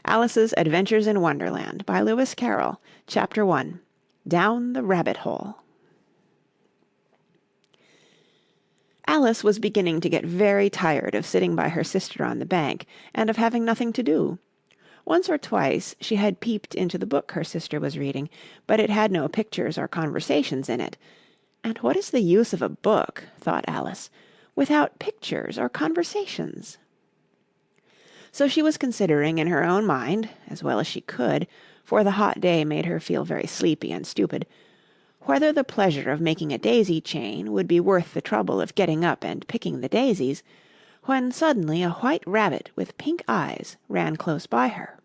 Alice's Adventures in Wonderland by Lewis Carroll. Chapter 1. Down the Rabbit Hole. Alice was beginning to get very tired of sitting by her sister on the bank and of having nothing to do. Once or twice she had peeped into the book her sister was reading, but it had no pictures or conversations in it. And what is the use of a book, thought Alice, without pictures or conversations? So she was considering in her own mind, as well as she could, for the hot day made her feel very sleepy and stupid, whether the pleasure of making a daisy chain would be worth the trouble of getting up and picking the daisies, when suddenly a white rabbit with pink eyes ran close by her.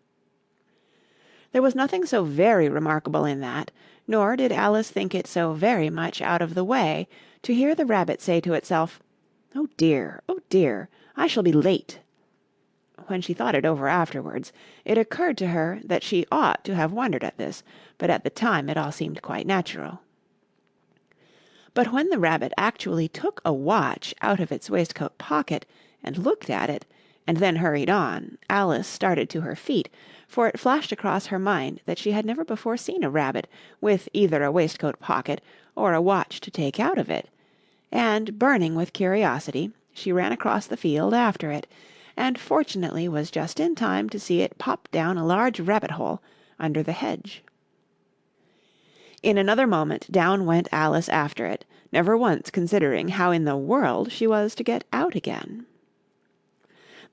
There was nothing so very remarkable in that, nor did Alice think it so very much out of the way to hear the rabbit say to itself, oh dear, I shall be late." When she thought it over afterwards, it occurred to her that she ought to have wondered at this, but at the time it all seemed quite natural. But when the rabbit actually took a watch out of its waistcoat pocket and looked at it, and then hurried on, Alice started to her feet, for it flashed across her mind that she had never before seen a rabbit with either a waistcoat pocket or a watch to take out of it, and, burning with curiosity, she ran across the field after it, and fortunately was just in time to see it pop down a large rabbit-hole under the hedge. In another moment down went Alice after it, never once considering how in the world she was to get out again.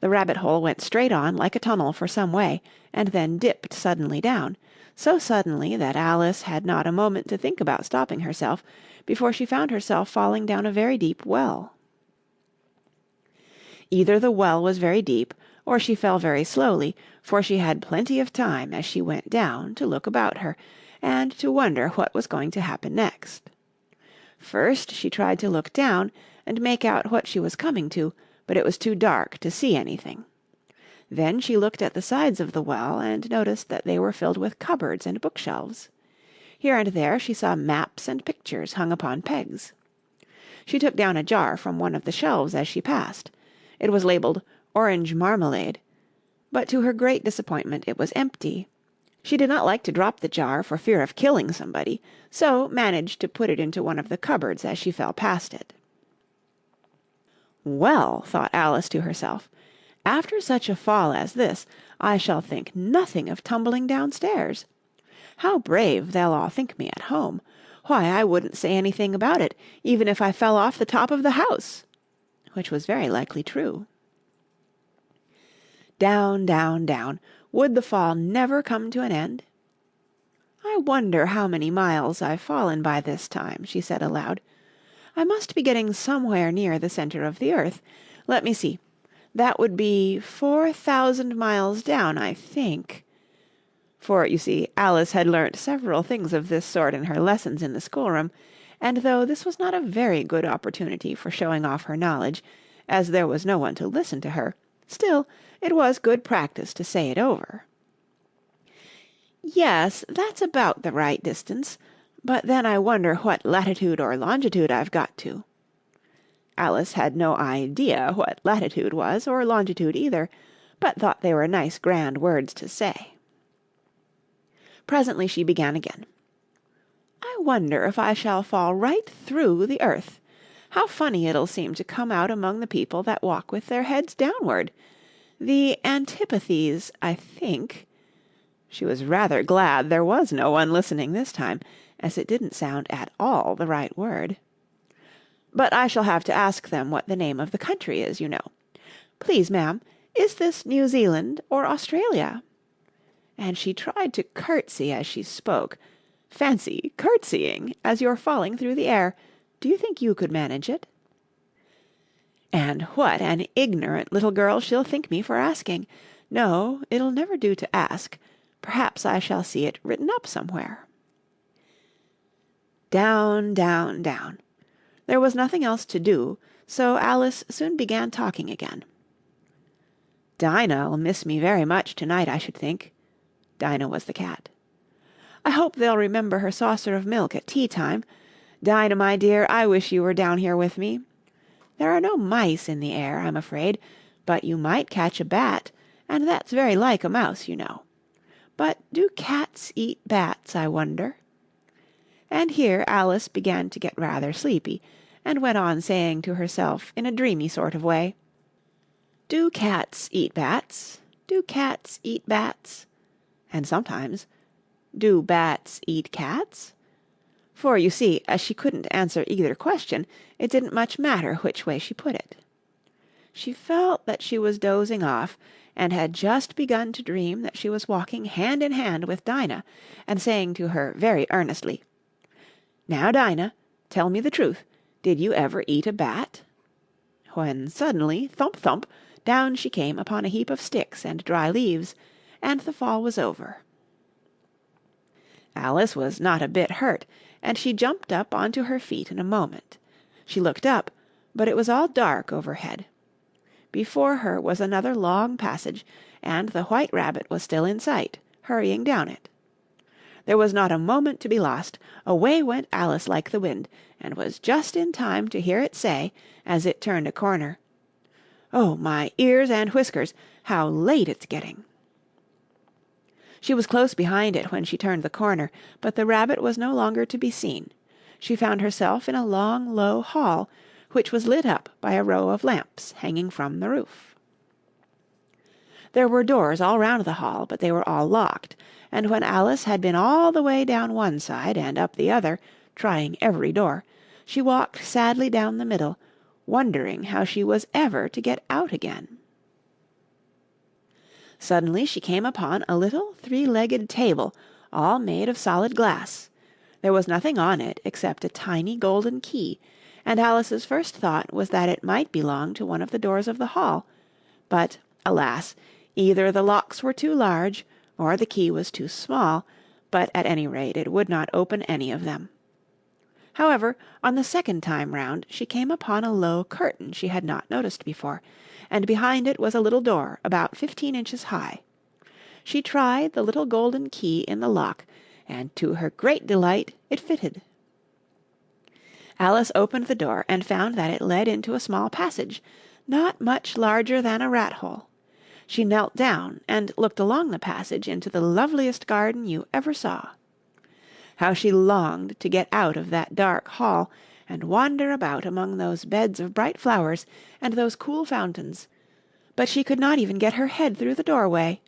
The rabbit-hole went straight on like a tunnel for some way, and then dipped suddenly down, so suddenly that Alice had not a moment to think about stopping herself before she found herself falling down a very deep well. Either the well was very deep, or she fell very slowly, for she had plenty of time as she went down to look about her, and to wonder what was going to happen next. First she tried to look down and make out what she was coming to, but it was too dark to see anything. Then she looked at the sides of the well and noticed that they were filled with cupboards and bookshelves. Here and there she saw maps and pictures hung upon pegs. She took down a jar from one of the shelves as she passed. It was labelled Orange Marmalade, but to her great disappointment it was empty. She did not like to drop the jar for fear of killing somebody, so managed to put it into one of the cupboards as she fell past it. Well, thought Alice to herself, after such a fall as this, I shall think nothing of tumbling downstairs. How brave they'll all think me at home. Why, I wouldn't say anything about it, even if I fell off the top of the house. Which was very likely true. Down, down, down. Would the fall never come to an end? I wonder how many miles I've fallen by this time, she said aloud. I must be getting somewhere near the centre of the earth. Let me see. That would be 4,000 miles down, I think. For, you see, Alice had learnt several things of this sort in her lessons in the schoolroom, and though this was not a very good opportunity for showing off her knowledge, as there was no one to listen to her, still it was good practice to say it over. Yes, that's about the right distance, but then I wonder what latitude or longitude I've got to. Alice had no idea what latitude was, or longitude either, but thought they were nice grand words to say. Presently she began again. I wonder if I shall fall right through the earth. How funny it'll seem to come out among the people that walk with their heads downward. The antipathies, I think. She was rather glad there was no one listening this time, as it didn't sound at all the right word. But I shall have to ask them what the name of the country is, you know. Please, ma'am, is this New Zealand or Australia? And she tried to curtsy as she spoke. Fancy curtsying as you're falling through the air. Do you think you could manage it? And what an ignorant little girl she'll think me for asking. No, it'll never do to ask. Perhaps I shall see it written up somewhere. Down, down, down. There was nothing else to do, so Alice soon began talking again. Dinah'll miss me very much to-night, I should think. Dinah was the cat. I hope they'll remember her saucer of milk at tea-time. Dinah, my dear, I wish you were down here with me. There are no mice in the air, I'm afraid, but you might catch a bat, and that's very like a mouse, you know. But do cats eat bats, I wonder?" And here Alice began to get rather sleepy, and went on saying to herself in a dreamy sort of way, "Do cats eat bats? Do cats eat bats?" And sometimes, "Do bats eat cats?" For, you see, as she couldn't answer either question, it didn't much matter which way she put it. She felt that she was dozing off, and had just begun to dream that she was walking hand in hand with Dinah, and saying to her very earnestly, "Now, Dinah, tell me the truth, did you ever eat a bat?" When suddenly, thump, thump, down she came upon a heap of sticks and dry leaves, and the fall was over. Alice was not a bit hurt, and she jumped up onto her feet in a moment. She looked up, but it was all dark overhead. Before her was another long passage, and the White Rabbit was still in sight, hurrying down it. There was not a moment to be lost. Away went Alice like the wind, and was just in time to hear it say, as it turned a corner, "Oh, my ears and whiskers, how late it's getting!" She was close behind it when she turned the corner, but the rabbit was no longer to be seen. She found herself in a long, low hall, which was lit up by a row of lamps hanging from the roof. There were doors all round the hall, but they were all locked, and when Alice had been all the way down one side and up the other, trying every door, she walked sadly down the middle, wondering how she was ever to get out again. Suddenly she came upon a little three-legged table, all made of solid glass. There was nothing on it except a tiny golden key, and Alice's first thought was that it might belong to one of the doors of the hall, but, alas, either the locks were too large, or the key was too small, but at any rate it would not open any of them. However, on the second time round she came upon a low curtain she had not noticed before, and behind it was a little door about 15 inches high. She tried the little golden key in the lock, and to her great delight it fitted. Alice opened the door and found that it led into a small passage, not much larger than a rat-hole. She knelt down and looked along the passage into the loveliest garden you ever saw. How she longed to get out of that dark hall and wander about among those beds of bright flowers and those cool fountains, but she could not even get her head through the doorway.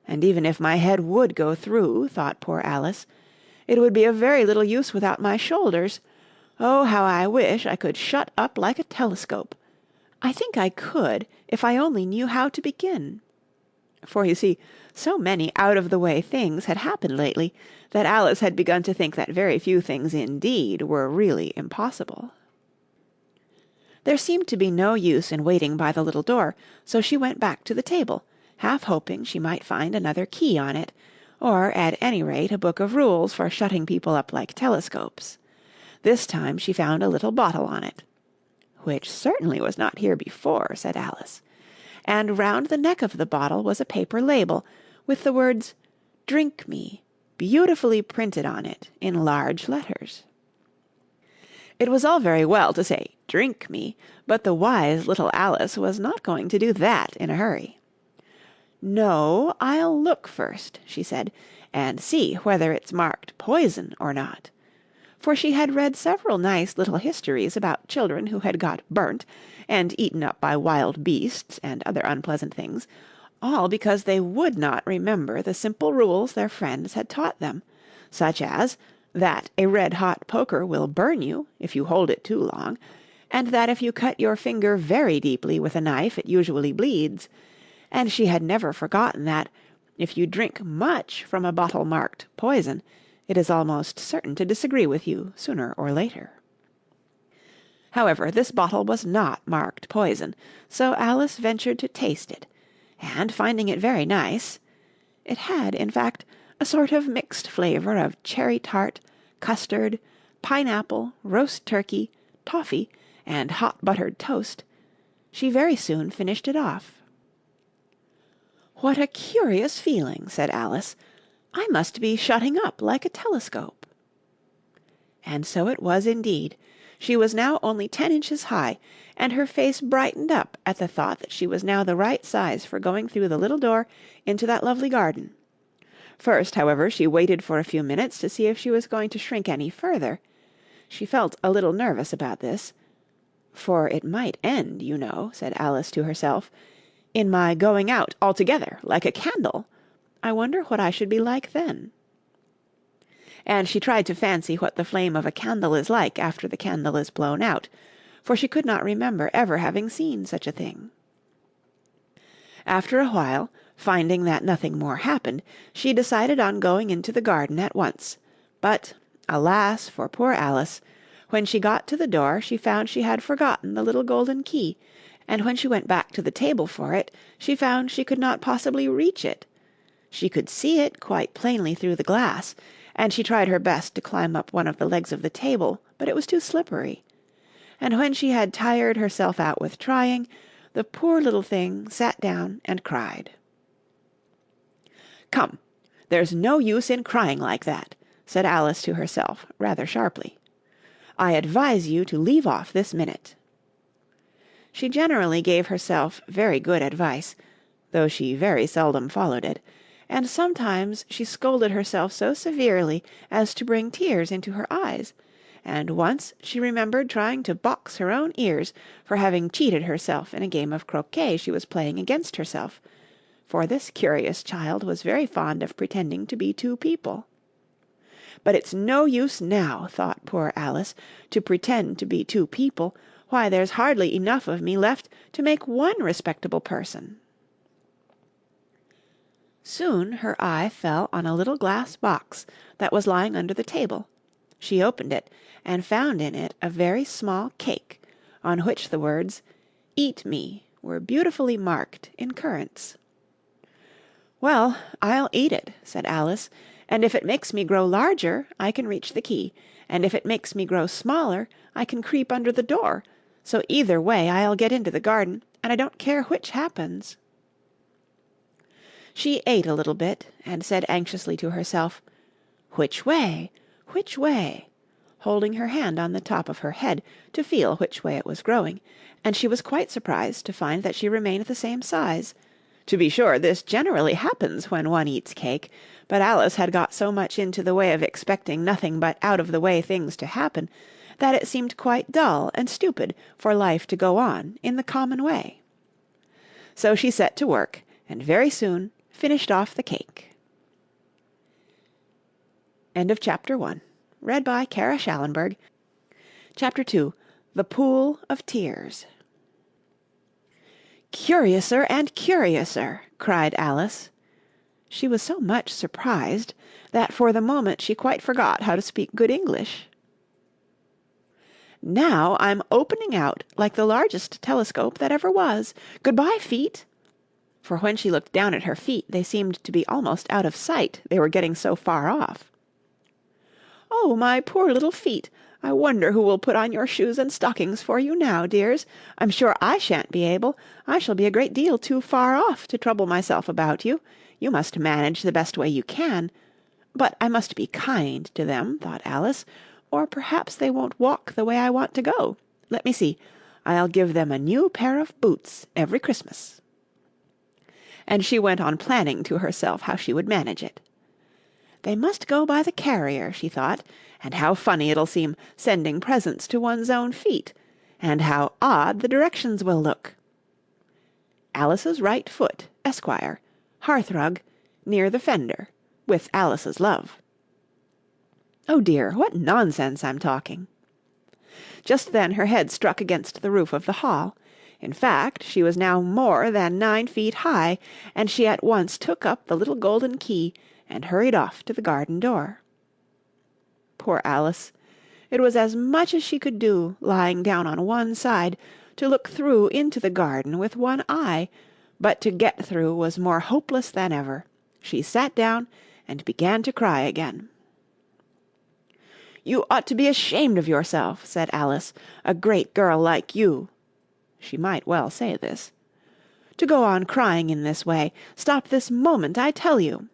"And even if my head would go through," thought poor Alice, "it would be of very little use without my shoulders. Oh, how I wish I could shut up like a telescope! I think I could, if I only knew how to begin." For, you see, so many out-of-the-way things had happened lately that Alice had begun to think that very few things indeed were really impossible. There seemed to be no use in waiting by the little door, so she went back to the table, half hoping she might find another key on it, or at any rate a book of rules for shutting people up like telescopes. This time she found a little bottle on it. "Which certainly was not here before," said Alice. And round the neck of the bottle was a paper label, with the words "Drink me" beautifully printed on it in large letters. It was all very well to say "Drink me," but the wise little Alice was not going to do that in a hurry. "No, I'll look first," she said, "and see whether it's marked poison or not." For she had read several nice little histories about children who had got burnt and eaten up by wild beasts and other unpleasant things, all because they would not remember the simple rules their friends had taught them, such as that a red-hot poker will burn you if you hold it too long, and that if you cut your finger very deeply with a knife it usually bleeds, and she had never forgotten that, if you drink much from a bottle marked poison, it is almost certain to disagree with you sooner or later. However, this bottle was not marked poison, so Alice ventured to taste it, and finding it very nice (it had, in fact, a sort of mixed flavour of cherry tart, custard, pineapple, roast turkey, toffee, and hot buttered toast), she very soon finished it off. "What a curious feeling!" said Alice. "I must be shutting up like a telescope." And so it was indeed. She was now only 10 inches high, and her face brightened up at the thought that she was now the right size for going through the little door into that lovely garden. First, however, she waited for a few minutes to see if she was going to shrink any further. She felt a little nervous about this. "For it might end, you know," said Alice to herself, "in my going out altogether, like a candle. I wonder what I should be like then." And she tried to fancy what the flame of a candle is like after the candle is blown out, for she could not remember ever having seen such a thing. After a while, finding that nothing more happened, she decided on going into the garden at once, but, alas for poor Alice, when she got to the door she found she had forgotten the little golden key, and when she went back to the table for it, she found she could not possibly reach it. She could see it quite plainly through the glass, and she tried her best to climb up one of the legs of the table, but it was too slippery. And when she had tired herself out with trying, the poor little thing sat down and cried. "Come, there's no use in crying like that," said Alice to herself, rather sharply. "I advise you to leave off this minute." She generally gave herself very good advice, though she very seldom followed it, and sometimes she scolded herself so severely as to bring tears into her eyes, and once she remembered trying to box her own ears for having cheated herself in a game of croquet she was playing against herself, for this curious child was very fond of pretending to be two people. "But it's no use now," thought poor Alice, "to pretend to be two people. Why, there's hardly enough of me left to make one respectable person." Soon her eye fell on a little glass box that was lying under the table. She opened it, and found in it a very small cake, on which the words, "Eat me," were beautifully marked in currants. "Well, I'll eat it," said Alice, "and if it makes me grow larger, I can reach the key, and if it makes me grow smaller, I can creep under the door, so either way I'll get into the garden, and I don't care which happens." She ate a little bit, and said anxiously to herself, "Which way? Which way?" holding her hand on the top of her head to feel which way it was growing, and she was quite surprised to find that she remained the same size. To be sure, this generally happens when one eats cake, but Alice had got so much into the way of expecting nothing but out-of-the-way things to happen, that it seemed quite dull and stupid for life to go on in the common way. So she set to work, and very soon finished off the cake. End of Chapter 1. Read by Kara Schallenberg. Chapter 2. The Pool of Tears. "Curiouser and curiouser!" cried Alice. She was so much surprised that for the moment she quite forgot how to speak good English. "Now I'm opening out like the largest telescope that ever was. Good-bye, feet!" For when she looked down at her feet, they seemed to be almost out of sight, they were getting so far off. "Oh, my poor little feet! I wonder who will put on your shoes and stockings for you now, dears. I'm sure I shan't be able. I shall be a great deal too far off to trouble myself about you. You must manage the best way you can. But I must be kind to them," thought Alice, "or perhaps they won't walk the way I want to go. Let me see. I'll give them a new pair of boots every Christmas." And she went on planning to herself how she would manage it. "They must go by the carrier," she thought, "and how funny it'll seem sending presents to one's own feet, and how odd the directions will look. Alice's right foot, Esquire, hearthrug, near the fender, with Alice's love. Oh dear, what nonsense I'm talking." Just then her head struck against the roof of the hall. In fact, she was now more than 9 feet high, and she at once took up the little golden key and hurried off to the garden door. Poor Alice! It was as much as she could do, lying down on one side, to look through into the garden with one eye, but to get through was more hopeless than ever. She sat down and began to cry again. "You ought to be ashamed of yourself," said Alice, "a great girl like you." She might well say this. "To go on crying in this way. Stop this moment, I tell you."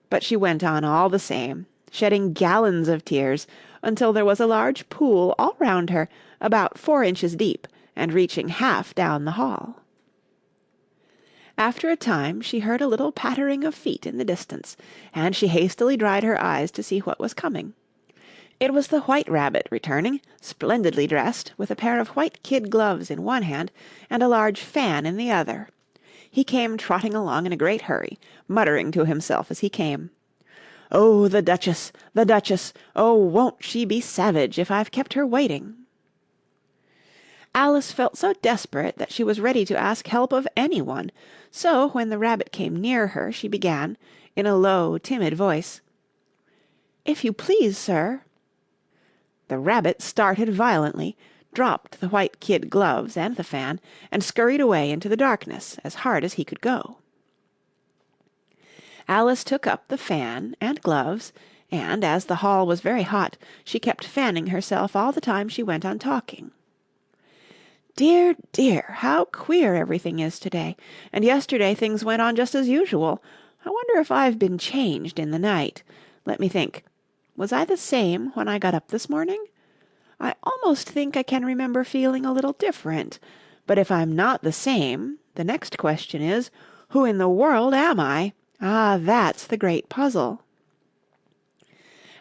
But she went on all the same, shedding gallons of tears, until there was a large pool all round her, about 4 inches deep, and reaching half down the hall. After a time she heard a little pattering of feet in the distance, and she hastily dried her eyes to see what was coming. It was the White Rabbit returning, splendidly dressed, with a pair of white kid gloves in one hand and a large fan in the other. He came trotting along in a great hurry, muttering to himself as he came, "Oh, the Duchess, the Duchess! Oh, won't she be savage if I've kept her waiting!" Alice felt so desperate that she was ready to ask help of any one, so when the rabbit came near her, she began, in a low, timid voice, "If you please, sir." The rabbit started violently, dropped the white kid gloves and the fan, and scurried away into the darkness as hard as he could go. Alice took up the fan and gloves, and, as the hall was very hot, she kept fanning herself all the time she went on talking. "Dear, dear, how queer everything is today, and yesterday things went on just as usual. I wonder if I've been changed in the night. Let me think. Was I the same when I got up this morning? I almost think I can remember feeling a little different. But if I'm not the same, the next question is, who in the world am I? Ah, that's the great puzzle."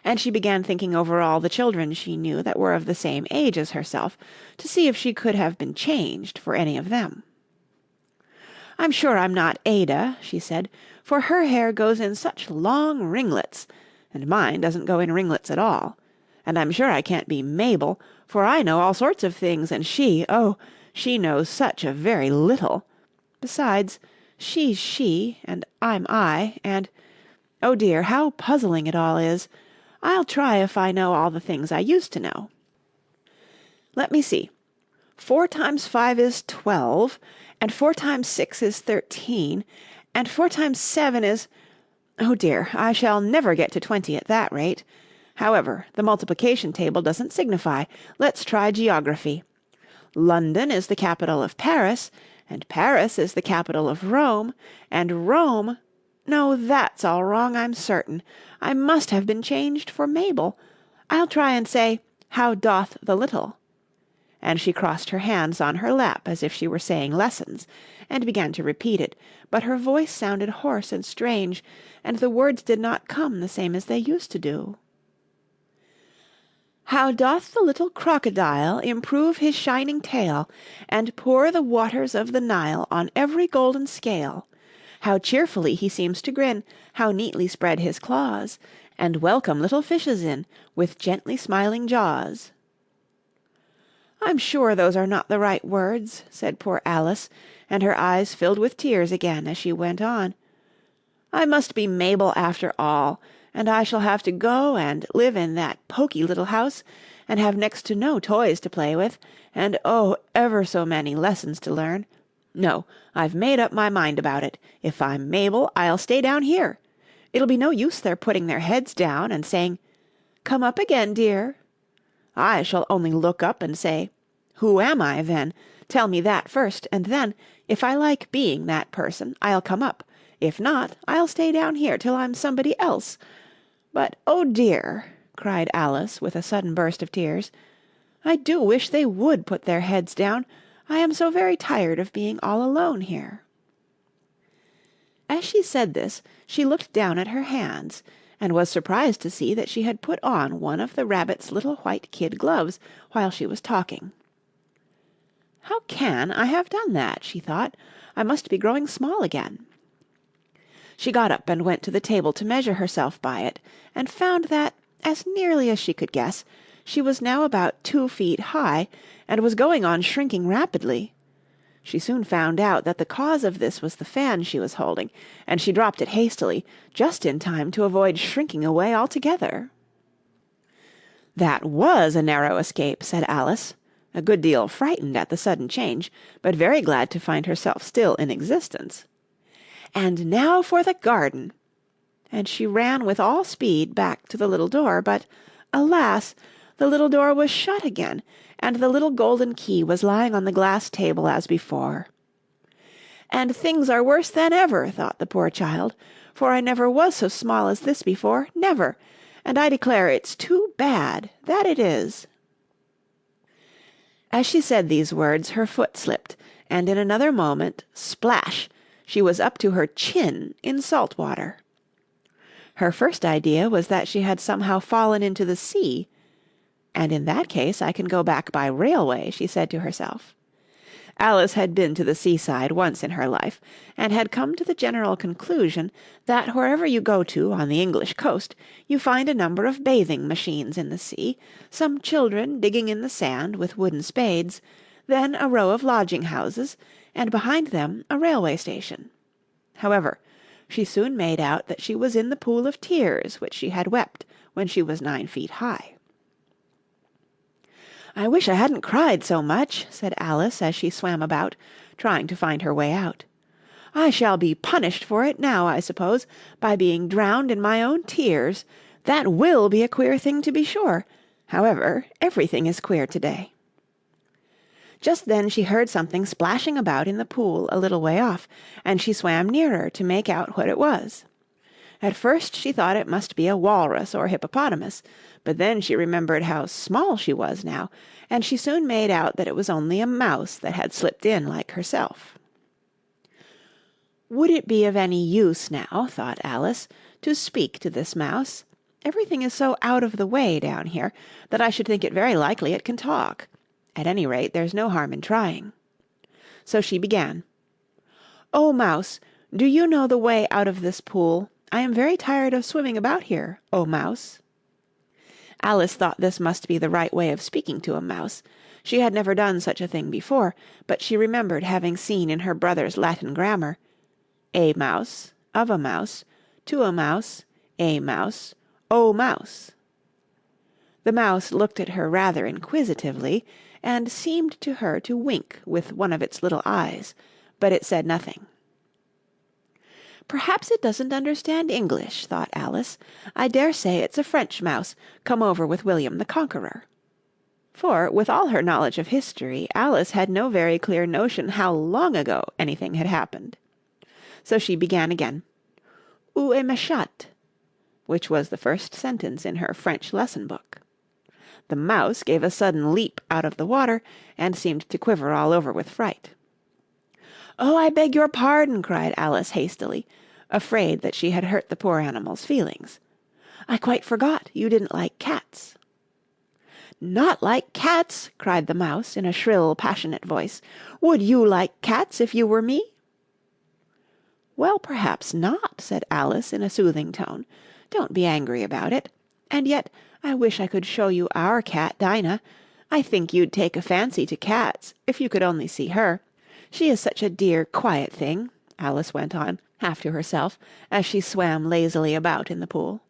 And she began thinking over all the children she knew that were of the same age as herself, to see if she could have been changed for any of them. "I'm sure I'm not Ada," she said, "for her hair goes in such long ringlets, and mine doesn't go in ringlets at all. And I'm sure I can't be Mabel, for I know all sorts of things, and she knows such a very little. Besides, she's she, and I'm I, and, oh dear, how puzzling it all is. I'll try if I know all the things I used to know. Let me see. 4 times 5 is 12, and 4 times 6 is 13, and 4 times 7 is... Oh dear, I shall never get to 20 at that rate. However, the multiplication table doesn't signify. Let's try geography. London is the capital of Paris, and Paris is the capital of Rome, and Rome... No, that's all wrong, I'm certain. I must have been changed for Mabel. I'll try and say, how doth the little? And she crossed her hands on her lap as if she were saying lessons, and began to repeat it, but her voice sounded hoarse and strange, and the words did not come the same as they used to do. How doth the little crocodile improve his shining tail, and pour the waters of the Nile on every golden scale? How cheerfully he seems to grin, how neatly spread his claws, and welcome little fishes in, with gently smiling jaws. "I'm sure those are not the right words," said poor Alice, and her eyes filled with tears again as she went on. "I must be Mabel after all, and I shall have to go and live in that poky little house, and have next to no toys to play with, and oh, ever so many lessons to learn. No, I've made up my mind about it. If I'm Mabel, I'll stay down here. It'll be no use their putting their heads down and saying, 'Come up again, dear.' I shall only look up and say, 'Who am I, then? Tell me that first, and then, if I like being that person, I'll come up. If not, I'll stay down here till I'm somebody else. But, oh dear," cried Alice with a sudden burst of tears, "I do wish they would put their heads down. I am so very tired of being all alone here." As she said this, she looked down at her hands, and was surprised to see that she had put on one of the rabbit's little white kid gloves while she was talking. "How can I have done that?" she thought. "I must be growing small again." She got up and went to the table to measure herself by it, and found that, as nearly as she could guess, she was now about 2 feet high, and was going on shrinking rapidly. She soon found out that the cause of this was the fan she was holding, and she dropped it hastily, just in time to avoid shrinking away altogether. "That was a narrow escape," said Alice, a good deal frightened at the sudden change, but very glad to find herself still in existence. "And now for the garden!" And she ran with all speed back to the little door, but, alas! the little door was shut again, and the little golden key was lying on the glass table as before. "And things are worse than ever," thought the poor child, "for I never was so small as this before, never! and I declare it's too bad, that it is." As she said these words her foot slipped, and in another moment, splash, she was up to her chin in salt water. Her first idea was that she had somehow fallen into the sea. "And in that case I can go back by railway," she said to herself. Alice had been to the seaside once in her life, and had come to the general conclusion that wherever you go to on the English coast you find a number of bathing machines in the sea, some children digging in the sand with wooden spades, then a row of lodging-houses, and behind them a railway station. However, she soon made out that she was in the pool of tears which she had wept when she was 9 feet high. "I wish I hadn't cried so much," said Alice as she swam about, trying to find her way out. "I shall be punished for it now, I suppose, by being drowned in my own tears. That will be a queer thing, to be sure. However, everything is queer to-day." Just then she heard something splashing about in the pool a little way off, and she swam nearer to make out what it was. At first she thought it must be a walrus or hippopotamus, but then she remembered how small she was now, and she soon made out that it was only a mouse that had slipped in like herself. "Would it be of any use now," thought Alice, "to speak to this mouse? Everything is so out of the way down here that I should think it very likely it can talk. At any rate, there's no harm in trying." So she began. "Oh, Mouse, do you know the way out of this pool? I am very tired of swimming about here, oh Mouse." Alice thought this must be the right way of speaking to a mouse. She had never done such a thing before, but she remembered having seen in her brother's Latin grammar, "A mouse, of a mouse, to a mouse, a mouse, o mouse." The mouse looked at her rather inquisitively, and seemed to her to wink with one of its little eyes, but it said nothing. "Perhaps it doesn't understand English," thought Alice. "I dare say it's a French mouse, come over with William the Conqueror." For, with all her knowledge of history, Alice had no very clear notion how long ago anything had happened. So she began again, "Où est ma chatte?" which was the first sentence in her French lesson book. The mouse gave a sudden leap out of the water, and seemed to quiver all over with fright. "Oh, I beg your pardon," cried Alice hastily, afraid that she had hurt the poor animal's feelings. "I quite forgot you didn't like cats." "Not like cats!" cried the mouse in a shrill, passionate voice. "Would you like cats if you were me?" "Well, perhaps not," said Alice in a soothing tone. "Don't be angry about it. And yet I wish I could show you our cat, Dinah. I think you'd take a fancy to cats if you could only see her. She is such a dear, quiet thing," Alice went on, half to herself, as she swam lazily about in the pool.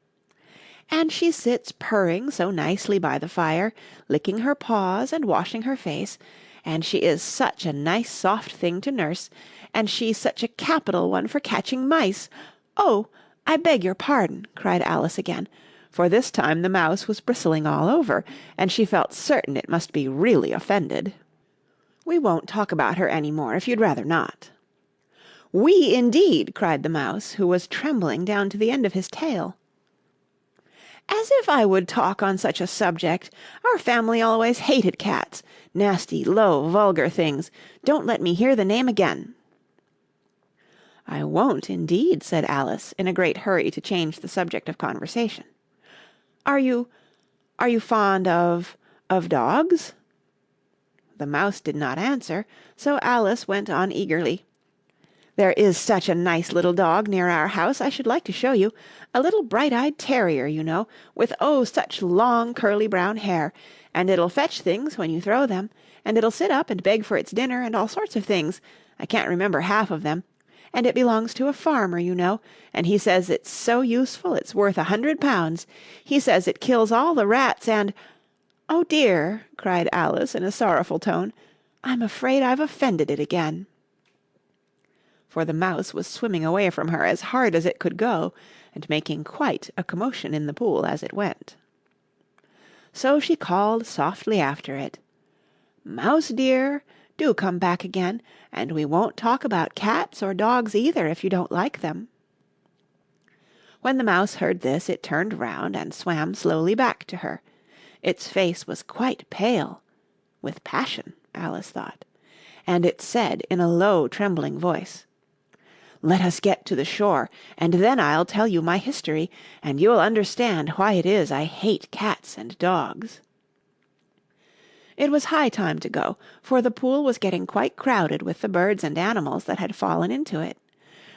"And she sits purring so nicely by the fire, licking her paws and washing her face, and she is such a nice soft thing to nurse, and she's such a capital one for catching mice. Oh, I beg your pardon," cried Alice again, for this time the mouse was bristling all over, and she felt certain it must be really offended. "We won't talk about her any more, if you'd rather not." "We, indeed!" cried the mouse, who was trembling down to the end of his tail. "As if I would talk on such a subject! Our family always hated cats. Nasty, low, vulgar things. Don't let me hear the name again." "I won't, indeed," said Alice, in a great hurry to change the subject of conversation. Are you fond of dogs?" The mouse did not answer, so Alice went on eagerly. "There is such a nice little dog near our house I should like to show you. A little bright-eyed terrier, you know, with oh, such long curly brown hair, and it'll fetch things when you throw them, and it'll sit up and beg for its dinner and all sorts of things. I can't remember half of them. And it belongs to a farmer, you know, and he says it's so useful it's worth 100 pounds. He says it kills all the rats and—" "Oh dear," cried Alice in a sorrowful tone, "I'm afraid I've offended it again." For the mouse was swimming away from her as hard as it could go, and making quite a commotion in the pool as it went. So she called softly after it, "Mouse dear, do come back again, and we won't talk about cats or dogs either if you don't like them." When the mouse heard this, it turned round and swam slowly back to her. Its face was quite pale, with passion, Alice thought, and it said in a low, trembling voice, "Let us get to the shore, and then I'll tell you my history, and you'll understand why it is I hate cats and dogs." It was high time to go, for the pool was getting quite crowded with the birds and animals that had fallen into it.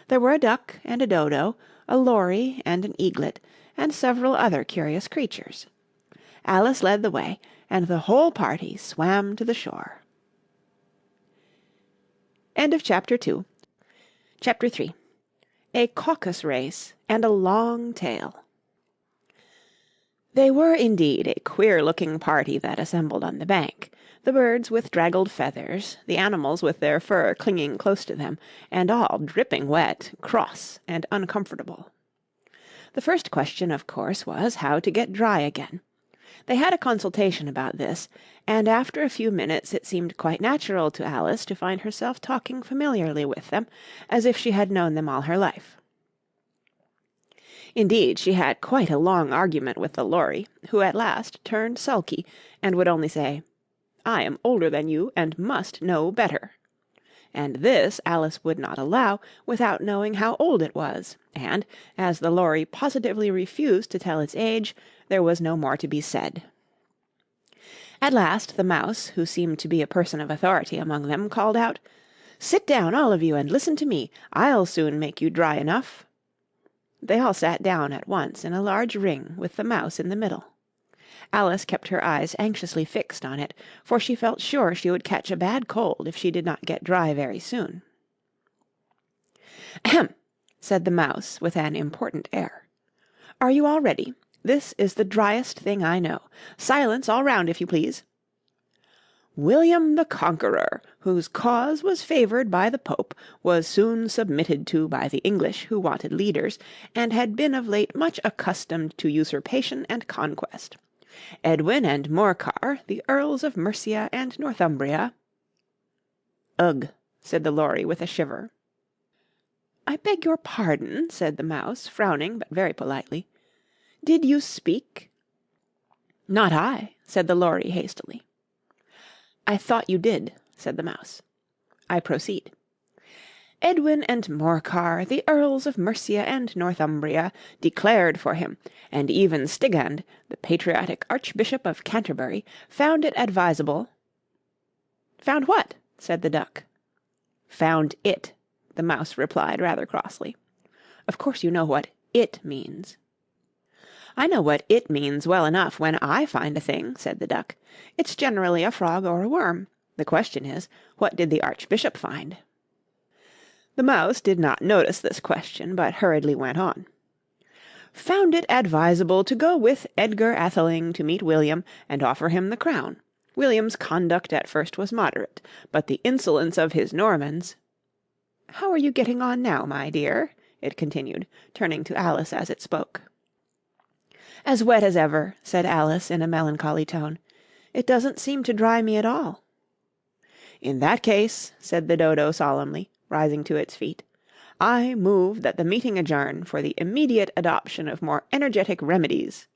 There were a duck and a dodo, a lory and an eaglet, and several other curious creatures. Alice led the way, and the whole party swam to the shore. End of Chapter 2. Chapter 3. A Caucus-Race and a Long Tail. They were indeed a queer-looking party that assembled on the bank, the birds with draggled feathers, the animals with their fur clinging close to them, and all dripping wet, cross, and uncomfortable. The first question, of course, was how to get dry again. They had a consultation about this, and after a few minutes it seemed quite natural to Alice to find herself talking familiarly with them, as if she had known them all her life. Indeed, she had quite a long argument with the lory, who at last turned sulky, and would only say, "I am older than you, and must know better." And this Alice would not allow without knowing how old it was, and, as the lory positively refused to tell its age, there was no more to be said. At last the mouse, who seemed to be a person of authority among them, called out, "Sit down, all of you, and listen to me. I'll soon make you dry enough." They all sat down at once in a large ring with the mouse in the middle. Alice kept her eyes anxiously fixed on it, for she felt sure she would catch a bad cold if she did not get dry very soon. "Ahem!" said the mouse with an important air. "Are you all ready? This is the driest thing I know. Silence all round, if you please. William the Conqueror, whose cause was favoured by the Pope, was soon submitted to by the English, who wanted leaders, and had been of late much accustomed to usurpation and conquest. Edwin and Morcar, the Earls of Mercia and Northumbria—" "Ugh!" said the lory with a shiver. "I beg your pardon," said the mouse, frowning, but very politely. "Did you speak?" "Not I," said the lory hastily. "I thought you did," said the mouse. "I proceed. Edwin and Morcar, the Earls of Mercia and Northumbria, declared for him, and even Stigand, the patriotic Archbishop of Canterbury, found it advisable—" "Found what?" said the duck. "Found it," the mouse replied rather crossly. "Of course you know what 'it' means." "I know what 'it' means well enough when I find a thing," said the duck. "It's generally a frog or a worm. The question is, what did the Archbishop find?" The mouse did not notice this question, but hurriedly went on. "Found it advisable to go with Edgar Atheling to meet William and offer him the crown. William's conduct at first was moderate, but the insolence of his Normans— How are you getting on now, my dear?" it continued, turning to Alice as it spoke. "As wet as ever," said Alice in a melancholy tone. "It doesn't seem to dry me at all." "In that case," said the dodo solemnly, rising to its feet, "I move that the meeting adjourn for the immediate adoption of more energetic remedies."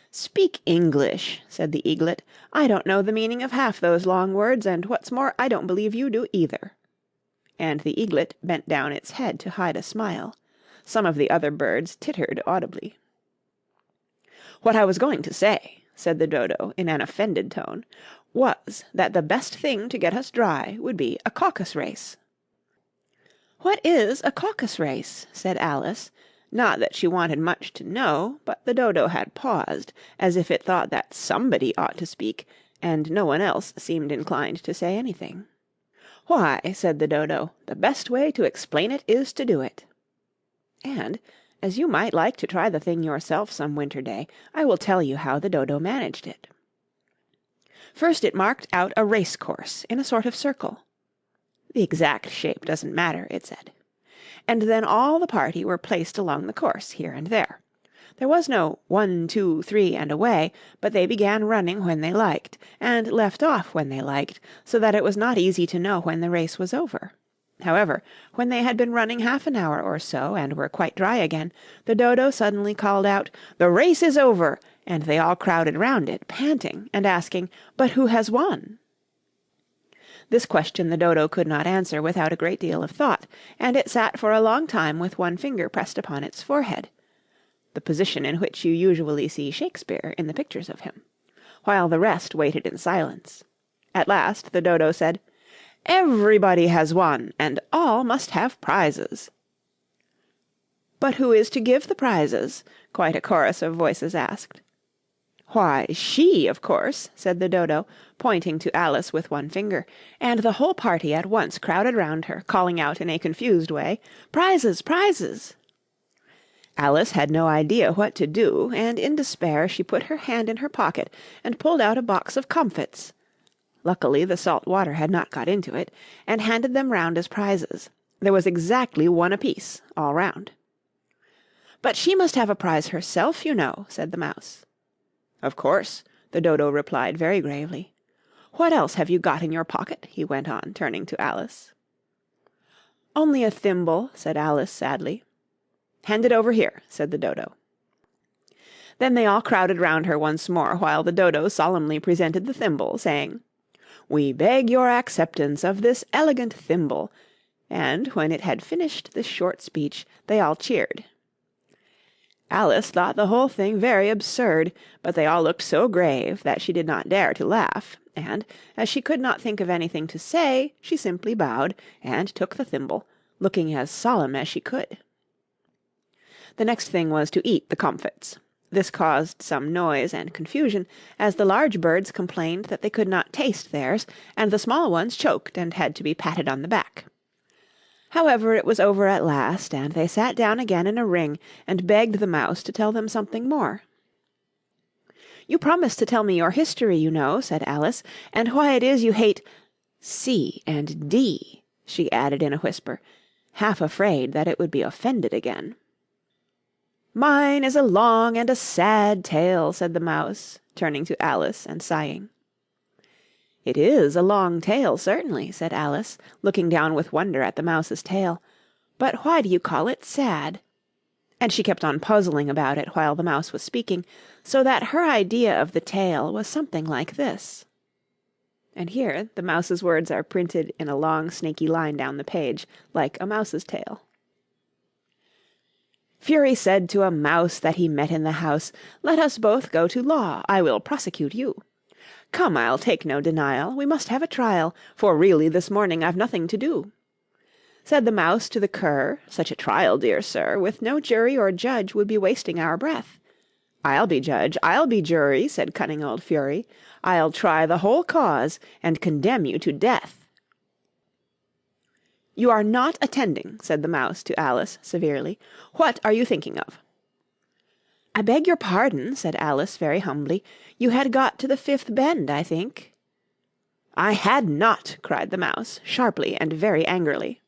"Speak English," said the eaglet. "I don't know the meaning of half those long words, and what's more, I don't believe you do either." And the eaglet bent down its head to hide a smile. Some of the other birds tittered audibly. "What I was going to say," said the dodo in an offended tone, "was that the best thing to get us dry would be a caucus-race." "What is a caucus-race?" said Alice, not that she wanted much to know, but the dodo had paused, as if it thought that somebody ought to speak, and no one else seemed inclined to say anything. "Why," said the dodo, "the best way to explain it is to do it. And, as you might like to try the thing yourself some winter day, I will tell you how the dodo managed it. First it marked out a race course in a sort of circle. The exact shape doesn't matter, it said. And then all the party were placed along the course, here and there. There was no 1, 2, 3, and away, but they began running when they liked, and left off when they liked, so that it was not easy to know when the race was over. However, when they had been running half an hour or so, and were quite dry again, the Dodo suddenly called out, "The race is over!" and they all crowded round it, panting, and asking, "But who has won?" This question the Dodo could not answer without a great deal of thought, and it sat for a long time with one finger pressed upon its forehead, the position in which you usually see Shakespeare in the pictures of him, while the rest waited in silence. At last the Dodo said, "Everybody has won, and all must have prizes." "But who is to give the prizes?" quite a chorus of voices asked. "Why, she, of course," said the Dodo, pointing to Alice with one finger, and the whole party at once crowded round her, calling out in a confused way, "Prizes! Prizes!" Alice had no idea what to do, and in despair she put her hand in her pocket and pulled out a box of comfits. Luckily the salt water had not got into it, and handed them round as prizes. There was exactly one apiece, all round. "But she must have a prize herself, you know," said the Mouse. "Of course," the Dodo replied very gravely. "What else have you got in your pocket?" he went on, turning to Alice. "Only a thimble," said Alice sadly. "Hand it over here," said the Dodo. Then they all crowded round her once more, while the Dodo solemnly presented the thimble, saying, "We beg your acceptance of this elegant thimble," and when it had finished this short speech, they all cheered. Alice thought the whole thing very absurd, but they all looked so grave that she did not dare to laugh, and, as she could not think of anything to say, she simply bowed, and took the thimble, looking as solemn as she could. The next thing was to eat the comfits. This caused some noise and confusion, as the large birds complained that they could not taste theirs, and the small ones choked and had to be patted on the back. However, it was over at last, and they sat down again in a ring and begged the Mouse to tell them something more. "You promised to tell me your history, you know," said Alice, "and why it is you hate C and D," she added in a whisper, half afraid that it would be offended again. "Mine is a long and a sad tale," said the Mouse, turning to Alice and sighing. "It is a long tale, certainly," said Alice, looking down with wonder at the Mouse's tail. "But why do you call it sad?" And she kept on puzzling about it while the Mouse was speaking, so that her idea of the tale was something like this. And here the Mouse's words are printed in a long snaky line down the page, like a mouse's tail. Fury said to a mouse that he met in the house, "Let us both go to law, I will prosecute you. Come, I'll take no denial, we must have a trial, for really this morning I've nothing to do." Said the Mouse to the Cur, "Such a trial, dear sir, with no jury or judge would be wasting our breath." "I'll be judge, I'll be jury," said cunning old Fury. "I'll try the whole cause, and condemn you to death." "You are not attending," said the Mouse to Alice severely. "What are you thinking of?" "I beg your pardon," said Alice very humbly. "You had got to the fifth bend, I think." "I had not," cried the Mouse, sharply and very angrily.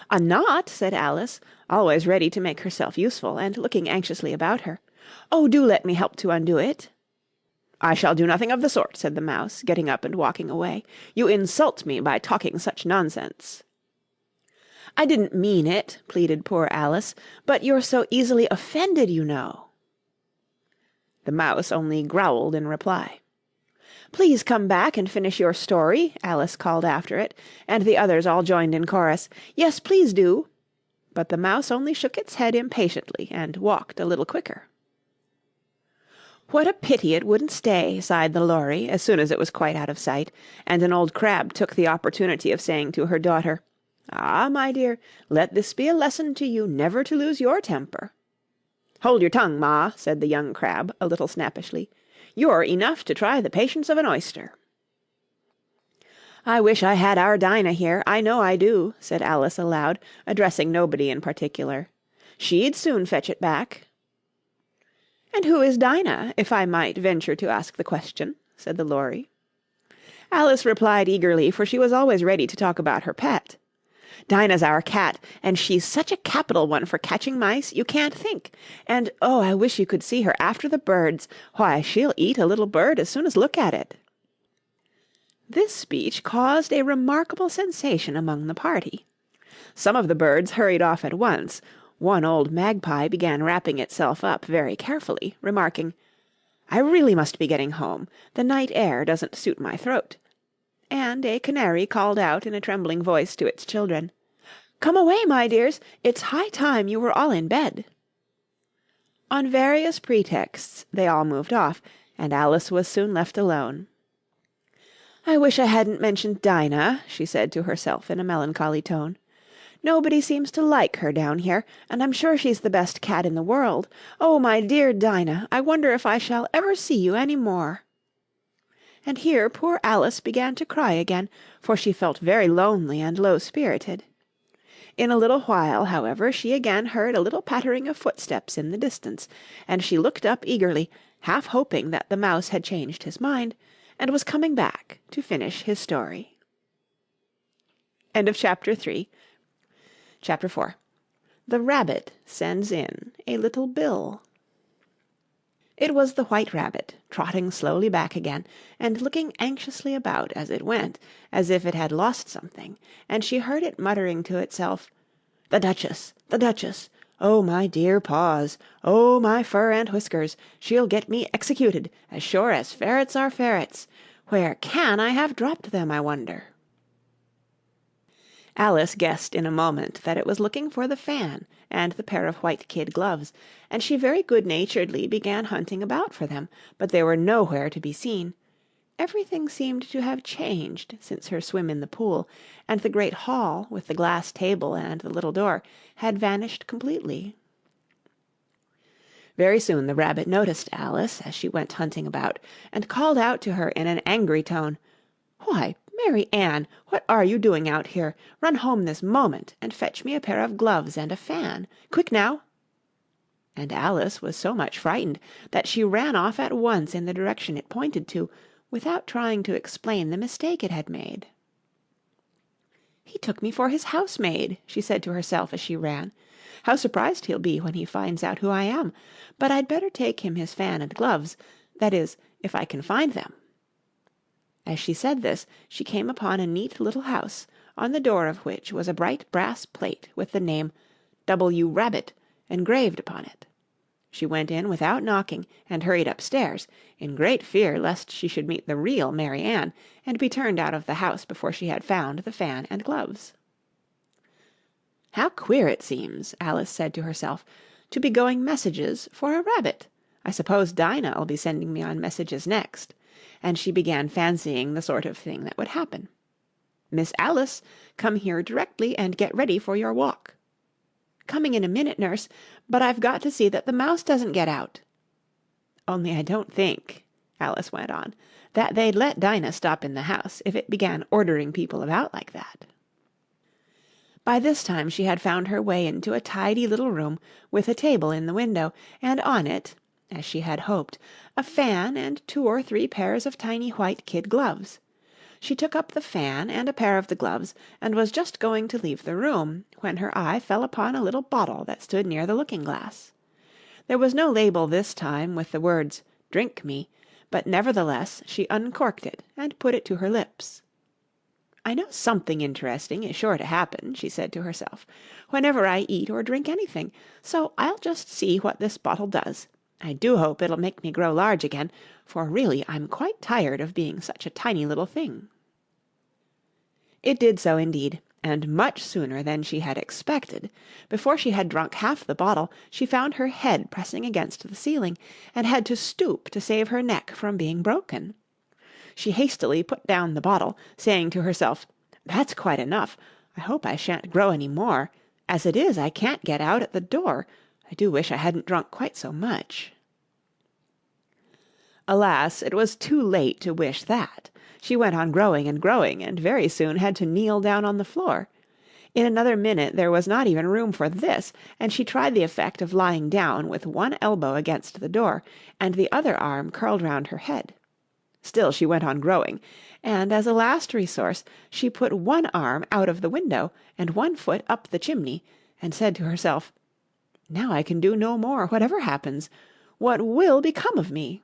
"A knot?" said Alice, always ready to make herself useful, and looking anxiously about her. "Oh, do let me help to undo it." "I shall do nothing of the sort," said the Mouse, getting up and walking away. "You insult me by talking such nonsense." "I didn't mean it," pleaded poor Alice, "but you're so easily offended, you know." The Mouse only growled in reply. "Please come back and finish your story," Alice called after it, and the others all joined in chorus, "Yes, please do." But the Mouse only shook its head impatiently and walked a little quicker. "What a pity it wouldn't stay," sighed the Lory, as soon as it was quite out of sight, and an old crab took the opportunity of saying to her daughter, "Ah, my dear, let this be a lesson to you never to lose your temper." "Hold your tongue, Ma," said the young crab, a little snappishly. "You're enough to try the patience of an oyster." "I wish I had our Dinah here, I know I do," said Alice aloud, addressing nobody in particular. "She'd soon fetch it back." "And who is Dinah, if I might venture to ask the question?" said the Lory. Alice replied eagerly, for she was always ready to talk about her pet. "Dinah's our cat, and she's such a capital one for catching mice, you can't think. And, oh, I wish you could see her after the birds. Why, she'll eat a little bird as soon as look at it." This speech caused a remarkable sensation among the party. Some of the birds hurried off at once. One old magpie began wrapping itself up very carefully, remarking, "I really must be getting home. The night air doesn't suit my throat." And a canary called out in a trembling voice to its children, "Come away, my dears, it's high time you were all in bed." On various pretexts they all moved off, and Alice was soon left alone. "I wish I hadn't mentioned Dinah," she said to herself in a melancholy tone. "Nobody seems to like her down here, and I'm sure she's the best cat in the world. Oh, my dear Dinah, I wonder if I shall ever see you any more." And here poor Alice began to cry again, for she felt very lonely and low-spirited. In a little while, however, she again heard a little pattering of footsteps in the distance, and she looked up eagerly, half hoping that the mouse had changed his mind, and was coming back to finish his story. End of Chapter 3. Chapter 4. The Rabbit Sends in a Little Bill. It was the White Rabbit, trotting slowly back again, and looking anxiously about as it went, as if it had lost something, and she heard it muttering to itself, "The Duchess! The Duchess! Oh, my dear paws! Oh, my fur and whiskers! She'll get me executed, as sure as ferrets are ferrets! Where can I have dropped them, I wonder?" Alice guessed in a moment that it was looking for the fan and the pair of white kid gloves, and she very good-naturedly began hunting about for them, but they were nowhere to be seen. Everything seemed to have changed since her swim in the pool, and the great hall, with the glass table and the little door, had vanished completely. Very soon the Rabbit noticed Alice as she went hunting about, and called out to her in an angry tone, "Why, Mary Ann, what are you doing out here? Run home this moment, and fetch me a pair of gloves and a fan. Quick now!" And Alice was so much frightened that she ran off at once in the direction it pointed to, without trying to explain the mistake it had made. "He took me for his housemaid," she said to herself as she ran. "How surprised he'll be when he finds out who I am! But I'd better take him his fan and gloves, that is, if I can find them." As she said this, she came upon a neat little house, on the door of which was a bright brass plate with the name W. Rabbit engraved upon it. She went in without knocking, and hurried upstairs, in great fear lest she should meet the real Mary Ann, and be turned out of the house before she had found the fan and gloves. "How queer it seems," Alice said to herself, "to be going messages for a rabbit. I suppose Dinah'll be sending me on messages next." And she began fancying the sort of thing that would happen. "Miss Alice, come here directly and get ready for your walk." "Coming in a minute, nurse, but I've got to see that the mouse doesn't get out." "Only I don't think," Alice went on, "that they'd let Dinah stop in the house if it began ordering people about like that." By this time she had found her way into a tidy little room with a table in the window, and on it, as she had hoped, a fan and 2 or 3 pairs of tiny white kid gloves. She took up the fan and a pair of the gloves, and was just going to leave the room, when her eye fell upon a little bottle that stood near the looking-glass. There was no label this time with the words, "Drink me," but nevertheless she uncorked it and put it to her lips. "I know something interesting is sure to happen," she said to herself, "whenever I eat or drink anything, so I'll just see what this bottle does. I do hope it'll make me grow large again, for really I'm quite tired of being such a tiny little thing." It did so indeed, and much sooner than she had expected. Before she had drunk half the bottle, she found her head pressing against the ceiling, and had to stoop to save her neck from being broken. She hastily put down the bottle, saying to herself, "That's quite enough. I hope I shan't grow any more. As it is, I can't get out at the door. I do wish I hadn't drunk quite so much." Alas, it was too late to wish that. She went on growing and growing, and very soon had to kneel down on the floor. In another minute there was not even room for this, and she tried the effect of lying down with one elbow against the door, and the other arm curled round her head. Still she went on growing, and as a last resource she put one arm out of the window and one foot up the chimney, and said to herself, "Now I can do no more, whatever happens. What will become of me?"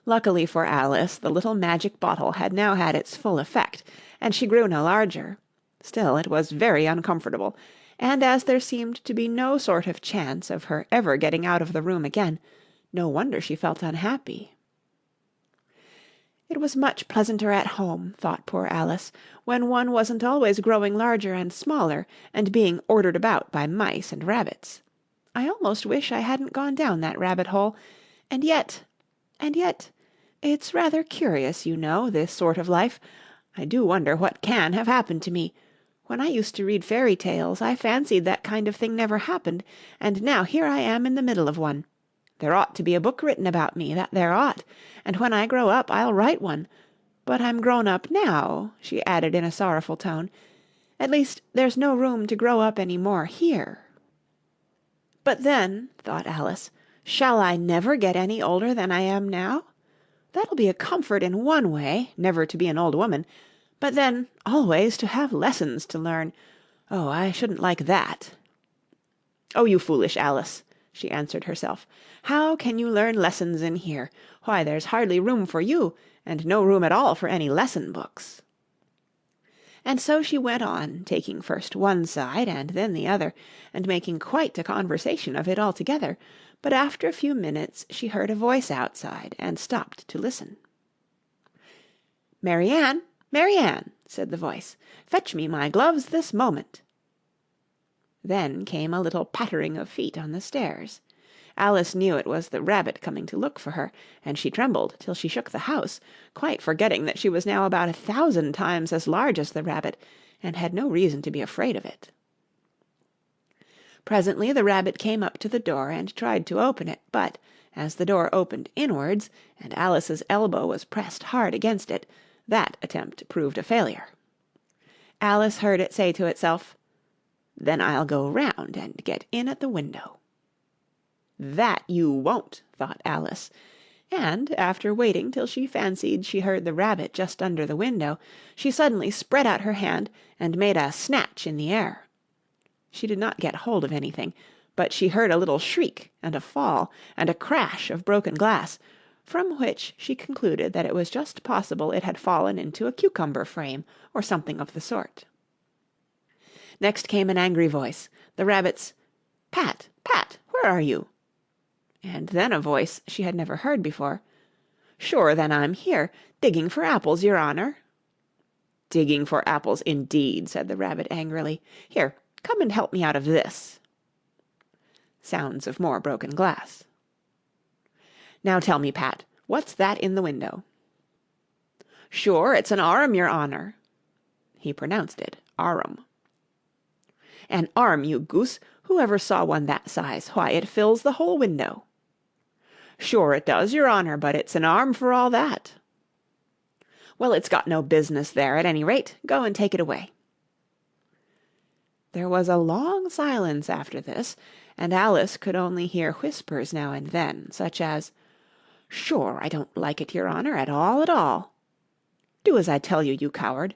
Luckily for Alice, the little magic bottle had now had its full effect, and she grew no larger. Still, it was very uncomfortable, and as there seemed to be no sort of chance of her ever getting out of the room again, no wonder she felt unhappy. It was much pleasanter at home, thought poor Alice, when one wasn't always growing larger and smaller, and being ordered about by mice and rabbits. I almost wish I hadn't gone down that rabbit-hole, and yet, it's rather curious, you know, this sort of life. I do wonder what can have happened to me. When I used to read fairy tales, I fancied that kind of thing never happened, and now here I am in the middle of one. There ought to be a book written about me, that there ought, and when I grow up I'll write one. But I'm grown up now," she added in a sorrowful tone. "At least, there's no room to grow up any more here." "But then," thought Alice, "shall I never get any older than I am now? That'll be a comfort in one way, never to be an old woman, but then always to have lessons to learn. Oh, I shouldn't like that." "Oh, you foolish Alice," she answered herself. "How can you learn lessons in here? Why, there's hardly room for you, and no room at all for any lesson books." And so she went on, taking first one side and then the other, and making quite a conversation of it altogether, but after a few minutes she heard a voice outside, and stopped to listen. "Mary Ann, Mary Ann," said the voice, "fetch me my gloves this moment." Then came a little pattering of feet on the stairs. Alice knew it was the rabbit coming to look for her, and she trembled till she shook the house, quite forgetting that she was now about 1,000 times as large as the rabbit, and had no reason to be afraid of it. Presently the rabbit came up to the door and tried to open it, but, as the door opened inwards, and Alice's elbow was pressed hard against it, that attempt proved a failure. Alice heard it say to itself, "Then I'll go round and get in at the window." "That you won't," thought Alice, and, after waiting till she fancied she heard the rabbit just under the window, she suddenly spread out her hand and made a snatch in the air. She did not get hold of anything, but she heard a little shriek and a fall and a crash of broken glass, from which she concluded that it was just possible it had fallen into a cucumber frame or something of the sort. Next came an angry voice, the rabbit's, "Pat, Pat, where are you?" And then a voice she had never heard before, "Sure then I'm here, digging for apples, your honour." "Digging for apples, indeed," said the rabbit angrily. "Here, come and help me out of this." Sounds of more broken glass. "Now tell me, Pat, what's that in the window?" "Sure, it's an arm, your honour." He pronounced it arum. "An arm, you goose! Who ever saw one that size? Why, it fills the whole window." "Sure it does, your honour, but it's an arm for all that." "Well, it's got no business there, at any rate. Go and take it away." There was a long silence after this, and Alice could only hear whispers now and then, such as, "Sure, I don't like it, your honour, at all, at all." "Do as I tell you, you coward."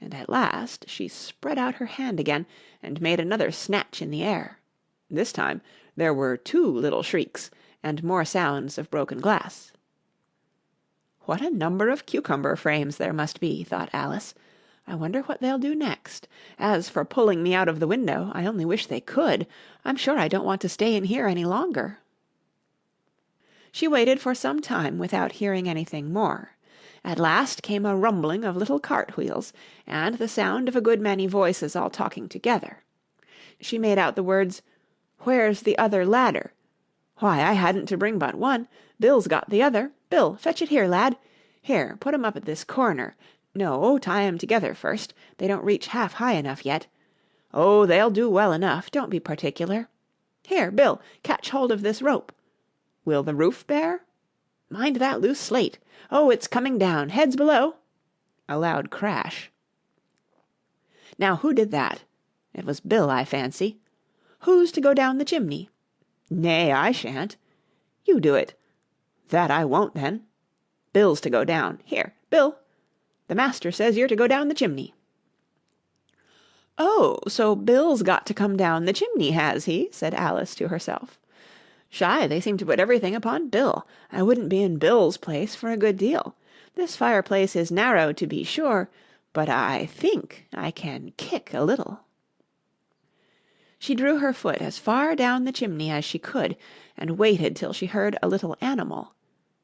And at last she spread out her hand again, and made another snatch in the air. This time there were 2 little shrieks, and more sounds of broken glass. "What a number of cucumber frames there must be," thought Alice. "I wonder what they'll do next. As for pulling me out of the window, I only wish they could. I'm sure I don't want to stay in here any longer." She waited for some time without hearing anything more. At last came a rumbling of little cart wheels, and the sound of a good many voices all talking together. She made out the words, "Where's the other ladder? Why, I hadn't to bring but one. Bill's got the other. Bill, fetch it here, lad. Here, put 'em up at this corner. No, tie 'em together first. They don't reach half high enough yet. Oh, they'll do well enough. Don't be particular. Here, Bill, catch hold of this rope. Will the roof bear? Mind that loose slate. Oh, it's coming down. Heads below." A loud crash. "Now, who did that? It was Bill, I fancy. Who's to go down the chimney? Nay, I shan't. You do it. That I won't, then. Bill's to go down. Here, Bill. The master says you're to go down the chimney." "Oh, so Bill's got to come down the chimney, has he?" said Alice to herself. "Shy, they seem to put everything upon Bill. I wouldn't be in Bill's place for a good deal. This fireplace is narrow, to be sure, but I think I can kick a little." She drew her foot as far down the chimney as she could, and waited till she heard a little animal,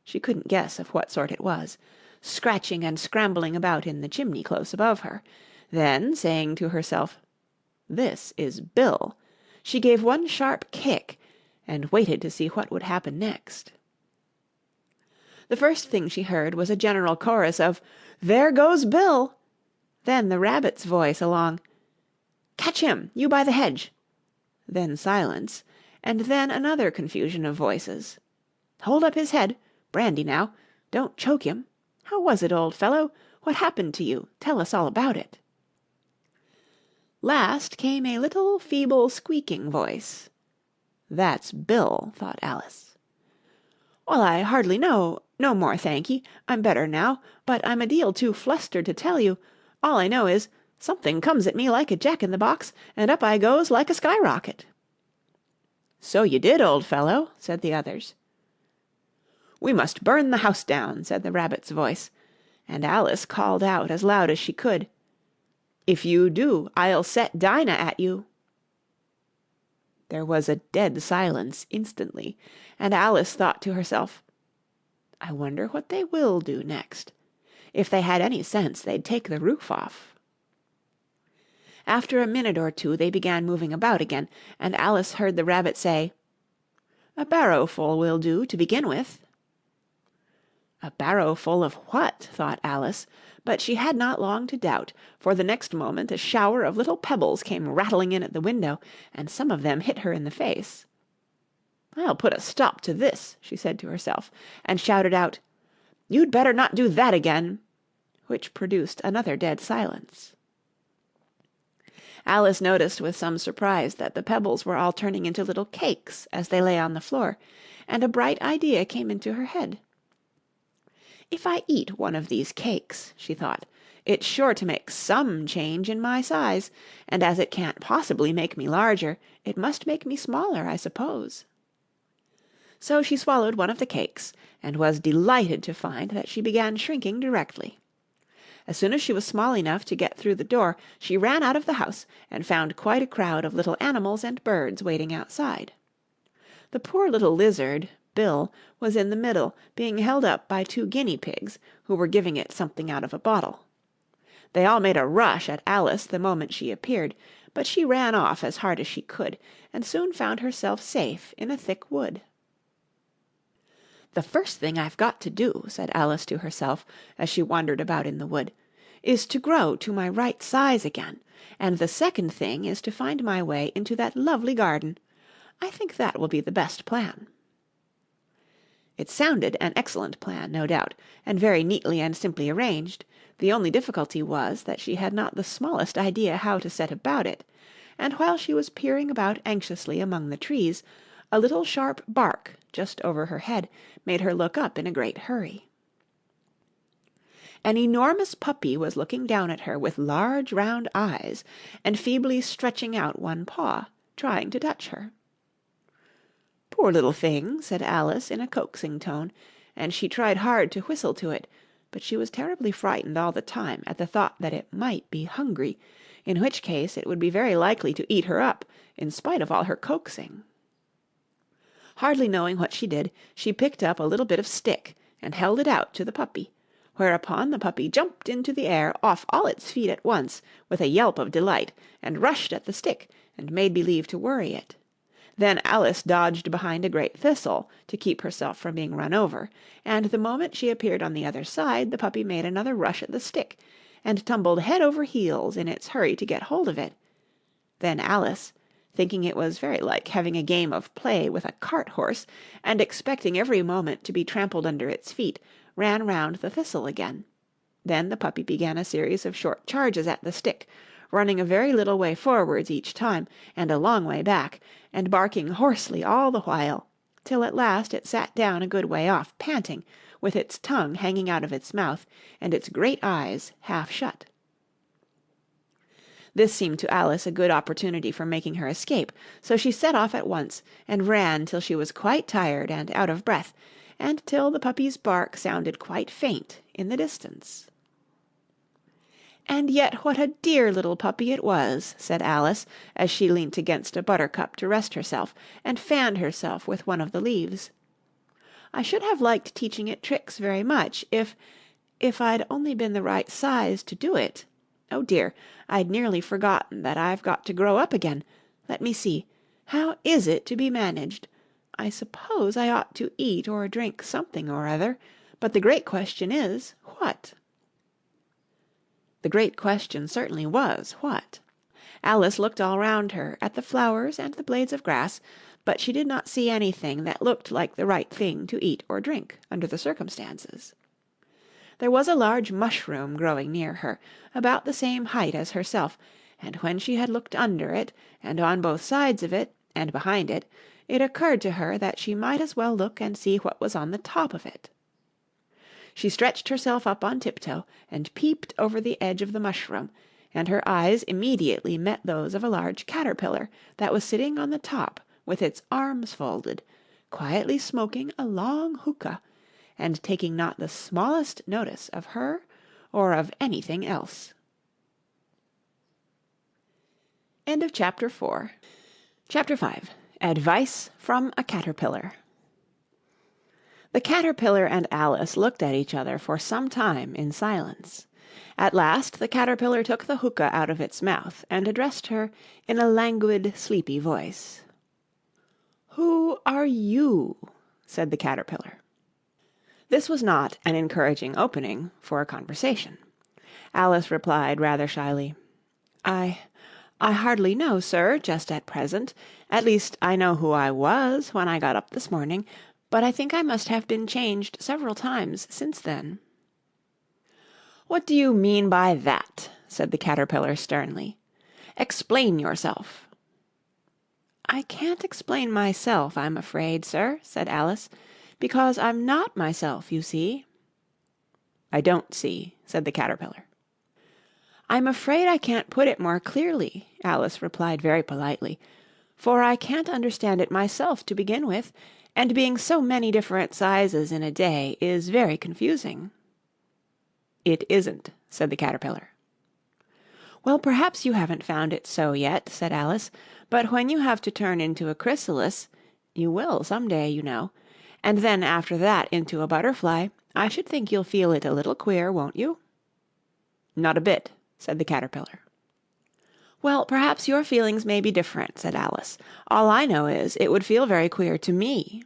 she couldn't guess of what sort it was, scratching and scrambling about in the chimney close above her. Then, saying to herself, "This is Bill," she gave one sharp kick, and waited to see what would happen next. The first thing she heard was a general chorus of "There goes Bill!" Then the rabbit's voice along, "Catch him, you by the hedge!" Then silence, and then another confusion of voices. "Hold up his head! Brandy now! Don't choke him! How was it, old fellow? What happened to you? Tell us all about it!" Last came a little feeble squeaking voice. "That's Bill," thought Alice. "Well, I hardly know. No more, thank'ee. I'm better now, but I'm a deal too flustered to tell you. All I know is, something comes at me like a jack-in-the-box, and up I goes like a skyrocket." "So you did, old fellow," said the others. "We must burn the house down," said the rabbit's voice, and Alice called out as loud as she could, "If you do, I'll set Dinah at you." There was a dead silence instantly, and Alice thought to herself, "I wonder what they will do next. If they had any sense, they'd take the roof off." After a minute or two they began moving about again, and Alice heard the rabbit say, "A barrowful will do to begin with." A barrowful of what? thought Alice, but she had not long to doubt, for the next moment a shower of little pebbles came rattling in at the window, and some of them hit her in the face. "I'll put a stop to this," she said to herself, and shouted out, "You'd better not do that again," which produced another dead silence. Alice noticed with some surprise that the pebbles were all turning into little cakes as they lay on the floor, and a bright idea came into her head. "If I eat one of these cakes," she thought, "it's sure to make some change in my size, and as it can't possibly make me larger, it must make me smaller, I suppose." So she swallowed one of the cakes, and was delighted to find that she began shrinking directly. As soon as she was small enough to get through the door, she ran out of the house, and found quite a crowd of little animals and birds waiting outside. The poor little lizard, Bill, was in the middle, being held up by 2 guinea pigs, who were giving it something out of a bottle. They all made a rush at Alice the moment she appeared, but she ran off as hard as she could, and soon found herself safe in a thick wood. "The first thing I've got to do," said Alice to herself, as she wandered about in the wood, "is to grow to my right size again, and the second thing is to find my way into that lovely garden. I think that will be the best plan." It sounded an excellent plan, no doubt, and very neatly and simply arranged. The only difficulty was that she had not the smallest idea how to set about it, and while she was peering about anxiously among the trees, a little sharp bark just over her head made her look up in a great hurry. An enormous puppy was looking down at her with large round eyes, and feebly stretching out one paw, trying to touch her. "Poor little thing," said Alice in a coaxing tone, and she tried hard to whistle to it, but she was terribly frightened all the time at the thought that it might be hungry, in which case it would be very likely to eat her up, in spite of all her coaxing. Hardly knowing what she did, she picked up a little bit of stick and held it out to the puppy, whereupon the puppy jumped into the air off all its feet at once with a yelp of delight, and rushed at the stick and made believe to worry it. Then Alice dodged behind a great thistle to keep herself from being run over, and the moment she appeared on the other side the puppy made another rush at the stick, and tumbled head over heels in its hurry to get hold of it. Then Alice, thinking it was very like having a game of play with a cart-horse, and expecting every moment to be trampled under its feet, ran round the thistle again. Then the puppy began a series of short charges at the stick, running a very little way forwards each time, and a long way back, and barking hoarsely all the while, till at last it sat down a good way off, panting, with its tongue hanging out of its mouth, and its great eyes half shut. This seemed to Alice a good opportunity for making her escape, so she set off at once, and ran till she was quite tired and out of breath, and till the puppy's bark sounded quite faint in the distance. "And yet what a dear little puppy it was," said Alice, as she leant against a buttercup to rest herself, and fanned herself with one of the leaves. "I should have liked teaching it tricks very much, if I'd only been the right size to do it. Oh dear, I'd nearly forgotten that I've got to grow up again. Let me see. How is it to be managed? I suppose I ought to eat or drink something or other, but the great question is, what?" The great question certainly was, what? Alice looked all round her, at the flowers and the blades of grass, but she did not see anything that looked like the right thing to eat or drink, under the circumstances. There was a large mushroom growing near her, about the same height as herself, and when she had looked under it, and on both sides of it, and behind it, it occurred to her that she might as well look and see what was on the top of it. She stretched herself up on tiptoe, and peeped over the edge of the mushroom, and her eyes immediately met those of a large caterpillar that was sitting on the top with its arms folded, quietly smoking a long hookah, and taking not the smallest notice of her or of anything else. End of Chapter 4. Chapter 5. Advice from a Caterpillar. The caterpillar and Alice looked at each other for some time in silence. At last the caterpillar took the hookah out of its mouth and addressed her in a languid, sleepy voice. "Who are you?" said the caterpillar. This was not an encouraging opening for a conversation. Alice replied rather shyly, I hardly know, sir, just at present. At least I know who I was when I got up this morning, but I think I must have been changed several times since then." "What do you mean by that?" said the caterpillar sternly. "Explain yourself." "I can't explain myself, I'm afraid, sir," said Alice, "because I'm not myself, you see." "I don't see," said the caterpillar. "I'm afraid I can't put it more clearly," Alice replied very politely, "for I can't understand it myself to begin with, and being so many different sizes in a day is very confusing." "It isn't," said the caterpillar. "Well, perhaps you haven't found it so yet," said Alice, "but when you have to turn into a chrysalis, you will some day, you know, and then after that into a butterfly, I should think you'll feel it a little queer, won't you?" "Not a bit," said the caterpillar. "Well, perhaps your feelings may be different," said Alice. "All I know is, it would feel very queer to me."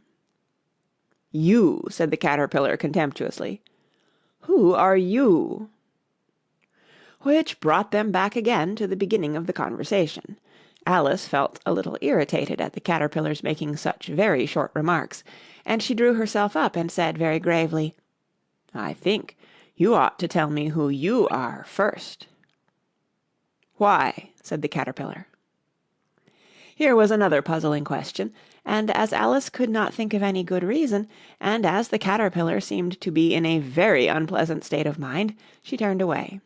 "You," said the caterpillar contemptuously. "Who are you?" Which brought them back again to the beginning of the conversation. Alice felt a little irritated at the caterpillar's making such very short remarks, and she drew herself up and said very gravely, "I think you ought to tell me who you are first." "Why?" said the caterpillar. Here was another puzzling question, and as Alice could not think of any good reason, and as the caterpillar seemed to be in a very unpleasant state of mind, she turned away.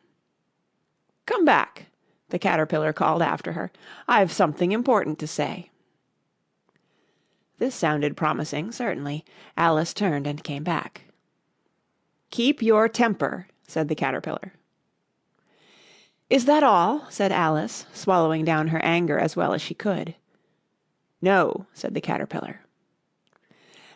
"Come back," the caterpillar called after her. "I've something important to say." This sounded promising, certainly. Alice turned and came back. "Keep your temper," said the caterpillar. "Is that all?" said Alice, swallowing down her anger as well as she could. "No," said the caterpillar.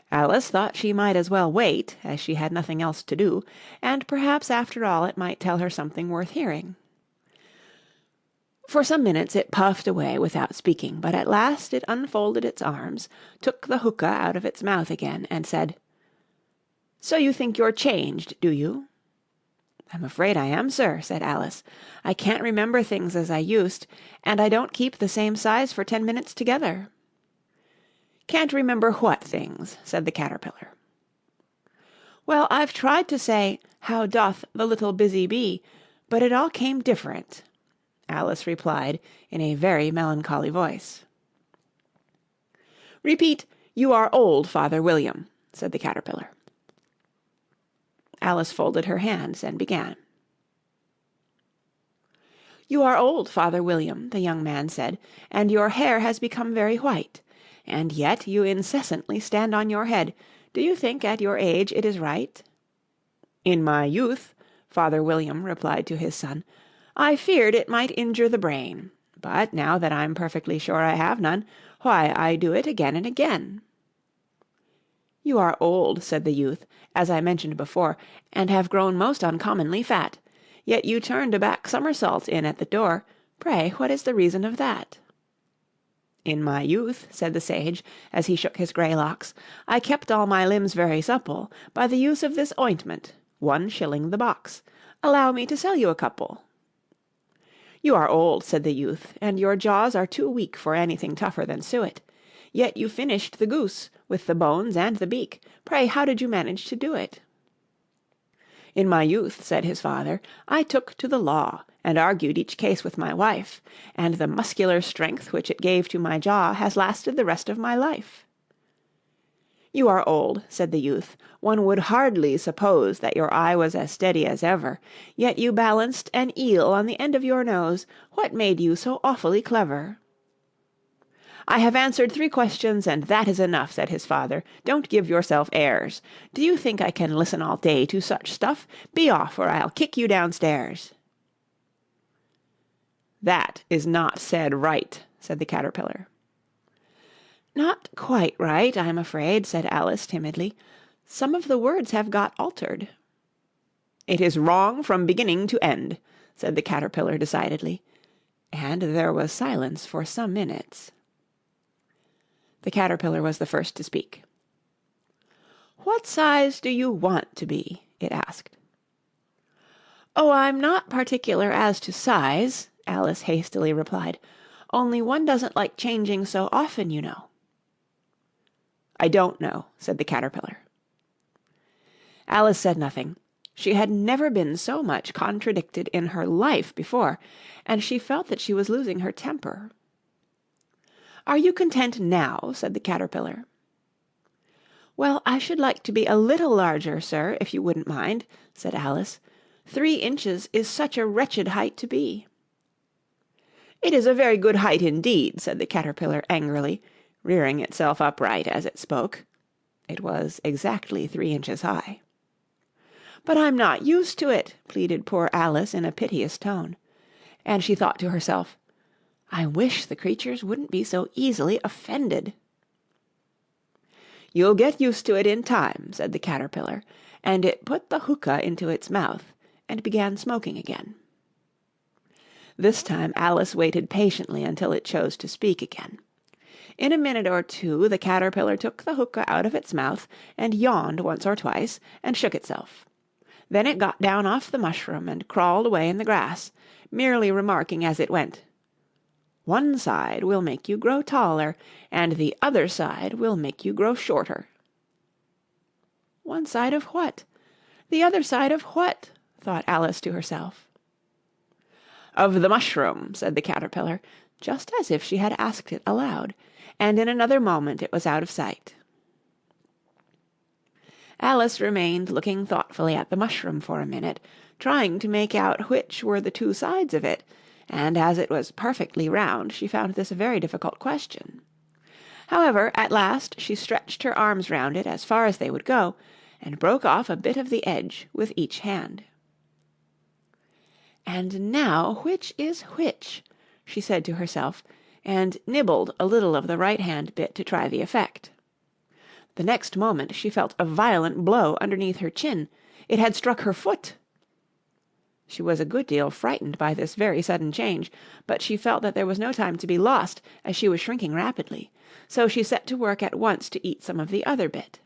Alice thought she might as well wait, as she had nothing else to do, and perhaps after all it might tell her something worth hearing. For some minutes it puffed away without speaking, but at last it unfolded its arms, took the hookah out of its mouth again, and said, "So you think you're changed, do you?" "I'm afraid I am, sir," said Alice. "I can't remember things as I used, and I don't keep the same size for 10 minutes together." "Can't remember what things?" said the caterpillar. "Well, I've tried to say, 'How doth the little busy bee?' but it all came different," Alice replied in a very melancholy voice. "Repeat, 'You are old, Father William,'" said the caterpillar. Alice folded her hands and began. "You are old, Father William," the young man said, "and your hair has become very white. And yet you incessantly stand on your head. Do you think at your age it is right?" "In my youth," Father William replied to his son, I feared it might injure the brain, but now that I'm perfectly sure I have none, why, I do it again and again." "You are old," said the youth, "as I mentioned before, and have grown most uncommonly fat. Yet you turned a back somersault in at the door. Pray, what is the reason of that?" "In my youth," said the sage, as he shook his grey locks, "I kept all my limbs very supple by the use of this ointment, 1 shilling the box. Allow me to sell you a couple." "You are old," said the youth, "and your jaws are too weak for anything tougher than suet. Yet you finished the goose, with the bones and the beak. Pray, how did you manage to do it?" "In my youth," said his father, "I took to the law, and argued each case with my wife, and the muscular strength which it gave to my jaw has lasted the rest of my life." "You are old," said the youth, "one would hardly suppose that your eye was as steady as ever, yet you balanced an eel on the end of your nose. What made you so awfully clever?" "I have answered 3 questions, and that is enough," said his father. "Don't give yourself airs. Do you think I can listen all day to such stuff? Be off, or I'll kick you downstairs." "That is not said right," said the Caterpillar. "Not quite right, I'm afraid," said Alice timidly. "Some of the words have got altered." "It is wrong from beginning to end," said the Caterpillar decidedly, and there was silence for some minutes. The Caterpillar was the first to speak. "What size do you want to be?" it asked. "Oh, I'm not particular as to size," Alice hastily replied. "Only one doesn't like changing so often, you know." "I don't know," said the Caterpillar. Alice said nothing. She had never been so much contradicted in her life before, and she felt that she was losing her temper. "Are you content now?" said the Caterpillar. "Well, I should like to be a little larger, sir, if you wouldn't mind," said Alice. 3 inches is such a wretched height to be." "It is a very good height indeed," said the Caterpillar angrily, rearing itself upright as it spoke. It was exactly 3 inches high. "But I'm not used to it," pleaded poor Alice in a piteous tone. And she thought to herself, "I wish the creatures wouldn't be so easily offended." "You'll get used to it in time," said the Caterpillar, and it put the hookah into its mouth and began smoking again. This time Alice waited patiently until it chose to speak again. In a minute or two the Caterpillar took the hookah out of its mouth and yawned once or twice and shook itself. Then it got down off the mushroom and crawled away in the grass, merely remarking as it went, "One side will make you grow taller, and the other side will make you grow shorter." "One side of what? The other side of what?" thought Alice to herself. "Of the mushroom," said the Caterpillar, just as if she had asked it aloud, and in another moment it was out of sight. Alice remained looking thoughtfully at the mushroom for a minute, trying to make out which were the 2 sides of it, and as it was perfectly round, she found this a very difficult question. However, at last she stretched her arms round it as far as they would go, and broke off a bit of the edge with each hand. "And now which is which?" she said to herself, and nibbled a little of the right-hand bit to try the effect. The next moment she felt a violent blow underneath her chin. It had struck her foot. She was a good deal frightened by this very sudden change, but she felt that there was no time to be lost, as she was shrinking rapidly. So she set to work at once to eat some of the other bit.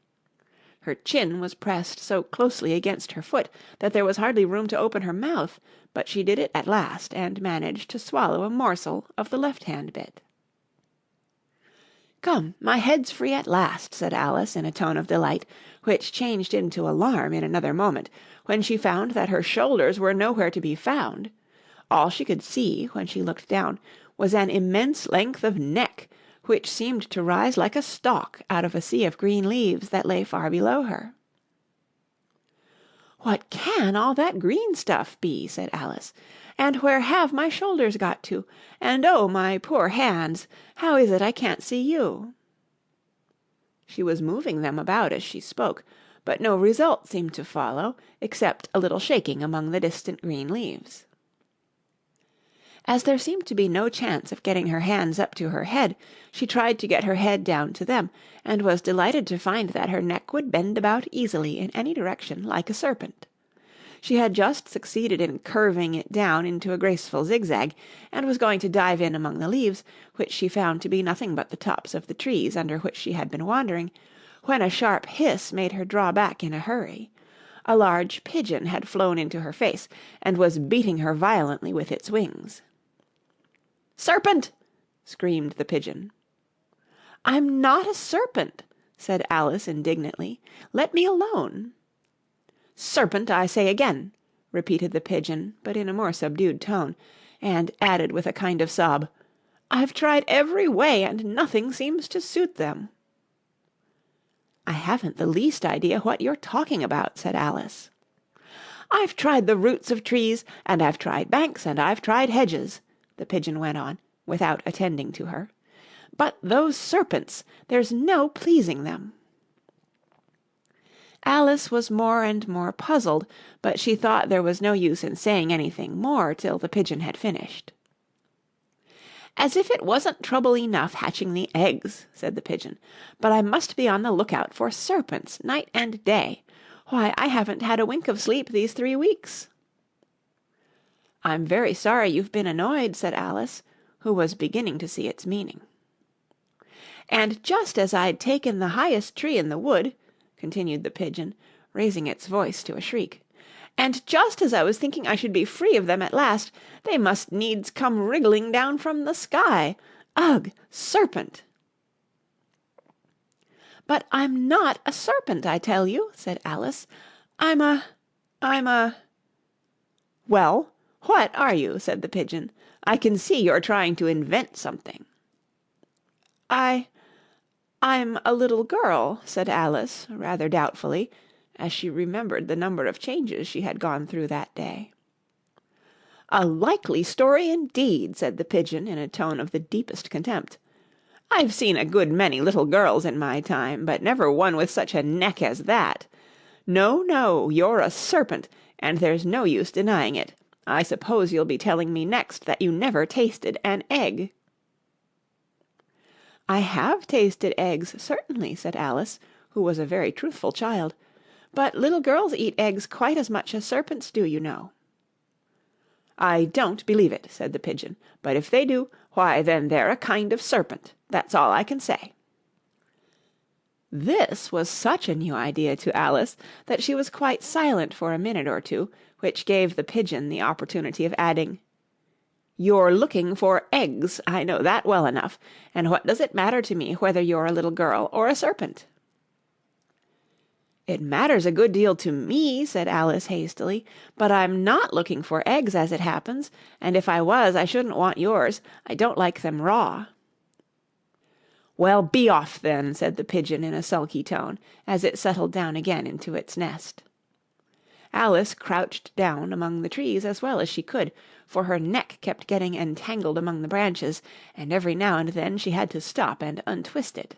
Her chin was pressed so closely against her foot that there was hardly room to open her mouth, but she did it at last, and managed to swallow a morsel of the left-hand bit. "Come, my head's free at last," said Alice in a tone of delight, which changed into alarm in another moment, when she found that her shoulders were nowhere to be found. All she could see, when she looked down, was an immense length of neck, which seemed to rise like a stalk out of a sea of green leaves that lay far below her. "What can all that green stuff be?" said Alice. "And where have my shoulders got to? And oh, my poor hands! How is it I can't see you?" She was moving them about as she spoke, but no result seemed to follow, except a little shaking among the distant green leaves. As there seemed to be no chance of getting her hands up to her head, she tried to get her head down to them, and was delighted to find that her neck would bend about easily in any direction like a serpent. She had just succeeded in curving it down into a graceful zigzag, and was going to dive in among the leaves, which she found to be nothing but the tops of the trees under which she had been wandering, when a sharp hiss made her draw back in a hurry. A large pigeon had flown into her face, and was beating her violently with its wings. "Serpent!" screamed the pigeon. "I'm not a serpent," said Alice indignantly. "Let me alone." "Serpent, I say again," repeated the pigeon, but in a more subdued tone, and added with a kind of sob, "I've tried every way, and nothing seems to suit them." "I haven't the least idea what you're talking about," said Alice. "I've tried the roots of trees, and I've tried banks, and I've tried hedges," the pigeon went on, without attending to her. "But those serpents, there's no pleasing them." Alice was more and more puzzled, but she thought there was no use in saying anything more till the pigeon had finished. "As if it wasn't trouble enough hatching the eggs," said the pigeon, "but I must be on the lookout for serpents night and day. Why, I haven't had a wink of sleep these 3 weeks." "I'm very sorry you've been annoyed," said Alice, who was beginning to see its meaning. "And just as I'd taken the highest tree in the wood," continued the pigeon, raising its voice to a shriek, "and just as I was thinking I should be free of them at last, they must needs come wriggling down from the sky. Ugh! Serpent!" "But I'm not a serpent, I tell you," said Alice. I'm a—" "Well, what are you?" said the pigeon. "I can see you're trying to invent something." "I'm a little girl," said Alice, rather doubtfully, as she remembered the number of changes she had gone through that day. "A likely story indeed," said the pigeon in a tone of the deepest contempt. "I've seen a good many little girls in my time, but never one with such a neck as that. No, no, you're a serpent, and there's no use denying it. I suppose you'll be telling me next that you never tasted an egg." "I have tasted eggs, certainly," said Alice, who was a very truthful child, "but little girls eat eggs quite as much as serpents do, you know." "I don't believe it," said the pigeon, "but if they do, why then they're a kind of serpent. That's all I can say." This was such a new idea to Alice that she was quite silent for a minute or two, which gave the pigeon the opportunity of adding, "You're looking for eggs, I know that well enough, and what does it matter to me whether you're a little girl or a serpent?" "It matters a good deal to me," said Alice hastily, "but I'm not looking for eggs as it happens, and if I was I shouldn't want yours. I don't like them raw." "Well, be off then," said the pigeon in a sulky tone, as it settled down again into its nest. Alice crouched down among the trees as well as she could, for her neck kept getting entangled among the branches, and every now and then she had to stop and untwist it.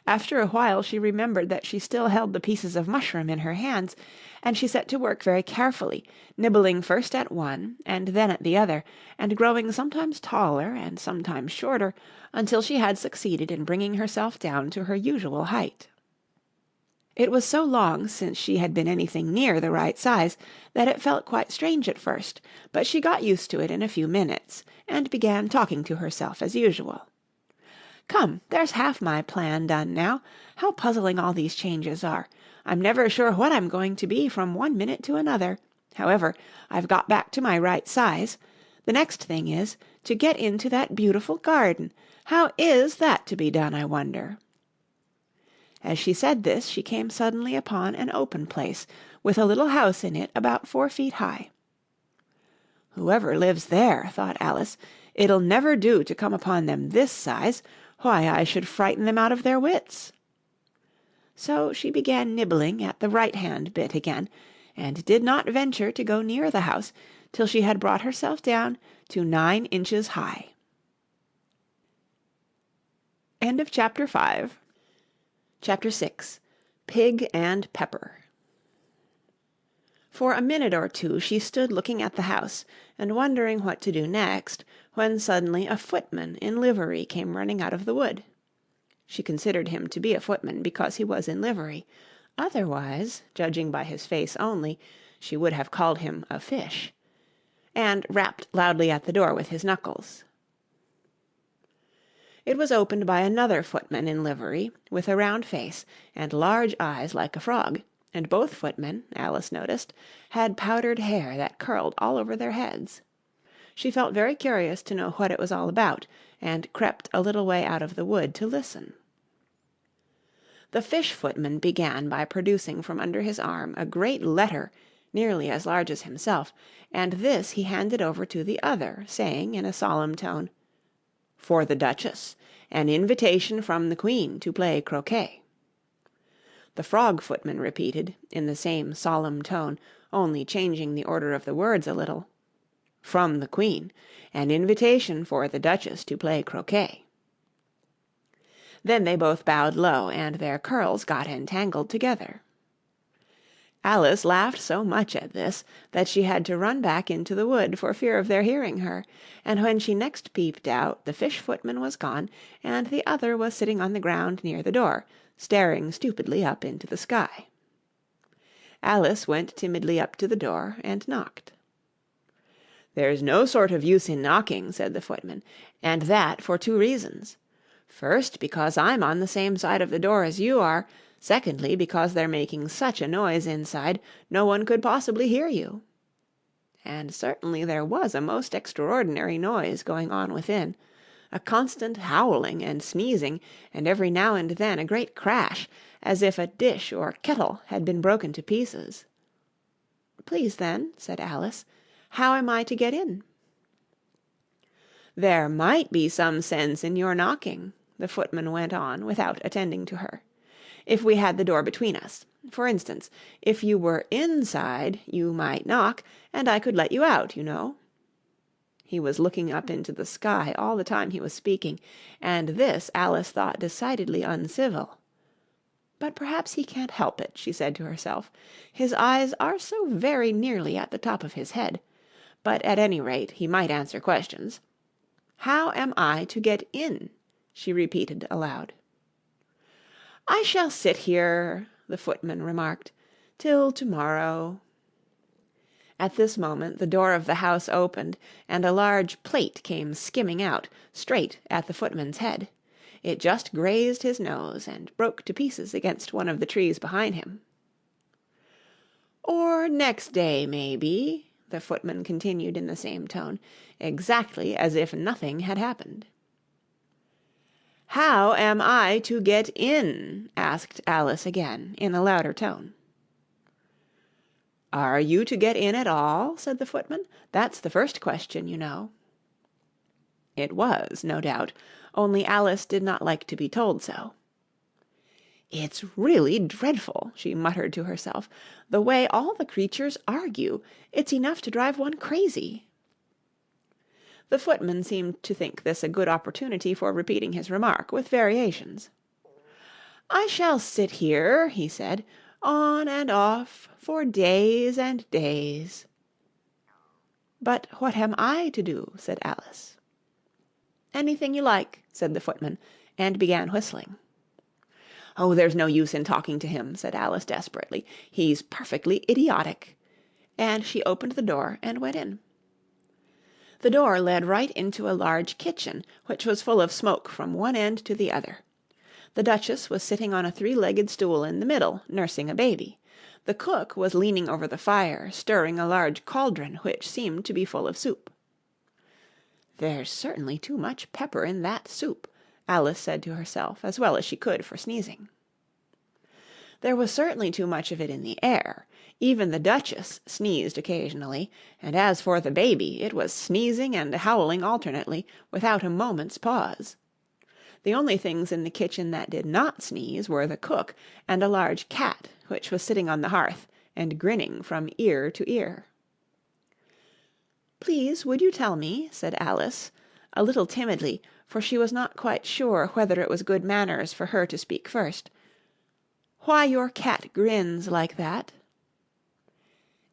After a while she remembered that she still held the pieces of mushroom in her hands, and she set to work very carefully, nibbling first at one and then at the other, and growing sometimes taller and sometimes shorter, until she had succeeded in bringing herself down to her usual height. It was so long since she had been anything near the right size that it felt quite strange at first, but she got used to it in a few minutes, and began talking to herself as usual. "Come, there's half my plan done now. How puzzling all these changes are! I'm never sure what I'm going to be from one minute to another. However, I've got back to my right size. The next thing is to get into that beautiful garden. How is that to be done, I wonder?" As she said this, she came suddenly upon an open place, with a little house in it about 4 feet high. "Whoever lives there," thought Alice, "it'll never do to come upon them this size. Why, I should frighten them out of their wits." So she began nibbling at the right-hand bit again, and did not venture to go near the house till she had brought herself down to 9 inches high. End of Chapter 5. Chapter 6. Pig and Pepper. For a minute or two she stood looking at the house and wondering what to do next, when suddenly a footman in livery came running out of the wood. She considered him to be a footman because he was in livery. Otherwise, judging by his face only, she would have called him a fish, and rapped loudly at the door with his knuckles. It was opened by another footman in livery, with a round face and large eyes like a frog, and both footmen, Alice noticed, had powdered hair that curled all over their heads. She felt very curious to know what it was all about, and crept a little way out of the wood to listen. The fish footman began by producing from under his arm a great letter nearly as large as himself, and this he handed over to the other, saying in a solemn tone, "For the Duchess, an invitation from the Queen to play croquet." The frog footman repeated, in the same solemn tone, only changing the order of the words a little, "From the Queen, an invitation for the Duchess to play croquet." Then they both bowed low, and their curls got entangled together. Alice laughed so much at this that she had to run back into the wood for fear of their hearing her, and when she next peeped out the fish footman was gone, and the other was sitting on the ground near the door, staring stupidly up into the sky. Alice went timidly up to the door and knocked. "There's no sort of use in knocking," said the footman, "and that for 2 reasons. First, because I'm on the same side of the door as you are. Secondly, because they're making such a noise inside, no one could possibly hear you." And certainly there was a most extraordinary noise going on within, a constant howling and sneezing, and every now and then a great crash, as if a dish or kettle had been broken to pieces. "Please, then," said Alice, "how am I to get in?" "There might be some sense in your knocking," the footman went on without attending to her, "if we had the door between us. For instance, if you were inside, you might knock, and I could let you out, you know." He was looking up into the sky all the time he was speaking, and this Alice thought decidedly uncivil. "But perhaps he can't help it," she said to herself. "His eyes are so very nearly at the top of his head. But at any rate he might answer questions. How am I to get in?" she repeated aloud. "I shall sit here," the footman remarked, "till to-morrow." At this moment the door of the house opened, and a large plate came skimming out, straight at the footman's head. It just grazed his nose, and broke to pieces against one of the trees behind him. "Or next day, maybe," the footman continued in the same tone, exactly as if nothing had happened. "How am I to get in?" asked Alice again, in a louder tone. "Are you to get in at all?" said the footman. "That's the first question, you know." It was, no doubt, only Alice did not like to be told so. "It's really dreadful," she muttered to herself, "the way all the creatures argue. It's enough to drive one crazy." The footman seemed to think this a good opportunity for repeating his remark, with variations. "I shall sit here," he said, "on and off, for days and days." "But what am I to do?" said Alice. "Anything you like," said the footman, and began whistling. "Oh, there's no use in talking to him," said Alice desperately. "He's perfectly idiotic." And she opened the door and went in. The door led right into a large kitchen, which was full of smoke from one end to the other. The Duchess was sitting on a 3-legged stool in the middle, nursing a baby. The cook was leaning over the fire, stirring a large cauldron which seemed to be full of soup. "There's certainly too much pepper in that soup," Alice said to herself, as well as she could for sneezing. There was certainly too much of it in the air. Even the Duchess sneezed occasionally, and as for the baby, it was sneezing and howling alternately, without a moment's pause. The only things in the kitchen that did not sneeze were the cook and a large cat which was sitting on the hearth and grinning from ear to ear. "Please, would you tell me," said Alice, a little timidly, for she was not quite sure whether it was good manners for her to speak first, "why your cat grins like that?"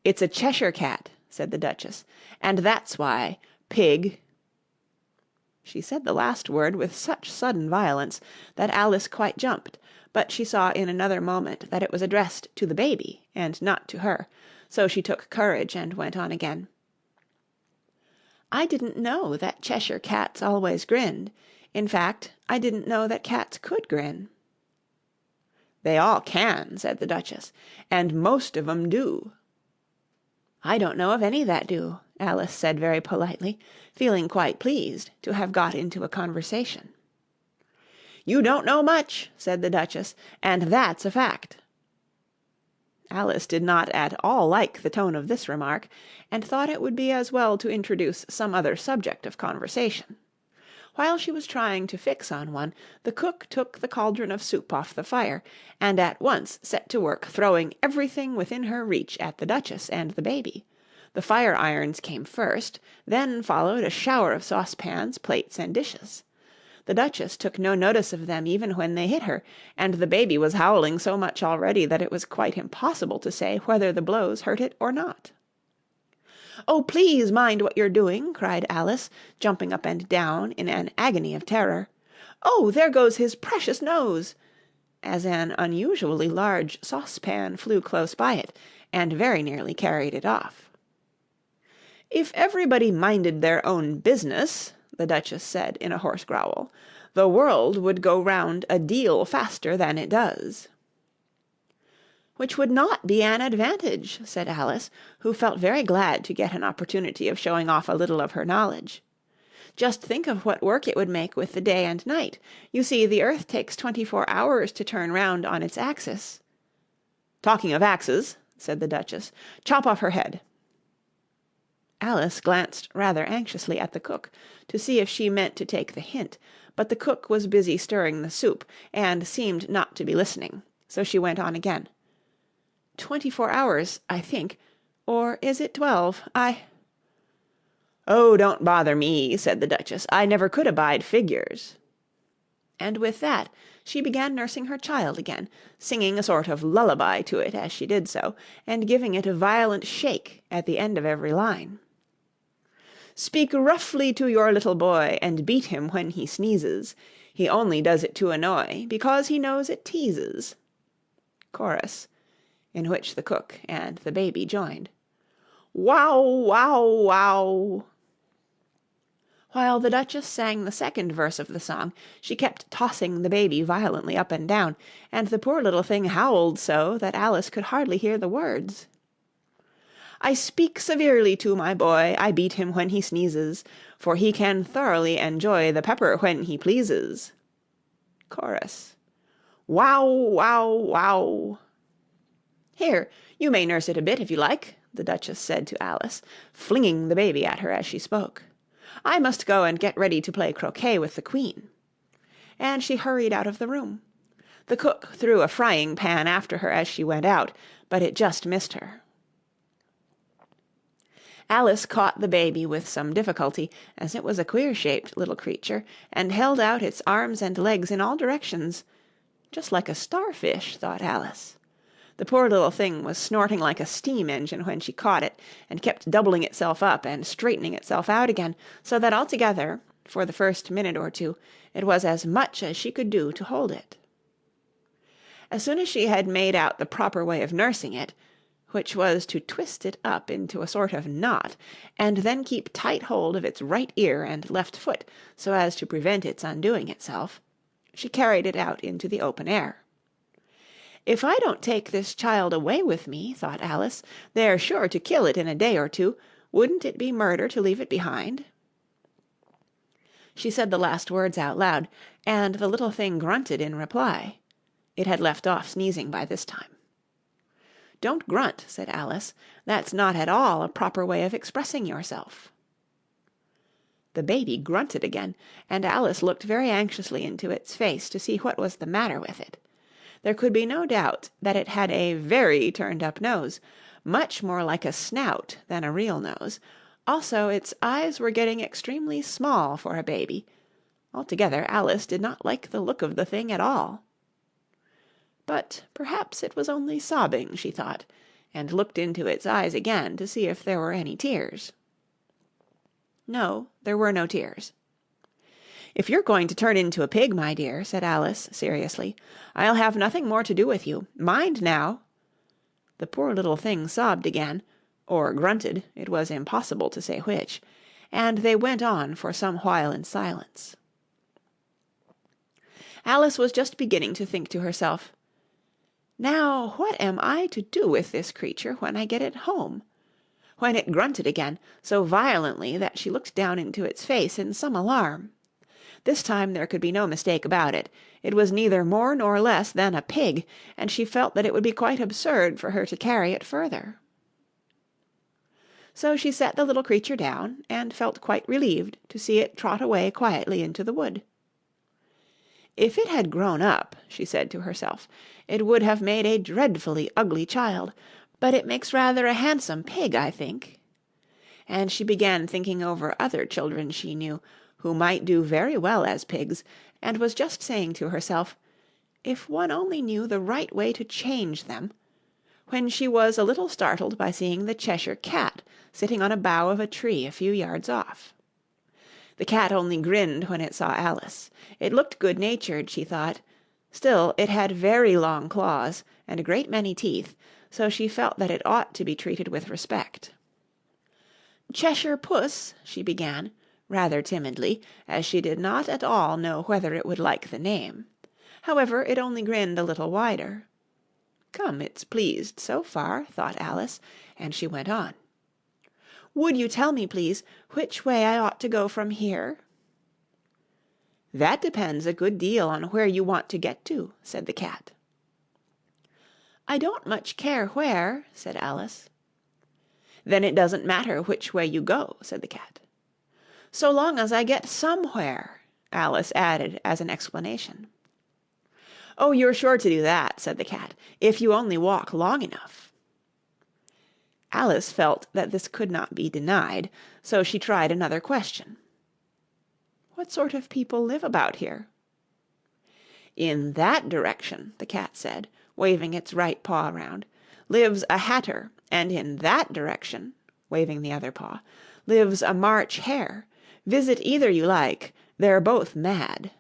"It's a Cheshire Cat," said the Duchess, "and that's why. Pig." She said the last word with such sudden violence that Alice quite jumped, but she saw in another moment that it was addressed to the baby and not to her, so she took courage and went on again. "I didn't know that Cheshire Cats always grinned. In fact, I didn't know that cats could grin." "They all can," said the Duchess, "and most of 'em do." "I don't know of any that do," Alice said very politely, feeling quite pleased to have got into a conversation. "You don't know much," said the Duchess, "and that's a fact." Alice did not at all like the tone of this remark, and thought it would be as well to introduce some other subject of conversation. While she was trying to fix on one, the cook took the cauldron of soup off the fire, and at once set to work throwing everything within her reach at the Duchess and the baby. The fire irons came first, then followed a shower of saucepans, plates, and dishes. The Duchess took no notice of them even when they hit her, and the baby was howling so much already that it was quite impossible to say whether the blows hurt it or not. "Oh, please mind what you're doing," cried Alice, jumping up and down in an agony of terror. "Oh, there goes his precious nose!" as an unusually large saucepan flew close by it, and very nearly carried it off. "If everybody minded their own business," the Duchess said in a hoarse growl, "the world would go round a deal faster than it does." "Which would not be an advantage," said Alice, who felt very glad to get an opportunity of showing off a little of her knowledge. "Just think of what work it would make with the day and night. You see, the earth takes 24 hours to turn round on its axis." "Talking of axes," said the Duchess, "chop off her head." Alice glanced rather anxiously at the cook to see if she meant to take the hint, but the cook was busy stirring the soup, and seemed not to be listening, so she went on again. 24 hours, I think, or is it 12? "Oh, don't bother me," said the Duchess. "I never could abide figures." And with that she began nursing her child again, singing a sort of lullaby to it as she did so, and giving it a violent shake at the end of every line. "Speak roughly to your little boy, and beat him when he sneezes. He only does it to annoy, because he knows it teases." Chorus, in which the cook and the baby joined. "Wow, wow, wow." While the Duchess sang the second verse of the song, she kept tossing the baby violently up and down, and the poor little thing howled so that Alice could hardly hear the words. "I speak severely to my boy, I beat him when he sneezes, for he can thoroughly enjoy the pepper when he pleases." Chorus. "Wow, wow, wow." "Here, you may nurse it a bit if you like," the Duchess said to Alice, flinging the baby at her as she spoke. "I must go and get ready to play croquet with the Queen." And she hurried out of the room. The cook threw a frying pan after her as she went out, but it just missed her. Alice caught the baby with some difficulty, as it was a queer-shaped little creature, and held out its arms and legs in all directions. "Just like a starfish," thought Alice. The poor little thing was snorting like a steam engine when she caught it, and kept doubling itself up and straightening itself out again, so that altogether, for the first minute or two, it was as much as she could do to hold it. As soon as she had made out the proper way of nursing it, which was to twist it up into a sort of knot, and then keep tight hold of its right ear and left foot so as to prevent its undoing itself, she carried it out into the open air. "If I don't take this child away with me," thought Alice, "they're sure to kill it in a day or two. Wouldn't it be murder to leave it behind?" She said the last words out loud, and the little thing grunted in reply. It had left off sneezing by this time. "Don't grunt," said Alice. "That's not at all a proper way of expressing yourself." The baby grunted again, and Alice looked very anxiously into its face to see what was the matter with it. There could be no doubt that it had a very turned-up nose, much more like a snout than a real nose. Also, its eyes were getting extremely small for a baby. Altogether, Alice did not like the look of the thing at all. But perhaps it was only sobbing, she thought, and looked into its eyes again to see if there were any tears. No, there were no tears. "If you're going to turn into a pig, my dear," said Alice seriously, "I'll have nothing more to do with you. Mind now!" The poor little thing sobbed again, or grunted, it was impossible to say which, and they went on for some while in silence. Alice was just beginning to think to herself, "Now, what am I to do with this creature when I get it home?" when it grunted again, so violently that she looked down into its face in some alarm. This time there could be no mistake about it. It was neither more nor less than a pig, and she felt that it would be quite absurd for her to carry it further. So she set the little creature down, and felt quite relieved to see it trot away quietly into the wood. "If it had grown up," she said to herself, "it would have made a dreadfully ugly child, but it makes rather a handsome pig, I think." And she began thinking over other children she knew, who might do very well as pigs, and was just saying to herself, "If one only knew the right way to change them," when she was a little startled by seeing the Cheshire Cat sitting on a bough of a tree a few yards off. The cat only grinned when it saw Alice. It looked good-natured, she thought. Still, it had very long claws and a great many teeth, so she felt that it ought to be treated with respect. "Cheshire Puss," she began, rather timidly, as she did not at all know whether it would like the name. However, it only grinned a little wider. "Come, it's pleased so far," thought Alice, and she went on. "Would you tell me, please, which way I ought to go from here?" "That depends a good deal on where you want to get to," said the cat. "I don't much care where," said Alice. "Then it doesn't matter which way you go," said the cat. "So long as I get somewhere," Alice added as an explanation. "Oh, you're sure to do that," said the cat, "if you only walk long enough." Alice felt that this could not be denied, so she tried another question. "What sort of people live about here?" "In that direction," the cat said, waving its right paw round, "lives a hatter, and in that direction," waving the other paw, "lives a March hare. Visit either you like, they're both mad."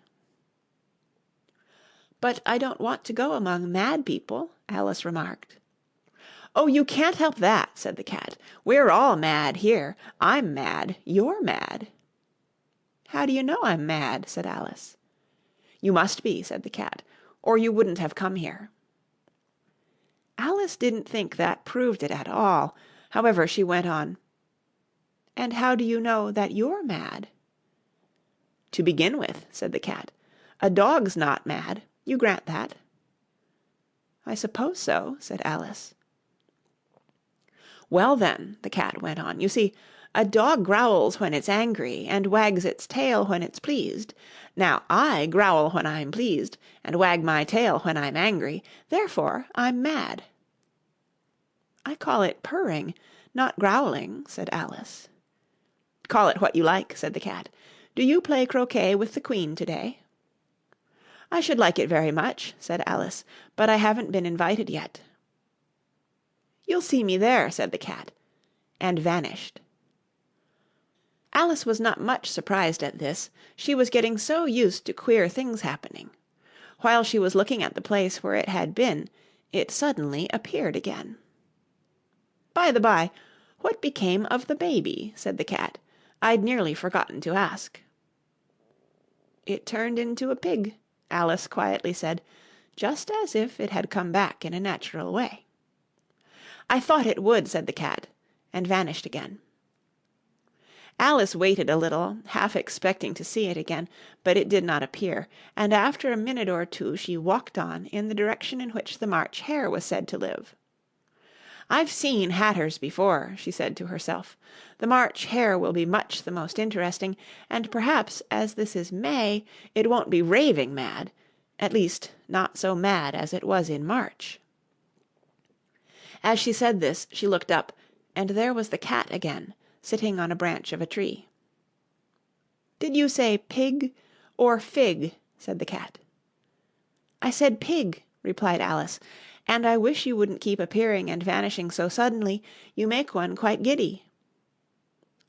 "But I don't want to go among mad people," Alice remarked. "Oh, you can't help that," said the cat. "We're all mad here. I'm mad. You're mad." "How do you know I'm mad?" said Alice. "You must be," said the cat, "or you wouldn't have come here." Alice didn't think that proved it at all. However, she went on. "And how do you know that you're mad?" "To begin with," said the cat, "a dog's not mad. You grant that?" "I suppose so," said Alice. "Well then," the cat went on, "you see, a dog growls when it's angry and wags its tail when it's pleased. Now I growl when I'm pleased and wag my tail when I'm angry. Therefore I'm mad." "I call it purring, not growling," said Alice. "Call it what you like," said the cat. "Do you play croquet with the Queen today?" "I should like it very much," said Alice, "but I haven't been invited yet." "You'll see me there," said the cat, and vanished. Alice was not much surprised at this. She was getting so used to queer things happening. While she was looking at the place where it had been, it suddenly appeared again. "By the by, what became of the baby?" said the cat. "I'd nearly forgotten to ask." "It turned into a pig," Alice quietly said, just as if it had come back in a natural way. "I thought it would," said the cat, and vanished again. Alice waited a little, half expecting to see it again, but it did not appear, and after a minute or two she walked on in the direction in which the March hare was said to live. "I've seen hatters before," she said to herself. "The March hare will be much the most interesting, and perhaps, as this is May, it won't be raving mad, at least not so mad as it was in March." As she said this, she looked up, and there was the cat again, sitting on a branch of a tree. "Did you say pig or fig?" said the cat. "I said pig," replied Alice, "and I wish you wouldn't keep appearing and vanishing so suddenly. You make one quite giddy."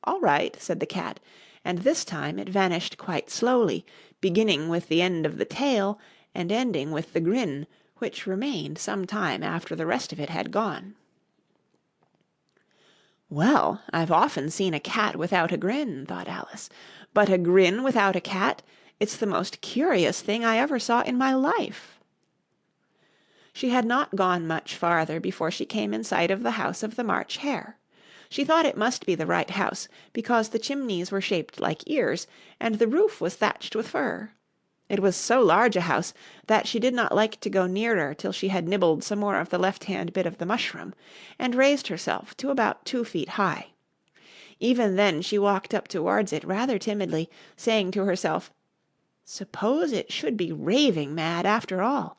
"All right," said the cat, and this time it vanished quite slowly, beginning with the end of the tail and ending with the grin, which remained some time after the rest of it had gone. "Well, I've often seen a cat without a grin," thought Alice, "but a grin without a cat, it's the most curious thing I ever saw in my life." She had not gone much farther before she came in sight of the house of the March Hare. She thought it must be the right house, because the chimneys were shaped like ears, and the roof was thatched with fur. It was so large a house that she did not like to go nearer till she had nibbled some more of the left-hand bit of the mushroom, and raised herself to about 2 feet high. Even then she walked up towards it rather timidly, saying to herself, "Suppose it should be raving mad after all.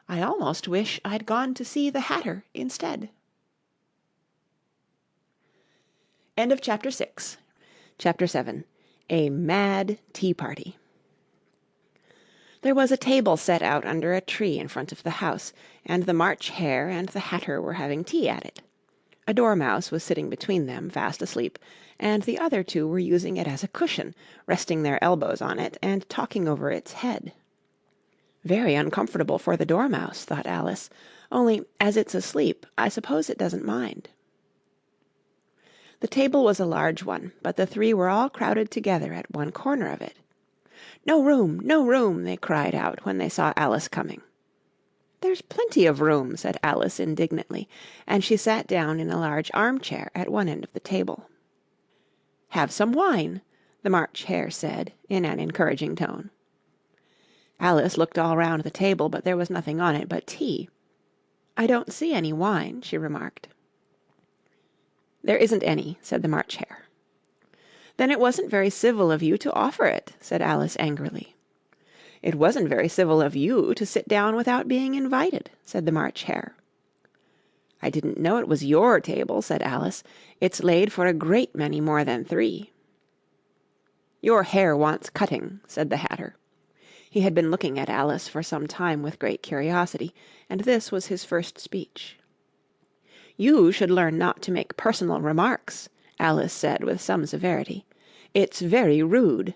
I almost wish I'd gone to see the Hatter instead." End of Chapter 6. Chapter 7. A Mad Tea Party. There was a table set out under a tree in front of the house, and the March Hare and the Hatter were having tea at it. A dormouse was sitting between them, fast asleep, and the other two were using it as a cushion, resting their elbows on it and talking over its head. "Very uncomfortable for the dormouse," thought Alice, "only, as it's asleep, I suppose it doesn't mind." The table was a large one, but the three were all crowded together at one corner of it. "No room, no room!" they cried out when they saw Alice coming. "There's plenty of room," said Alice indignantly, and she sat down in a large armchair at one end of the table. "Have some wine," the March Hare said in an encouraging tone. Alice looked all round the table, but there was nothing on it but tea. "I don't see any wine," she remarked. "There isn't any," said the March Hare. "Then it wasn't very civil of you to offer it," said Alice angrily. "It wasn't very civil of you to sit down without being invited," said the March Hare. "I didn't know it was your table," said Alice. "It's laid for a great many more than 3." "Your hair wants cutting," said the Hatter. He had been looking at Alice for some time with great curiosity, and this was his first speech. "You should learn not to make personal remarks," Alice said with some severity. "It's very rude."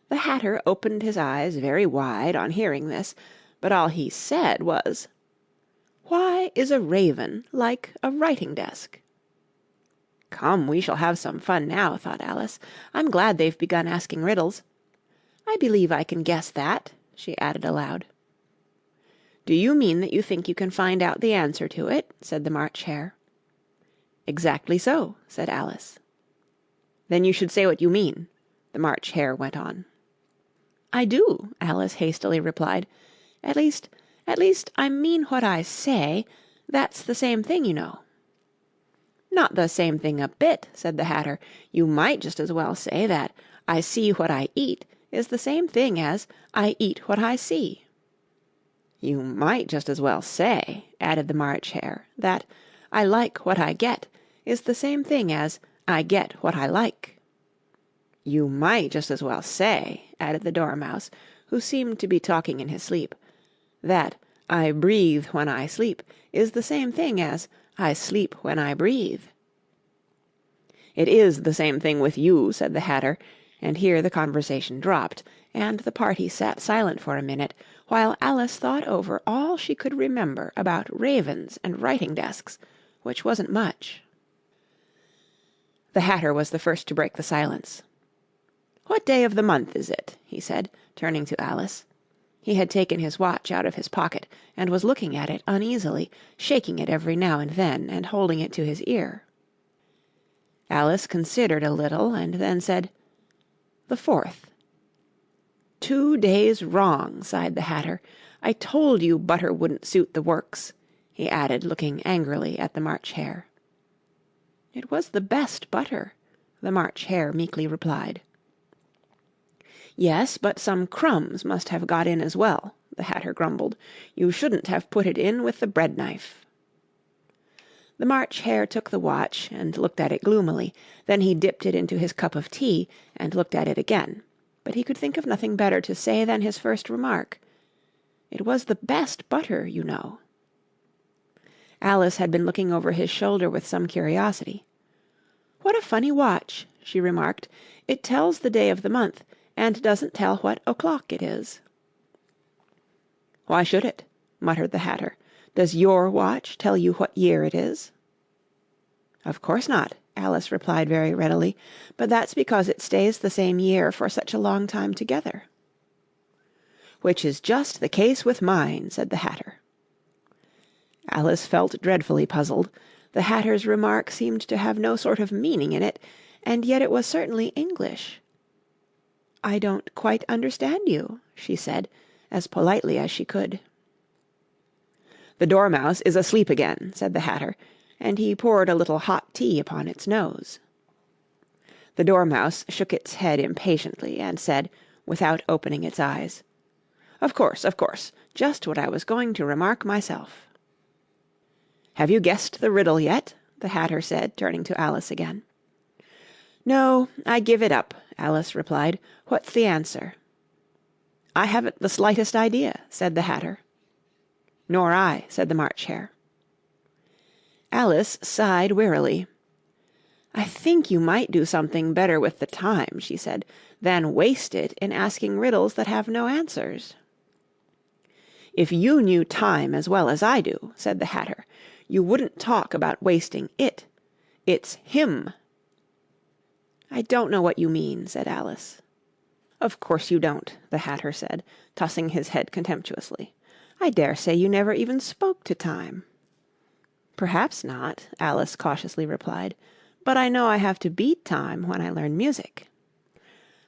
The Hatter opened his eyes very wide on hearing this, but all he said was, "Why is a raven like a writing-desk?" "Come, we shall have some fun now," thought Alice. "I'm glad they've begun asking riddles. I believe I can guess that," she added aloud. "Do you mean that you think you can find out the answer to it?" said the March Hare. "Exactly so," said Alice. "Then you should say what you mean," the March Hare went on. "I do," Alice hastily replied. At least, I mean what I say. That's the same thing, you know." "Not the same thing a bit," said the Hatter. "You might just as well say that I see what I eat is the same thing as I eat what I see." "You might just as well say," added the March Hare, "that I like what I get is the same thing as I get what I like." "You might just as well say," added the Dormouse, who seemed to be talking in his sleep, "that I breathe when I sleep is the same thing as I sleep when I breathe." "It is the same thing with you," said the Hatter, and here the conversation dropped, and the party sat silent for a minute, while Alice thought over all she could remember about ravens and writing-desks, which wasn't much. The Hatter was the first to break the silence. "What day of the month is it?" he said, turning to Alice. He had taken his watch out of his pocket, and was looking at it uneasily, shaking it every now and then, and holding it to his ear. Alice considered a little, and then said, "The 4th." "2 days wrong," sighed the Hatter. "I told you butter wouldn't suit the works," he added, looking angrily at the March Hare. "It was the best butter," the March Hare meekly replied. "Yes, but some crumbs must have got in as well," the Hatter grumbled. "You shouldn't have put it in with the bread-knife." The March Hare took the watch and looked at it gloomily. Then he dipped it into his cup of tea and looked at it again, but he could think of nothing better to say than his first remark. It was the best butter, you know." Alice had been looking over his shoulder with some curiosity. "What a funny watch," she remarked. "It tells the day of the month, and doesn't tell what o'clock it is." "Why should it?" muttered the Hatter. "Does your watch tell you what year it is?" "Of course not," Alice replied very readily, "but that's because it stays the same year for such a long time together." "Which is just the case with mine," said the Hatter. Alice felt dreadfully puzzled. The Hatter's remark seemed to have no sort of meaning in it, and yet it was certainly English. "I don't quite understand you," she said, as politely as she could. "The Dormouse is asleep again," said the Hatter, and he poured a little hot tea upon its nose. The Dormouse shook its head impatiently, and said, without opening its eyes, Of course, just what I was going to remark myself." "Have you guessed the riddle yet?" the Hatter said, turning to Alice again. "No, I give it up," Alice replied. "What's the answer?" "I haven't the slightest idea," said the Hatter. "Nor I," said the March Hare. Alice sighed wearily. "I think you might do something better with the time," she said, "than waste it in asking riddles that have no answers." "If you knew time as well as I do," said the Hatter, "you wouldn't talk about wasting it. It's him." "I don't know what you mean," said Alice. "Of course you don't," the Hatter said, tossing his head contemptuously. "I dare say you never even spoke to time." "Perhaps not," Alice cautiously replied, "but I know I have to beat time when I learn music."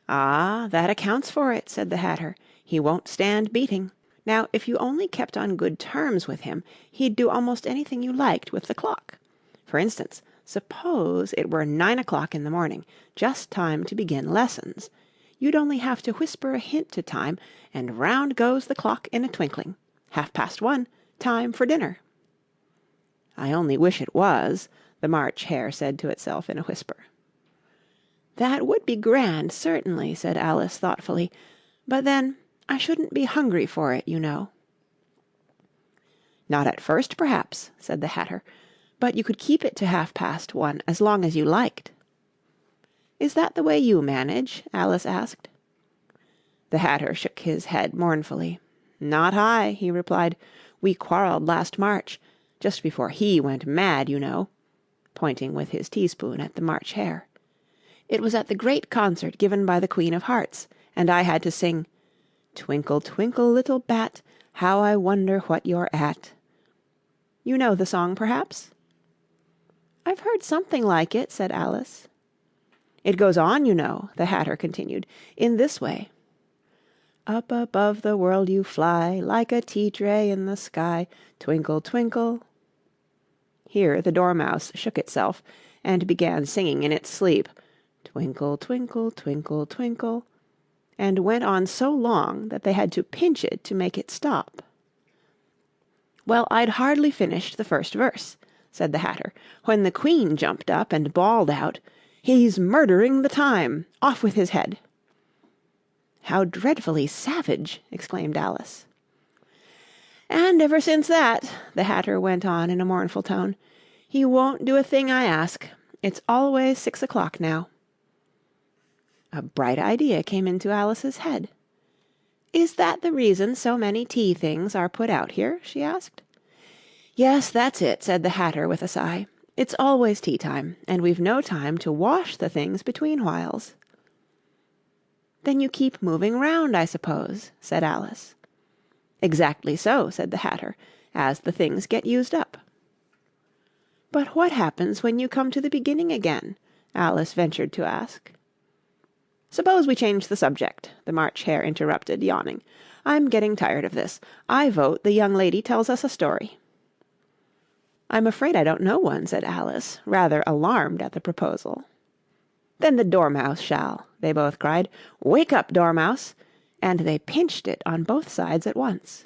"Ah, that accounts for it," said the Hatter. "He won't stand beating. Now, if you only kept on good terms with him, he'd do almost anything you liked with the clock. For instance, suppose it were 9 o'clock in the morning, just time to begin lessons. You'd only have to whisper a hint to time, and round goes the clock in a twinkling. 1:30, time for dinner." "I only wish it was," the March Hare said to itself in a whisper. "That would be grand, certainly," said Alice thoughtfully. "But then, I shouldn't be hungry for it, you know." "Not at first, perhaps," said the Hatter, "but you could keep it to 1:30 as long as you liked." "Is that the way you manage?" Alice asked. The Hatter shook his head mournfully. "Not I," he replied. "We quarrelled last March, just before he went mad, you know," pointing with his teaspoon at the March Hare. "It was at the great concert given by the Queen of Hearts, and I had to sing, 'Twinkle, twinkle, little bat, how I wonder what you're at.' You know the song, perhaps?" "I've heard something like it," said Alice. "It goes on, you know," the Hatter continued, "in this way. Up above the world you fly, like a tea-tray in the sky, twinkle, twinkle." Here the Dormouse shook itself, and began singing in its sleep, "Twinkle, twinkle, twinkle, twinkle," and went on so long that they had to pinch it to make it stop. "Well, I'd hardly finished the first verse," said the Hatter, "when the Queen jumped up and bawled out, 'He's murdering the time! Off with his head!'" "How dreadfully savage!" exclaimed Alice. "And ever since that," the Hatter went on in a mournful tone, "he won't do a thing I ask. It's always 6 o'clock now." A bright idea came into Alice's head. "Is that the reason so many tea things are put out here?" she asked. "Yes, that's it," said the Hatter with a sigh. "It's always tea time, and we've no time to wash the things between whiles." "Then you keep moving round, I suppose," said Alice. "Exactly so," said the Hatter, "as the things get used up." "But what happens when you come to the beginning again?" Alice ventured to ask. "Suppose we change the subject," the March Hare interrupted, yawning. "I'm getting tired of this. I vote the young lady tells us a story." "I'm afraid I don't know one," said Alice, rather alarmed at the proposal. "Then the Dormouse shall," they both cried. "Wake up, Dormouse!" and they pinched it on both sides at once.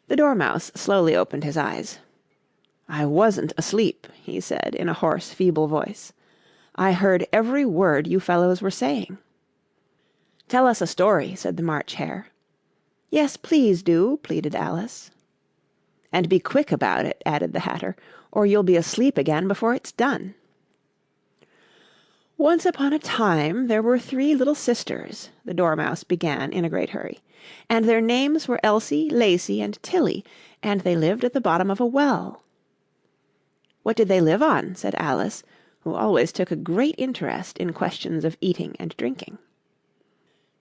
The Dormouse slowly opened his eyes. "I wasn't asleep," he said in a hoarse, feeble voice. "I heard every word you fellows were saying." "Tell us a story," said the March Hare. "Yes, please do," pleaded Alice. "And be quick about it," added the Hatter, "or you'll be asleep again before it's done." "Once upon a time there were 3 little sisters," the Dormouse began in a great hurry, "and their names were Elsie, Lacie, and Tilly, and they lived at the bottom of a well." "What did they live on?" said Alice, who always took a great interest in questions of eating and drinking.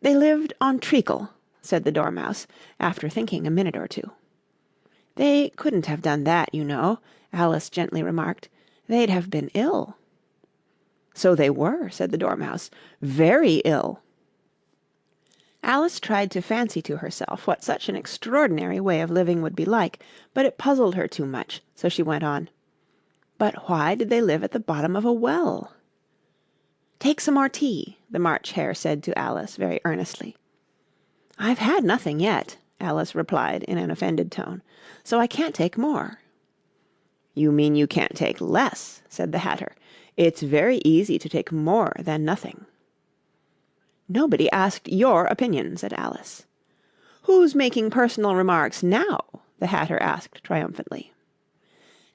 "They lived on treacle," said the Dormouse, after thinking a minute or two. "They couldn't have done that, you know," Alice gently remarked. "They'd have been ill." "So they were," said the Dormouse, "very ill." Alice tried to fancy to herself what such an extraordinary way of living would be like, but it puzzled her too much, so she went on. "But why did they live at the bottom of a well?" "Take some more tea," the March Hare said to Alice very earnestly. "I've had nothing yet," Alice replied in an offended tone, "so I can't take more." "You mean you can't take less," said the Hatter. "It's very easy to take more than nothing." "Nobody asked your opinion," said Alice. "Who's making personal remarks now?" the Hatter asked triumphantly.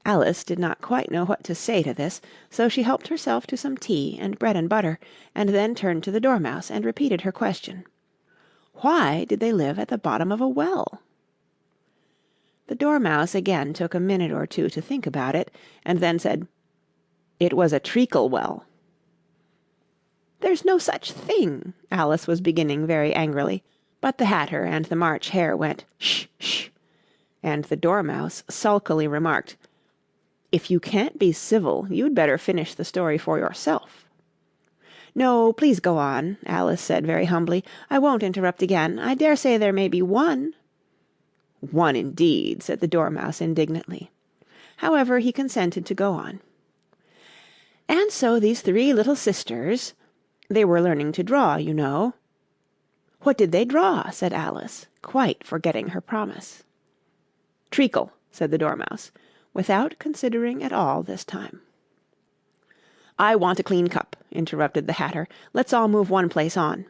Alice did not quite know what to say to this, so she helped herself to some tea and bread and butter, and then turned to the Dormouse and repeated her question. Why did they live at the bottom of a well? The Dormouse again took a minute or two to think about it, and then said, "It was a treacle well." "There's no such thing," Alice was beginning very angrily, but the Hatter and the March Hare went, "Sh! Sh!" and the Dormouse sulkily remarked, "If you can't be civil, you'd better finish the story for yourself." "No, please go on," Alice said very humbly. "I won't interrupt again. I dare say there may be one." "One indeed," said the Dormouse indignantly. However, he consented to go on. "And so these 3 little sisters, they were learning to draw, you know." "What did they draw?" said Alice, quite forgetting her promise. "Treacle," said the Dormouse, without considering at all this time. "I want a clean cup," interrupted the Hatter. "Let's all move one place on."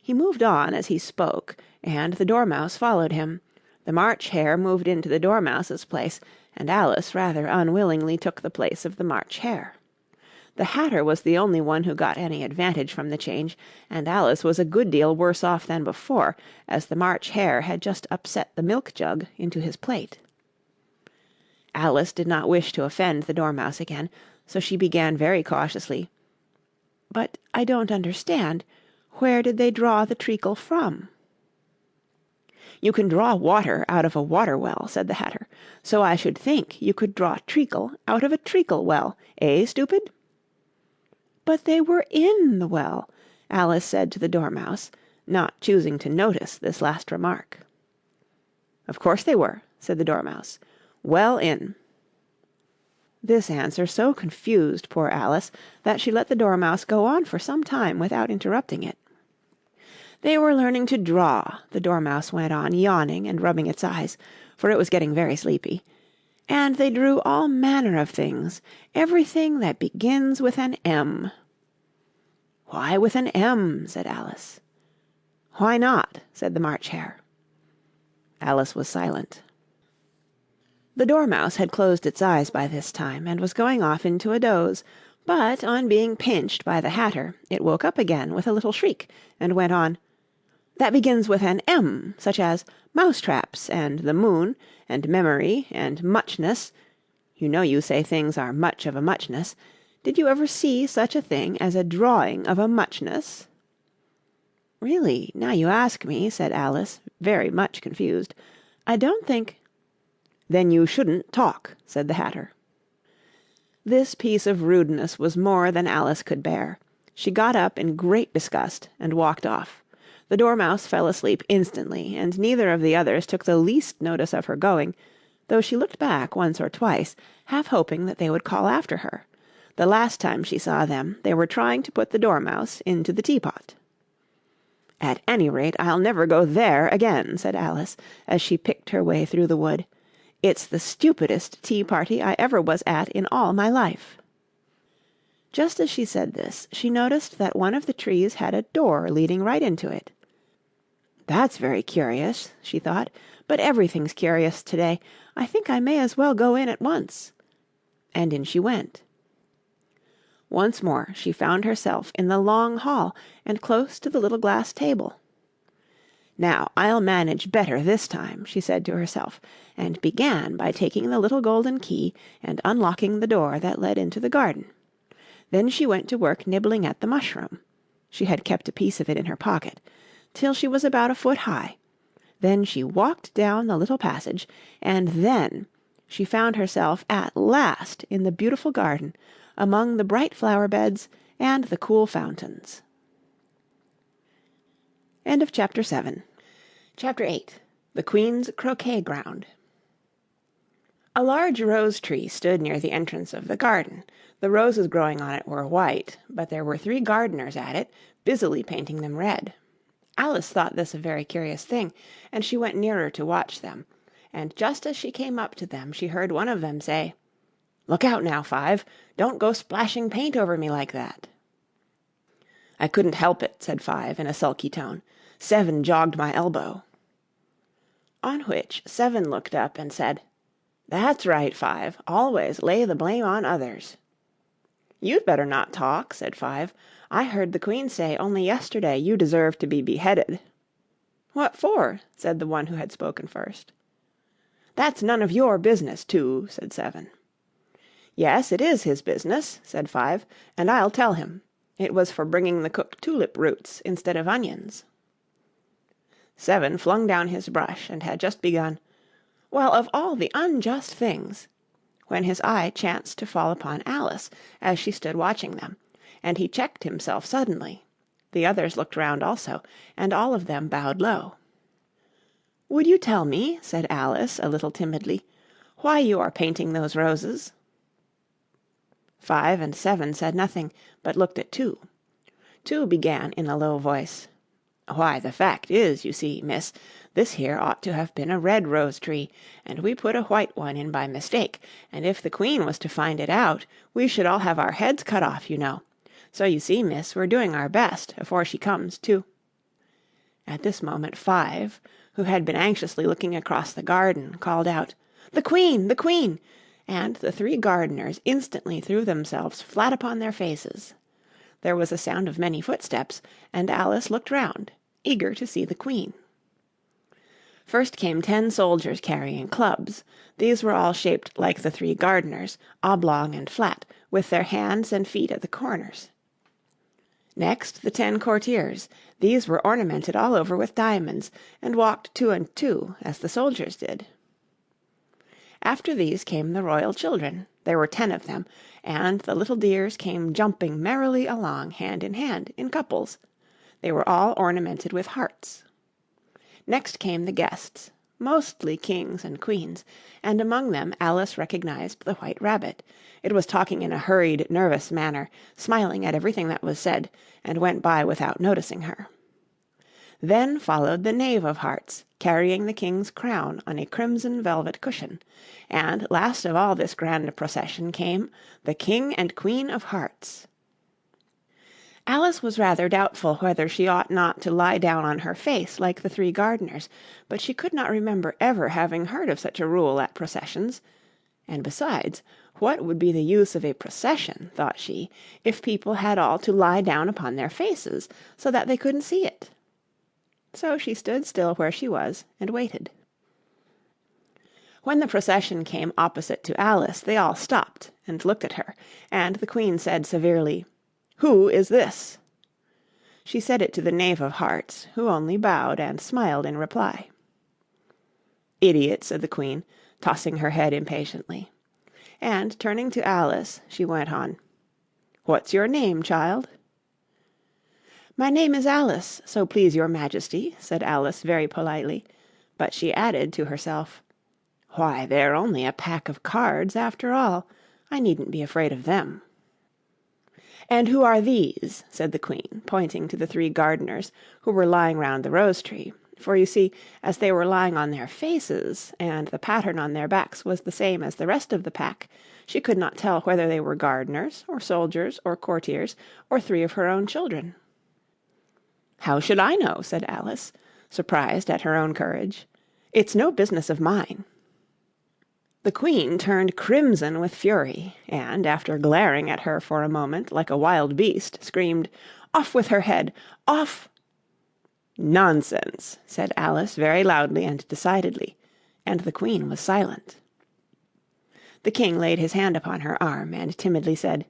He moved on as he spoke, and the Dormouse followed him. The March Hare moved into the Dormouse's place, and Alice rather unwillingly took the place of the March Hare. The Hatter was the only one who got any advantage from the change, and Alice was a good deal worse off than before, as the March Hare had just upset the milk jug into his plate. Alice did not wish to offend the Dormouse again, so she began very cautiously, "But I don't understand. Where did they draw the treacle from?" "You can draw water out of a water well," said the Hatter, "so I should think you could draw treacle out of a treacle well, eh, stupid?" "But they were in the well," Alice said to the Dormouse, not choosing to notice this last remark. "Of course they were," said the Dormouse, "well in." This answer so confused poor Alice that she let the Dormouse go on for some time without interrupting it. "They were learning to draw," the Dormouse went on, yawning and rubbing its eyes, for it was getting very sleepy, "and they drew all manner of things, everything that begins with an M." "Why with an M?" said Alice. "Why not?" said the March Hare. Alice was silent. The Dormouse had closed its eyes by this time, and was going off into a doze, but, on being pinched by the Hatter, it woke up again with a little shriek, and went on, "That begins with an M, such as mousetraps, and the moon, and memory, and muchness. You know you say things are much of a muchness. Did you ever see such a thing as a drawing of a muchness?" "Really, now you ask me," said Alice, very much confused, "I don't think—" "Then you shouldn't talk," said the Hatter. This piece of rudeness was more than Alice could bear. She got up in great disgust and walked off. The Dormouse fell asleep instantly, and neither of the others took the least notice of her going, though she looked back once or twice, half hoping that they would call after her. The last time she saw them, they were trying to put the Dormouse into the teapot. "At any rate, I'll never go there again," said Alice, as she picked her way through the wood. "It's the stupidest tea-party I ever was at in all my life." Just as she said this, she noticed that one of the trees had a door leading right into it. "That's very curious," she thought, "but everything's curious to-day. I think I may as well go in at once." And in she went. Once more she found herself in the long hall and close to the little glass table. "Now I'll manage better this time," she said to herself, and began by taking the little golden key and unlocking the door that led into the garden. Then she went to work nibbling at the mushroom. She had kept a piece of it in her pocket, till she was about a foot high. Then she walked down the little passage, and then she found herself at last in the beautiful garden, among the bright flower beds and the cool fountains. End of Chapter 7. Chapter 8. The Queen's Croquet-Ground. A large rose tree stood near the entrance of the garden. The roses growing on it were white, but there were 3 gardeners at it, busily painting them red. Alice thought this a very curious thing, and she went nearer to watch them, and just as she came up to them she heard one of them say, "Look out now, Five, don't go splashing paint over me like that." "I couldn't help it," said Five in a sulky tone. "Seven jogged my elbow." On which Seven looked up and said, "That's right, Five, always lay the blame on others." "You'd better not talk," said Five. "I heard the Queen say only yesterday you deserved to be beheaded." "What for?" said the one who had spoken first. "That's none of your business, Two," said Seven. "Yes, it is his business," said Five, "and I'll tell him. It was for bringing the cooked tulip roots instead of onions." Seven flung down his brush and had just begun, "Well, of all the unjust things," when his eye chanced to fall upon Alice as she stood watching them, and he checked himself suddenly. The others looked round also, and all of them bowed low. "Would you tell me," said Alice a little timidly, "why you are painting those roses?" Five and Seven said nothing, but looked at Two. Two began in a low voice, "Why, the fact is, you see, miss, this here ought to have been a red rose tree, and we put a white one in by mistake, and if the Queen was to find it out, we should all have our heads cut off, you know. So you see, miss, we're doing our best, afore she comes, too." At this moment Five, who had been anxiously looking across the garden, called out, "The Queen! The Queen!" and the 3 gardeners instantly threw themselves flat upon their faces. There was a sound of many footsteps, and Alice looked round, eager to see the Queen. First came 10 soldiers carrying clubs. These were all shaped like the 3 gardeners, oblong and flat, with their hands and feet at the corners. Next the 10 courtiers. These were ornamented all over with diamonds, and walked 2 and 2, as the soldiers did. After these came the royal children. There were 10 of them, and the little dears came jumping merrily along hand in hand, in couples. They were all ornamented with hearts. Next came the guests, mostly kings and queens, and among them Alice recognized the White Rabbit. It was talking in a hurried, nervous manner, smiling at everything that was said, and went by without noticing her. Then followed the Knave of Hearts, carrying the king's crown on a crimson velvet cushion, and last of all this grand procession came the King and Queen of Hearts. Alice was rather doubtful whether she ought not to lie down on her face like the 3 gardeners, but she could not remember ever having heard of such a rule at processions. And besides, what would be the use of a procession, thought she, if people had all to lie down upon their faces, so that they couldn't see it? So she stood still where she was and waited. When the procession came opposite to Alice, they all stopped and looked at her, and the Queen said severely, "Who is this?" She said it to the Knave of Hearts, who only bowed and smiled in reply. "Idiot," said the Queen, tossing her head impatiently. And turning to Alice, she went on, "What's your name, child?" "My name is Alice, so please your Majesty," said Alice very politely, but she added to herself, "Why, they're only a pack of cards after all. I needn't be afraid of them." "And who are these?" said the Queen, pointing to the 3 gardeners who were lying round the rose tree, for you see, as they were lying on their faces, and the pattern on their backs was the same as the rest of the pack, she could not tell whether they were gardeners, or soldiers, or courtiers, or 3 of her own children. "How should I know?" said Alice. surprised at her own courage. "It's no business of mine." The Queen turned crimson with fury, and, after glaring at her for a moment like a wild beast, screamed, "Off with her head! Off!" "Nonsense!" said Alice very loudly and decidedly, and the Queen was silent. The King laid his hand upon her arm, and timidly said,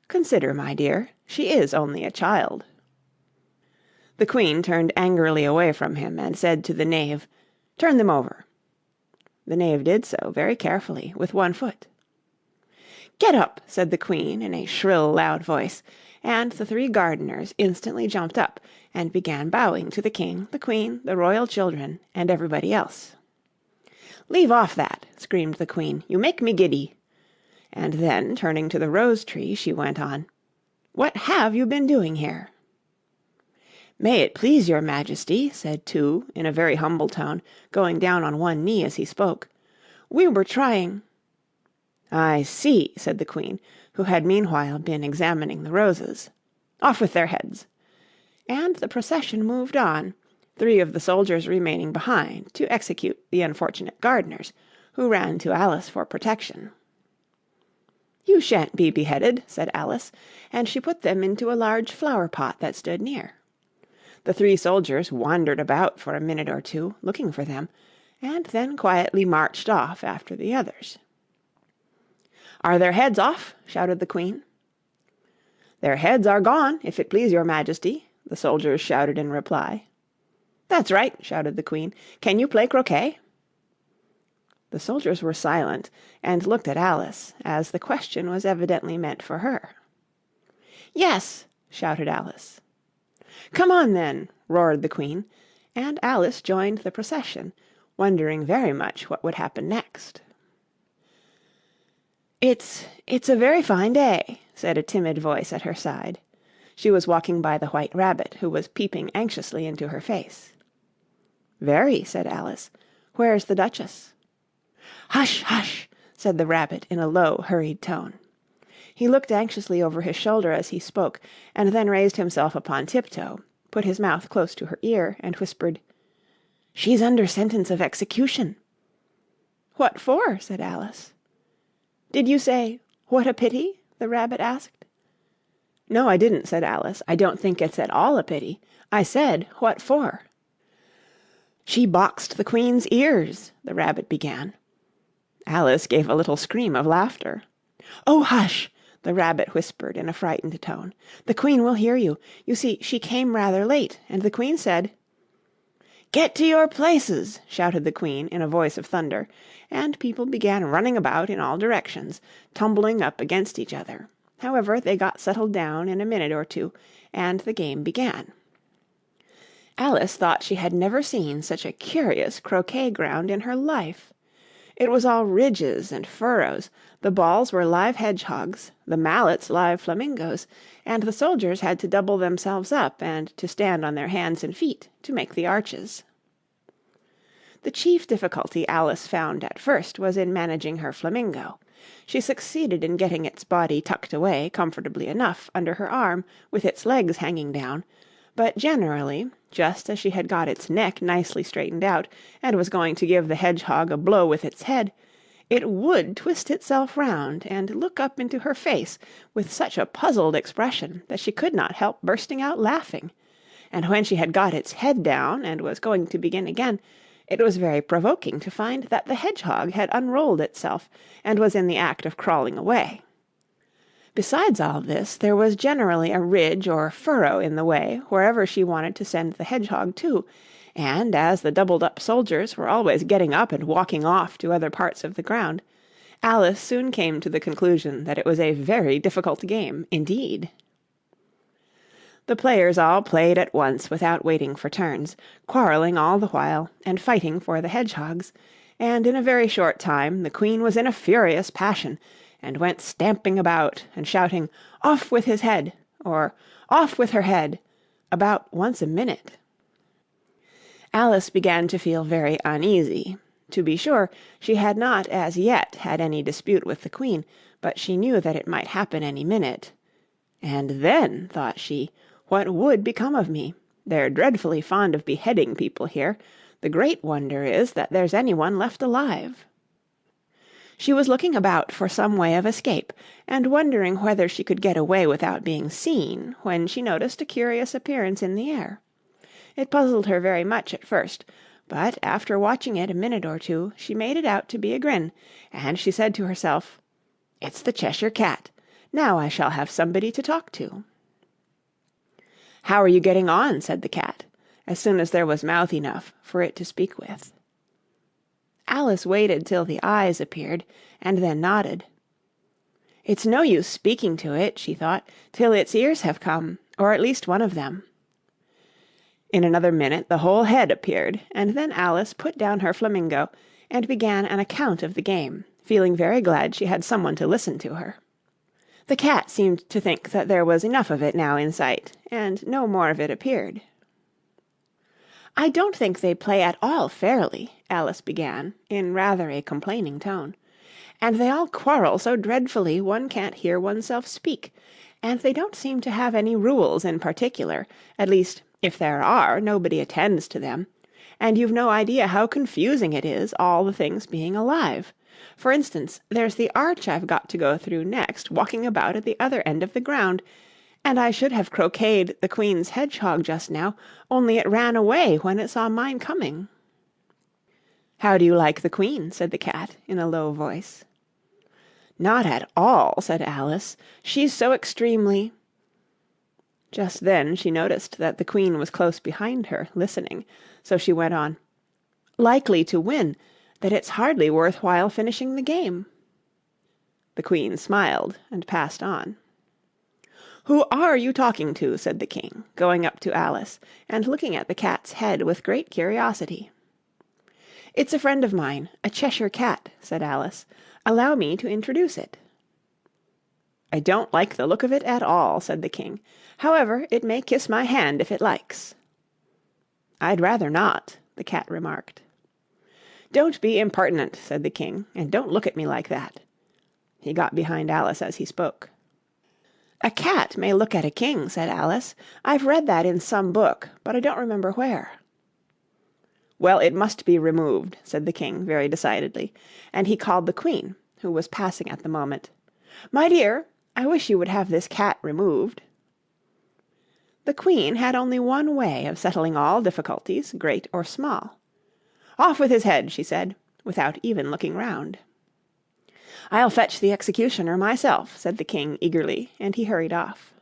"Consider, my dear, she is only a child." The Queen turned angrily away from him, and said to the Knave, "Turn them over." The Knave did so, very carefully, with one foot. "Get up!" said the Queen in a shrill, loud voice, and the 3 gardeners instantly jumped up, and began bowing to the King, the Queen, the royal children, and everybody else. "Leave off that!" screamed the Queen. "You make me giddy." And then, turning to the rose-tree, she went on, "What have you been doing here?" "May it please your Majesty," said Two, in a very humble tone, going down on one knee as he spoke, "we were trying—" "I see," said the Queen, who had meanwhile been examining the roses. "Off with their heads!" And the procession moved on, 3 of the soldiers remaining behind to execute the unfortunate gardeners, who ran to Alice for protection. "You shan't be beheaded," said Alice, and she put them into a large flower-pot that stood near. The 3 soldiers wandered about for a minute or two, looking for them, and then quietly marched off after the others. "Are their heads off?" shouted the Queen. "Their heads are gone, if it please your Majesty," the soldiers shouted in reply. "That's right," shouted the Queen. "Can you play croquet?" The soldiers were silent, and looked at Alice, as the question was evidently meant for her. "Yes," shouted Alice. "Come on, then," roared the Queen, and Alice joined the procession, wondering very much what would happen next. It's a very fine day," said a timid voice at her side. She was walking by the White Rabbit, who was peeping anxiously into her face. "Very," said Alice. "Where's the Duchess?" "Hush, hush!" said the Rabbit in a low, hurried tone. He looked anxiously over his shoulder as he spoke, and then raised himself upon tiptoe, put his mouth close to her ear, and whispered, "She's under sentence of execution." "What for?" said Alice. "Did you say, 'What a pity'?" the Rabbit asked. "No, I didn't," said Alice. "I don't think it's at all a pity. I said, 'What for?'" "She boxed the Queen's ears," the Rabbit began. Alice gave a little scream of laughter. "Oh, hush!" the Rabbit whispered in a frightened tone. "The Queen will hear you. You see, she came rather late, and the Queen said—" "Get to your places!" shouted the Queen in a voice of thunder, and people began running about in all directions, tumbling up against each other. However, they got settled down in a minute or two, and the game began. Alice thought she had never seen such a curious croquet-ground in her life. It was all ridges and furrows, the balls were live hedgehogs, the mallets live flamingoes, and the soldiers had to double themselves up and to stand on their hands and feet to make the arches. The chief difficulty Alice found at first was in managing her flamingo. She succeeded in getting its body tucked away comfortably enough under her arm with its legs hanging down, but generally, just as she had got its neck nicely straightened out and was going to give the hedgehog a blow with its head, it would twist itself round and look up into her face with such a puzzled expression that she could not help bursting out laughing, and when she had got its head down and was going to begin again, it was very provoking to find that the hedgehog had unrolled itself and was in the act of crawling away. Besides all this, there was generally a ridge or furrow in the way wherever she wanted to send the hedgehog to, and as the doubled-up soldiers were always getting up and walking off to other parts of the ground, Alice soon came to the conclusion that it was a very difficult game indeed. The players all played at once without waiting for turns, quarrelling all the while, and fighting for the hedgehogs, and in a very short time the Queen was in a furious passion, and went stamping about and shouting, "Off with his head!" or "Off with her head!" about once a minute. Alice began to feel very uneasy. To be sure, she had not as yet had any dispute with the Queen, but she knew that it might happen any minute. "And then," thought she, "what would become of me? They're dreadfully fond of beheading people here. The great wonder is that there's anyone left alive." She was looking about for some way of escape, and wondering whether she could get away without being seen, when she noticed a curious appearance in the air. It puzzled her very much at first, but after watching it a minute or two, she made it out to be a grin, and she said to herself, "It's the Cheshire Cat. Now I shall have somebody to talk to." "How are you getting on?" said the cat, as soon as there was mouth enough for it to speak with. Alice waited till the eyes appeared, and then nodded. "It's no use speaking to it," she thought, "till its ears have come, or at least one of them." In another minute the whole head appeared, and then Alice put down her flamingo, and began an account of the game, feeling very glad she had someone to listen to her. The cat seemed to think that there was enough of it now in sight, and no more of it appeared. "I don't think they play at all fairly," Alice began, in rather a complaining tone. "And they all quarrel so dreadfully one can't hear oneself speak. And they don't seem to have any rules in particular. At least, if there are, nobody attends to them. And you've no idea how confusing it is, all the things being alive. For instance, there's the arch I've got to go through next, walking about at the other end of the ground, and I should have croqueted the Queen's hedgehog just now, only it ran away when it saw mine coming." "How do you like the Queen?" said the cat, in a low voice. "Not at all," said Alice. "She's so extremely—" Just then she noticed that the Queen was close behind her, listening, so she went on, "likely to win, that it's hardly worth while finishing the game." The Queen smiled and passed on. "Who are you talking to?" said the King, going up to Alice, and looking at the cat's head with great curiosity. "It's a friend of mine, a Cheshire Cat," said Alice. "Allow me to introduce it." "I don't like the look of it at all," said the King. "However, it may kiss my hand if it likes." "I'd rather not," the cat remarked. "Don't be impertinent," said the King, "and don't look at me like that." He got behind Alice as he spoke. "A cat may look at a king," said Alice. "I've read that in some book, but I don't remember where." "Well, it must be removed," said the King very decidedly, and he called the Queen, who was passing at the moment. "My dear, I wish you would have this cat removed." The Queen had only one way of settling all difficulties, great or small. "Off with his head," she said, without even looking round. "I'll fetch the executioner myself," said the King eagerly, and he hurried off.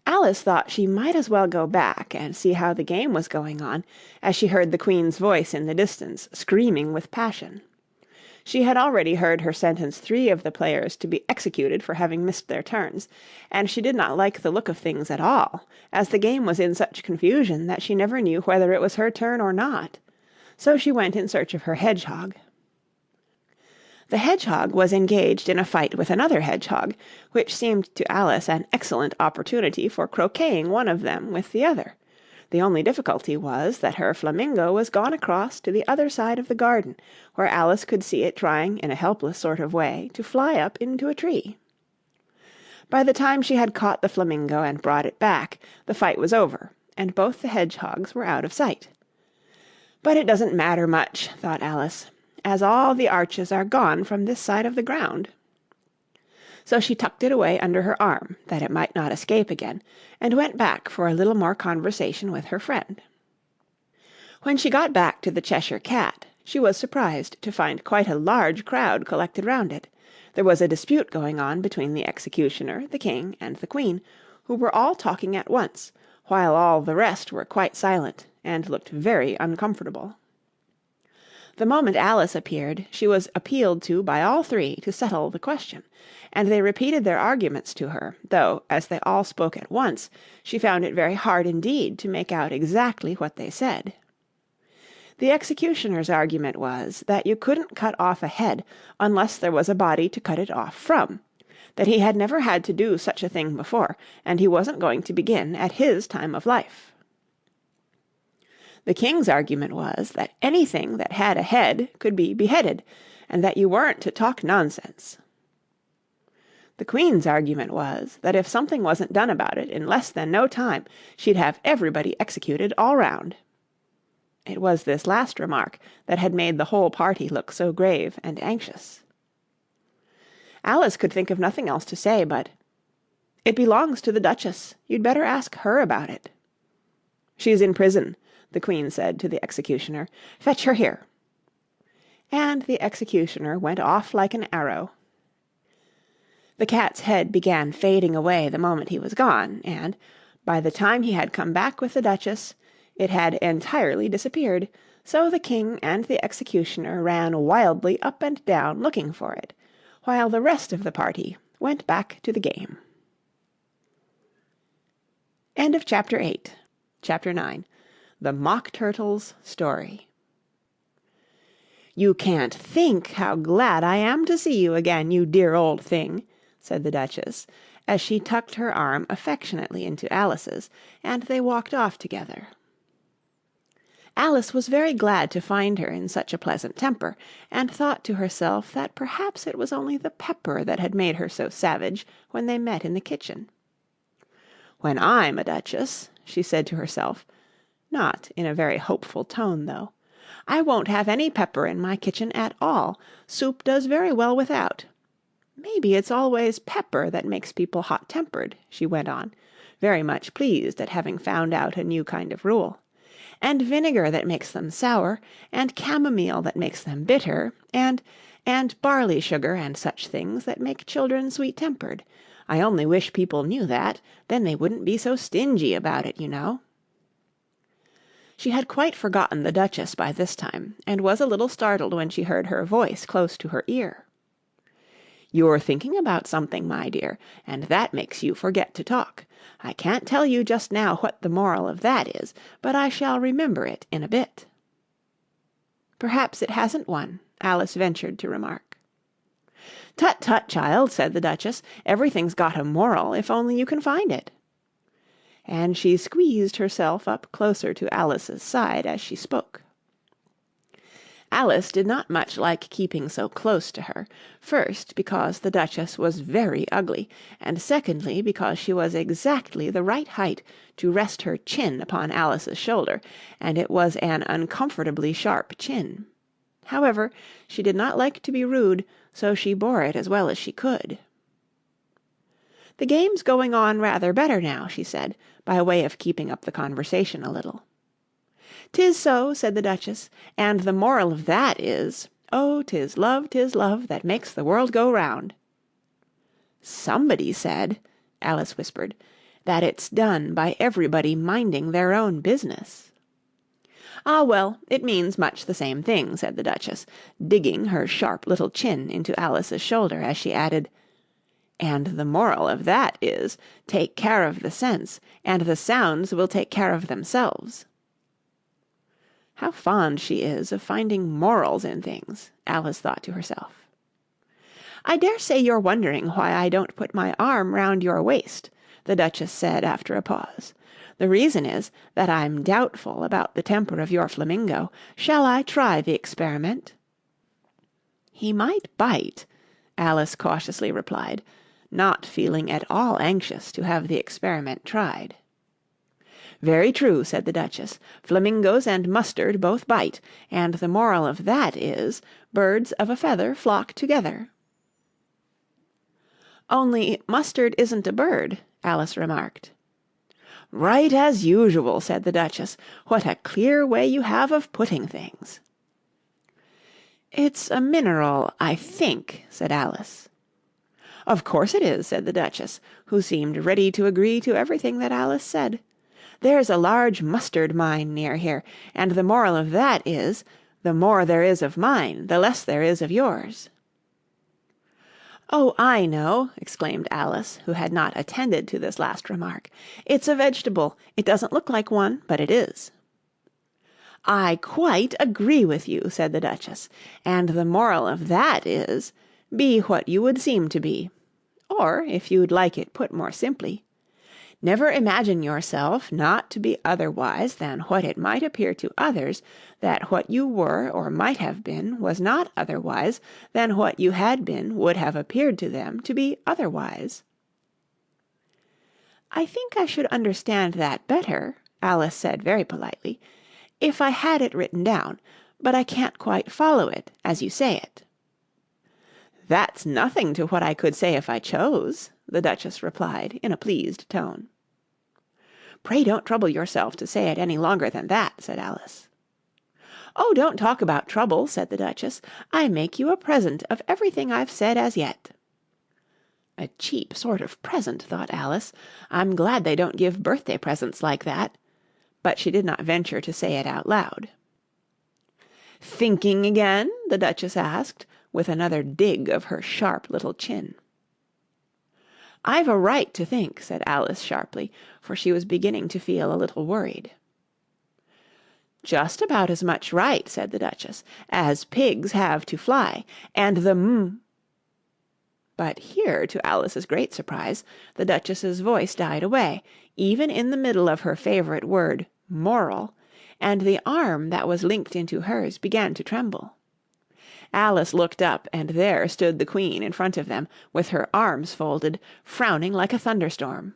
Alice thought she might as well go back and see how the game was going on, as she heard the Queen's voice in the distance, screaming with passion. She had already heard her sentence 3 of the players to be executed for having missed their turns, and she did not like the look of things at all, as the game was in such confusion that she never knew whether it was her turn or not. So she went in search of her hedgehog. The hedgehog was engaged in a fight with another hedgehog, which seemed to Alice an excellent opportunity for croqueting one of them with the other. The only difficulty was that her flamingo was gone across to the other side of the garden, where Alice could see it trying in a helpless sort of way to fly up into a tree. By the time she had caught the flamingo and brought it back, the fight was over, and both the hedgehogs were out of sight. "But it doesn't matter much," thought Alice, "as all the arches are gone from this side of the ground." So she tucked it away under her arm, that it might not escape again, and went back for a little more conversation with her friend. When she got back to the Cheshire Cat, she was surprised to find quite a large crowd collected round it. There was a dispute going on between the executioner, the King, and the Queen, who were all talking at once, while all the rest were quite silent, and looked very uncomfortable. The moment Alice appeared, she was appealed to by all 3 to settle the question, and they repeated their arguments to her, though, as they all spoke at once, she found it very hard indeed to make out exactly what they said. The executioner's argument was that you couldn't cut off a head unless there was a body to cut it off from, that he had never had to do such a thing before, and he wasn't going to begin at his time of life. The King's argument was that anything that had a head could be beheaded, and that you weren't to talk nonsense. The Queen's argument was that if something wasn't done about it in less than no time, she'd have everybody executed all round. It was this last remark that had made the whole party look so grave and anxious. Alice could think of nothing else to say but, "It belongs to the Duchess. You'd better ask her about it." "She's in prison," the Queen said to the executioner. "Fetch her here." And the executioner went off like an arrow. The cat's head began fading away the moment he was gone, and, by the time he had come back with the Duchess, it had entirely disappeared, so the King and the executioner ran wildly up and down looking for it, while the rest of the party went back to the game. End of Chapter 8. Chapter 9. The Mock Turtle's Story. "You can't think how glad I am to see you again, you dear old thing," said the Duchess, as she tucked her arm affectionately into Alice's, and they walked off together. Alice was very glad to find her in such a pleasant temper, and thought to herself that perhaps it was only the pepper that had made her so savage when they met in the kitchen. "When I'm a Duchess," she said to herself, not in a very hopeful tone, though, "I won't have any pepper in my kitchen at all. Soup does very well without. Maybe it's always pepper that makes people hot-tempered," she went on, very much pleased at having found out a new kind of rule, "and vinegar that makes them sour, and chamomile that makes them bitter, and barley sugar and such things that make children sweet-tempered. I only wish people knew that, then they wouldn't be so stingy about it, you know." She had quite forgotten the Duchess by this time, and was a little startled when she heard her voice close to her ear. "You're thinking about something, my dear, and that makes you forget to talk. I can't tell you just now what the moral of that is, but I shall remember it in a bit." "Perhaps it hasn't one," Alice ventured to remark. "Tut, tut, child," said the Duchess, "everything's got a moral, if only you can find it." And she squeezed herself up closer to Alice's side as she spoke. Alice did not much like keeping so close to her, first because the Duchess was very ugly, and secondly because she was exactly the right height to rest her chin upon Alice's shoulder, and it was an uncomfortably sharp chin. However, she did not like to be rude, so she bore it as well as she could. "The game's going on rather better now," she said, by way of keeping up the conversation a little. "'Tis so," said the Duchess, "and the moral of that is, 'Oh, 'tis love that makes the world go round.'" "Somebody said," Alice whispered, "that it's done by everybody minding their own business." "Ah, well, it means much the same thing," said the Duchess, digging her sharp little chin into Alice's shoulder as she added, "and the moral of that is, take care of the sense, and the sounds will take care of themselves." How fond she is of finding morals in things, Alice thought to herself. "I dare say you're wondering why I don't put my arm round your waist," the Duchess said after a pause. "The reason is that I'm doubtful about the temper of your flamingo. Shall I try the experiment?" "He might bite," Alice cautiously replied, not feeling at all anxious to have the experiment tried. "Very true," said the Duchess. "Flamingos and mustard both bite, and the moral of that is, birds of a feather flock together." "Only mustard isn't a bird," Alice remarked. "Right as usual," said the Duchess. "What a clear way you have of putting things." "It's a mineral, I think," said Alice. "Of course it is," said the Duchess, who seemed ready to agree to everything that Alice said. "There's a large mustard mine near here, and the moral of that is, the more there is of mine, the less there is of yours." "Oh, I know," exclaimed Alice, who had not attended to this last remark. "It's a vegetable. It doesn't look like one, but it is." "I quite agree with you," said the Duchess, "and the moral of that is, be what you would seem to be. Or, if you'd like it put more simply, Never imagine yourself not to be otherwise than what it might appear to others that what you were or might have been was not otherwise than what you had been would have appeared to them to be otherwise. "I think I should understand that better," Alice said very politely, "if I had it written down, but I can't quite follow it as you say it." "That's nothing to what I could say if I chose," the Duchess replied in a pleased tone. "Pray don't trouble yourself to say it any longer than that," said Alice. "Oh, don't talk about trouble," said the Duchess. "I make you a present of everything I've said as yet." A cheap sort of present, thought Alice. I'm glad they don't give birthday presents like that. But she did not venture to say it out loud. "Thinking again?" the Duchess asked, with another dig of her sharp little chin. "I've a right to think," said Alice sharply, for she was beginning to feel a little worried. "Just about as much right," said the Duchess, "as pigs have to fly, and the But here, to Alice's great surprise, the Duchess's voice died away, even in the middle of her favourite word, moral, and the arm that was linked into hers began to tremble. Alice looked up, and there stood the Queen in front of them, with her arms folded, frowning like a thunderstorm.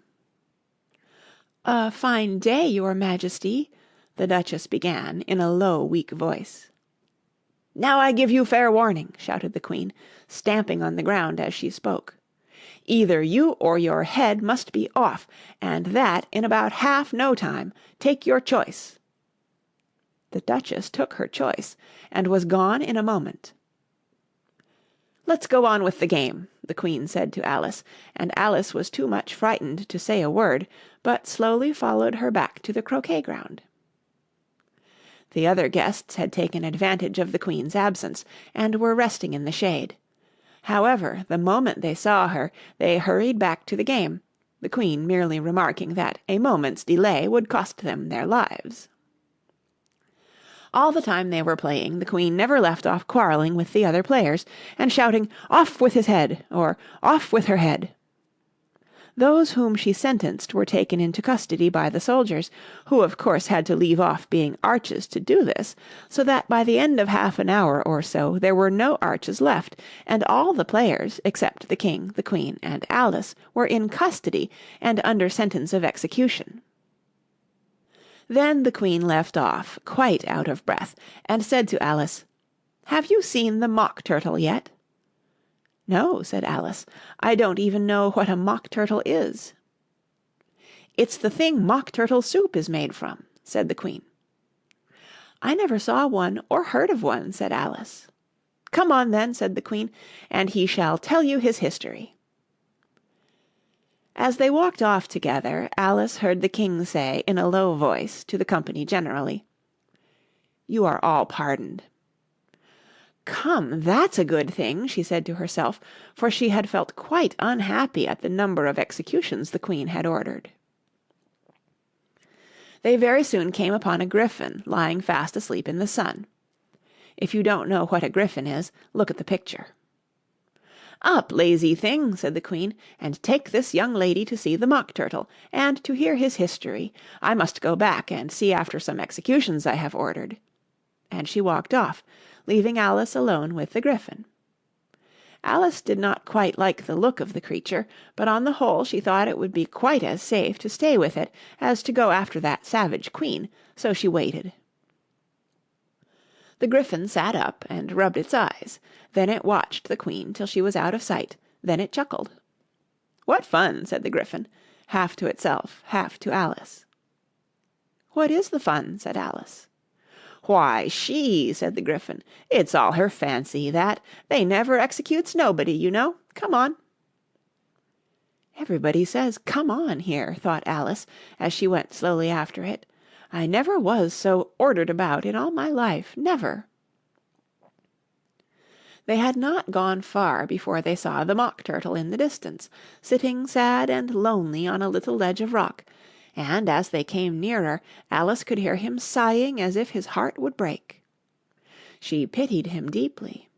"A fine day, your Majesty," the Duchess began in a low, weak voice. "Now I give you fair warning," shouted the Queen, stamping on the ground as she spoke. "Either you or your head must be off, and that in about half no time. Take your choice." The Duchess took her choice, and was gone in a moment. "Let's go on with the game," the Queen said to Alice, and Alice was too much frightened to say a word, but slowly followed her back to the croquet-ground. The other guests had taken advantage of the Queen's absence, and were resting in the shade. However, the moment they saw her, they hurried back to the game, the Queen merely remarking that a moment's delay would cost them their lives. All the time they were playing, the Queen never left off quarrelling with the other players, and shouting, "Off with his head!" or "Off with her head!" Those whom she sentenced were taken into custody by the soldiers, who of course had to leave off being arches to do this, so that by the end of half an hour or so there were no arches left, and all the players, except the King, the Queen, and Alice, were in custody and under sentence of execution. Then the Queen left off, quite out of breath, and said to Alice, "Have you seen the Mock Turtle yet?" "No," said Alice, "I don't even know what a Mock Turtle is." "It's the thing Mock Turtle soup is made from," said the Queen. "I never saw one or heard of one," said Alice. "Come on, then," said the Queen, "and he shall tell you his history." As they walked off together, Alice heard the King say in a low voice to the company generally, "You are all pardoned." "Come, that's a good thing," she said to herself, for she had felt quite unhappy at the number of executions the Queen had ordered. They very soon came upon a griffin lying fast asleep in the sun. If you don't know what a griffin is, look at the picture. "Up, lazy thing," said the Queen, "and take this young lady to see the Mock Turtle, and to hear his history. I must go back and see after some executions I have ordered." And she walked off, leaving Alice alone with the griffin. Alice did not quite like the look of the creature, but on the whole she thought it would be quite as safe to stay with it as to go after that savage Queen, so she waited. The griffin sat up and rubbed its eyes. Then it watched the Queen till she was out of sight. Then it chuckled. "What fun!" said the griffin, half to itself, half to Alice. "What is the fun?" said Alice. "Why, she," said the griffin. "It's all her fancy, that. They never executes nobody, you know. Come on." "Everybody says 'come on' here," thought Alice, as she went slowly after it. "I never was so ordered about in all my life, never." They had not gone far before they saw the Mock Turtle in the distance, sitting sad and lonely on a little ledge of rock, and as they came nearer, Alice could hear him sighing as if his heart would break. She pitied him deeply.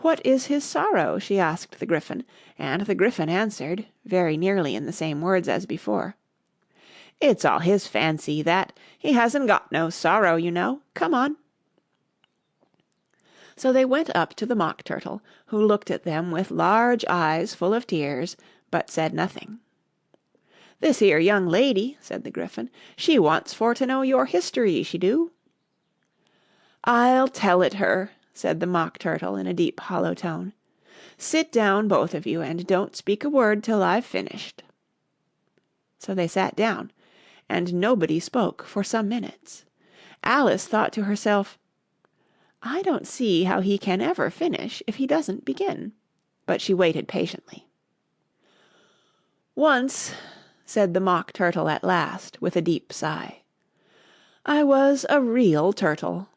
"What is his sorrow?" she asked the Gryphon, and the Gryphon answered, very nearly in the same words as before, "It's all his fancy, that. He hasn't got no sorrow, you know. Come on." So they went up to the Mock Turtle, who looked at them with large eyes full of tears, but said nothing. "This here young lady," said the Gryphon, "she wants for to know your history, she do." "I'll tell it her," said the Mock Turtle in a deep hollow tone. "Sit down, both of you, and don't speak a word till I've finished." So they sat down, and nobody spoke for some minutes. Alice thought to herself, "I don't see how he can ever finish if he doesn't begin," but she waited patiently. "Once," said the Mock Turtle at last, with a deep sigh, "I was a real turtle."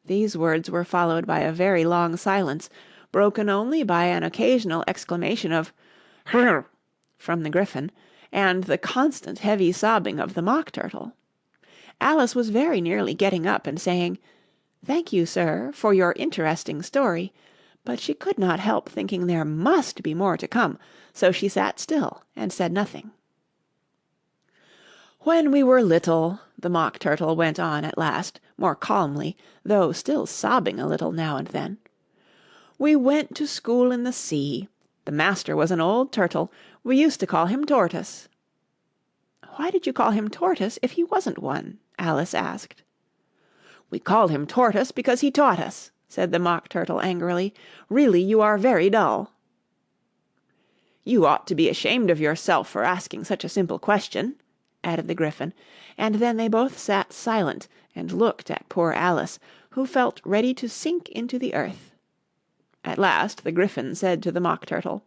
These words were followed by a very long silence, broken only by an occasional exclamation of "Hrrr!" from the Gryphon, and the constant heavy sobbing of the Mock Turtle. Alice was very nearly getting up and saying, "Thank you, sir, for your interesting story," but she could not help thinking there must be more to come, so she sat still and said nothing. "When we were little," the Mock Turtle went on at last, more calmly, though still sobbing a little now and then, "we went to school in the sea. The master was an old turtle. We used to call him Tortoise." "Why did you call him Tortoise if he wasn't one?" Alice asked. "We called him Tortoise because he taught us," said the Mock Turtle angrily. "Really, you are very dull." "You ought to be ashamed of yourself for asking such a simple question," added the Gryphon, and then they both sat silent and looked at poor Alice, who felt ready to sink into the earth. At last the Gryphon said to the Mock Turtle,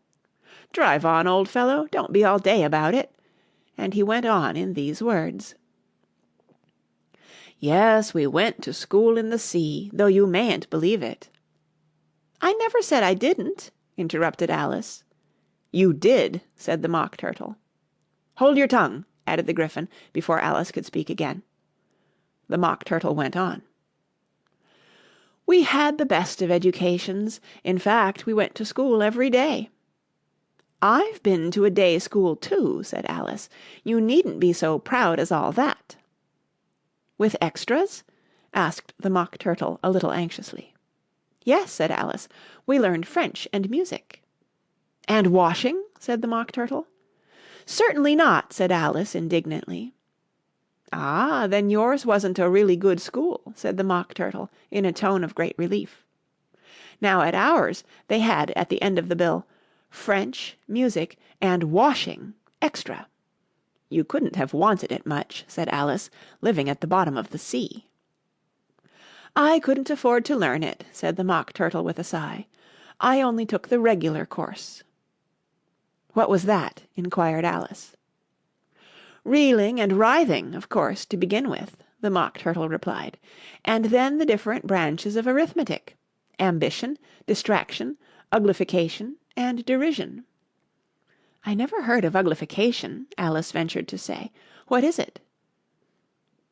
"Drive on, old fellow, don't be all day about it," and he went on in these words. "Yes, we went to school in the sea, though you mayn't believe it." "I never said I didn't," interrupted Alice. "You did," said the Mock Turtle. "Hold your tongue," added the Gryphon, before Alice could speak again. The Mock Turtle went on. "We had the best of educations. In fact, we went to school every day." "I've been to a day school too," said Alice. "You needn't be so proud as all that." "With extras?" asked the Mock Turtle a little anxiously. "Yes," said Alice. "We learned French and music." "And washing?" said the Mock Turtle. "Certainly not," said Alice indignantly. "Ah, then yours wasn't a really good school," said the Mock Turtle in a tone of great relief. Now at ours they had at the end of the bill, "French, music, and washing, extra." "You couldn't have wanted it much," said Alice, "living at the bottom of the sea." "I couldn't afford to learn it," said the Mock Turtle with a sigh. "I only took the regular course." "What was that?" inquired Alice. "Reeling and writhing, of course, to begin with," the Mock Turtle replied, "and then the different branches of arithmetic: ambition, distraction, uglification, and derision." "I never heard of uglification," Alice ventured to say. "What is it?"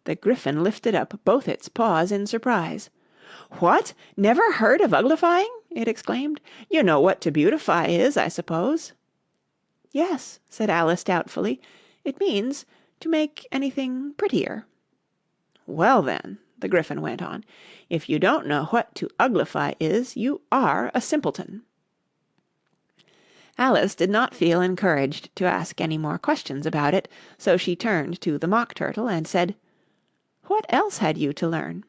The Gryphon lifted up both its paws in surprise. "What! Never heard of uglifying?" it exclaimed. "You know what to beautify is, I suppose?" "Yes," said Alice doubtfully. "It means to make anything prettier." "Well then," the Gryphon went on, "if you don't know what to uglify is, you are a simpleton." Alice did not feel encouraged to ask any more questions about it, so she turned to the Mock Turtle and said, "What else had you to learn?"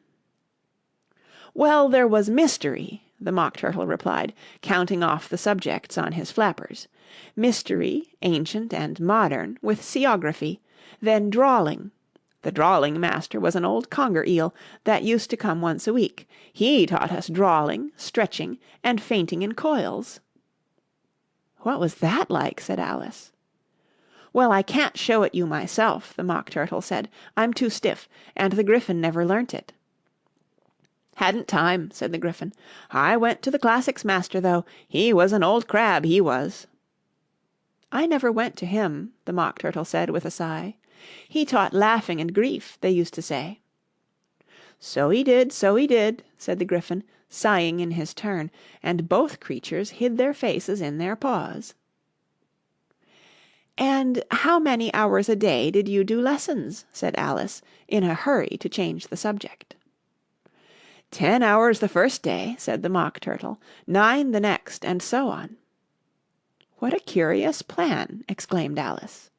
"Well, there was mystery," the Mock Turtle replied, counting off the subjects on his flappers. "Mystery, ancient and modern, with seaography. Then drawling. The drawling master was an old conger eel that used to come once a week. He taught us drawling, stretching, and fainting in coils." "What was that like?" said Alice. "Well, I can't show it you myself," the Mock Turtle said. "I'm too stiff, and the Gryphon never learnt it." "Hadn't time," said the Gryphon. "I went to the classics master, though. He was an old crab, he was." "I never went to him," the Mock Turtle said with a sigh. "He taught laughing and grief, they used to say." So he did, said the Gryphon, sighing in his turn, and both creatures hid their faces in their paws. "And how many hours a day did you do lessons?" said Alice, in a hurry to change the subject. 10 hours the first day, said the Mock Turtle, 9 the next, and so on. "What a curious plan!" exclaimed Alice.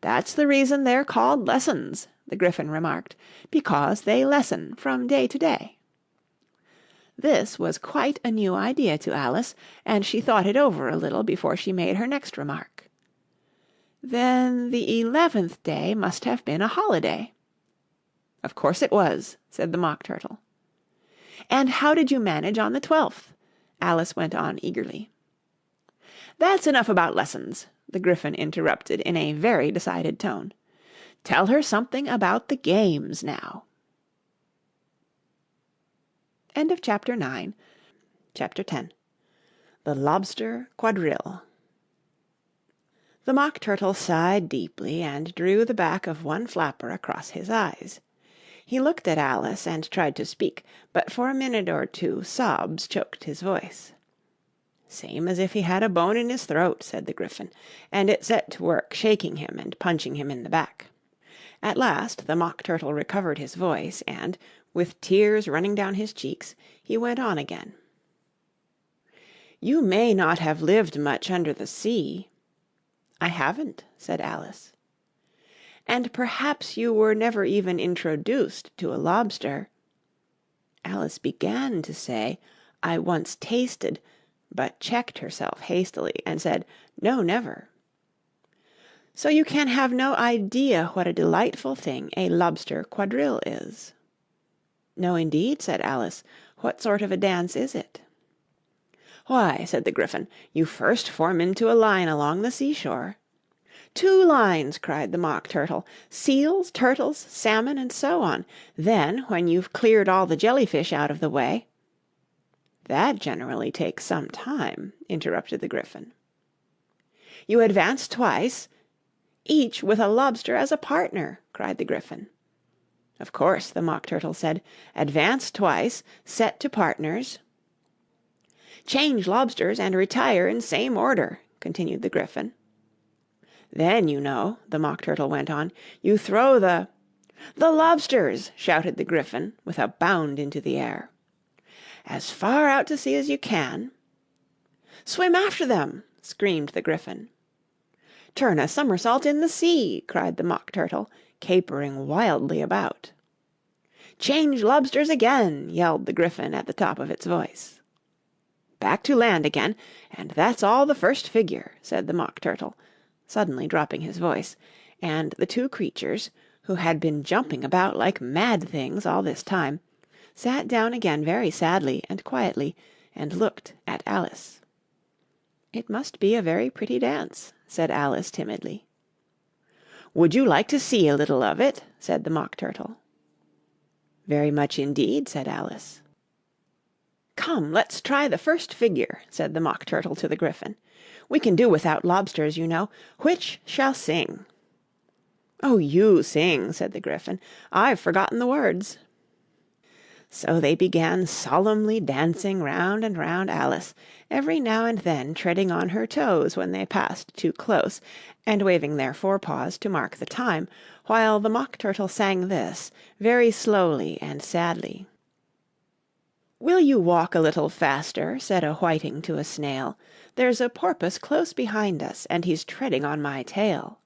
"That's the reason they're called lessons," the Gryphon remarked, "because they lessen from day to day." This was quite a new idea to Alice, and she thought it over a little before she made her next remark. "Then the 11th day must have been a holiday." "Of course it was," said the Mock Turtle. "And how did you manage on the 12th?" Alice went on eagerly. "That's enough about lessons," the Gryphon interrupted in a very decided tone. "Tell her something about the games now." End of Chapter 9. Chapter 10. The Lobster Quadrille. The Mock Turtle sighed deeply and drew the back of one flapper across his eyes. He looked at Alice and tried to speak, but for a minute or two sobs choked his voice. "Same as if he had a bone in his throat," said the Gryphon, and it set to work shaking him and punching him in the back. At last the Mock Turtle recovered his voice, and, with tears running down his cheeks, he went on again. "You may not have lived much under the sea." "I haven't," said Alice. "And perhaps you were never even introduced to a lobster." Alice began to say, "I once tasted," but checked herself hastily and said, "No, never." "So you can have no idea what a delightful thing a lobster quadrille is." "No, indeed," said Alice. "What sort of a dance is it?" "Why," said the Gryphon, "you first form into a line along the seashore." "Two lines!" cried the Mock Turtle. "Seals, turtles, salmon, and so on. Then, when you've cleared all the jellyfish out of the way—" "That generally takes some time," interrupted the Gryphon. "You advance twice—" "Each with a lobster as a partner!" cried the Gryphon. "Of course," the Mock Turtle said. "Advance twice, set to partners—" "Change lobsters and retire in same order," continued the Gryphon. "Then, you know," the Mock Turtle went on, "you throw the—" "The lobsters!" shouted the Gryphon, with a bound into the air. "As far out to sea as you can—" "Swim after them!" screamed the Gryphon. "Turn a somersault in the sea!" cried the Mock Turtle, capering wildly about. "Change lobsters again!" yelled the Gryphon at the top of its voice. "Back to land again, and that's all the first figure," said the Mock Turtle, suddenly dropping his voice, and the two creatures, who had been jumping about like mad things all this time, sat down again very sadly and quietly, and looked at Alice. "It must be a very pretty dance," said Alice timidly. "Would you like to see a little of it?" said the Mock Turtle. "Very much indeed," said Alice. "Come, let's try the first figure," said the Mock Turtle to the Gryphon. "We can do without lobsters, you know. Which shall sing?" "Oh, you sing," said the Gryphon. "I've forgotten the words." So they began solemnly dancing round and round Alice, every now and then treading on her toes when they passed too close, and waving their forepaws to mark the time, while the Mock Turtle sang this, very slowly and sadly. "Will you walk a little faster?" said a whiting to a snail. "There's a porpoise close behind us, and he's treading on my tail.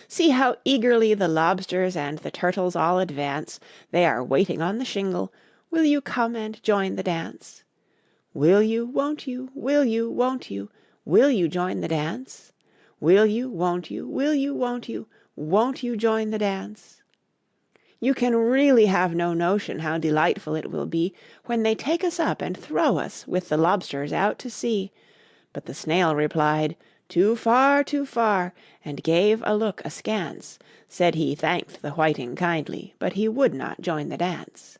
See how eagerly the lobsters and the turtles all advance. They are waiting on the shingle. Will you come and join the dance? Will you, won't you, will you, won't you, will you join the dance? Will you, won't you, will you, won't you join the dance? You can really have no notion how delightful it will be when they take us up and throw us with the lobsters out to sea." But the snail replied, too far, and gave a look askance. Said he thanked the whiting kindly, but he would not join the dance.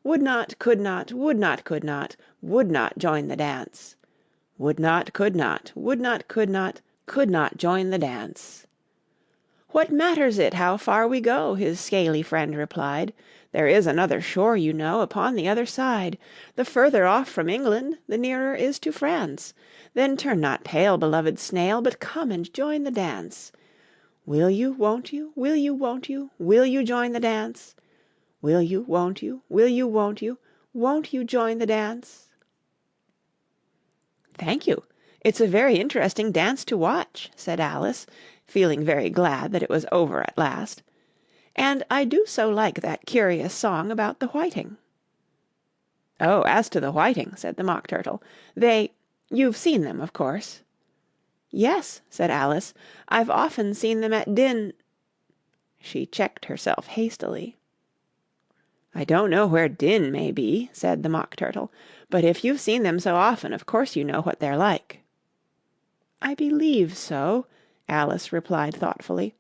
Would not, could not, would not, could not join the dance. Would not, could not join the dance. "What matters it how far we go?" his scaly friend replied. There is another shore, you know, upon the other side. The further off from England, the nearer is to France. Then turn not pale, beloved snail, but come and join the dance. Will you, won't you, will you, won't you, will you join the dance? Will you, won't you, will you, won't you join the dance? Thank you. It's a very interesting dance to watch, said Alice, feeling very glad that it was over at last. And I do so like that curious song about the whiting. Oh, as to the whiting, said the Mock Turtle, you've seen them, of course. Yes, said Alice, I've often seen them at She checked herself hastily. I don't know where Din may be, said the Mock Turtle, but if you've seen them so often, of course you know what they're like. I believe so, Alice replied thoughtfully.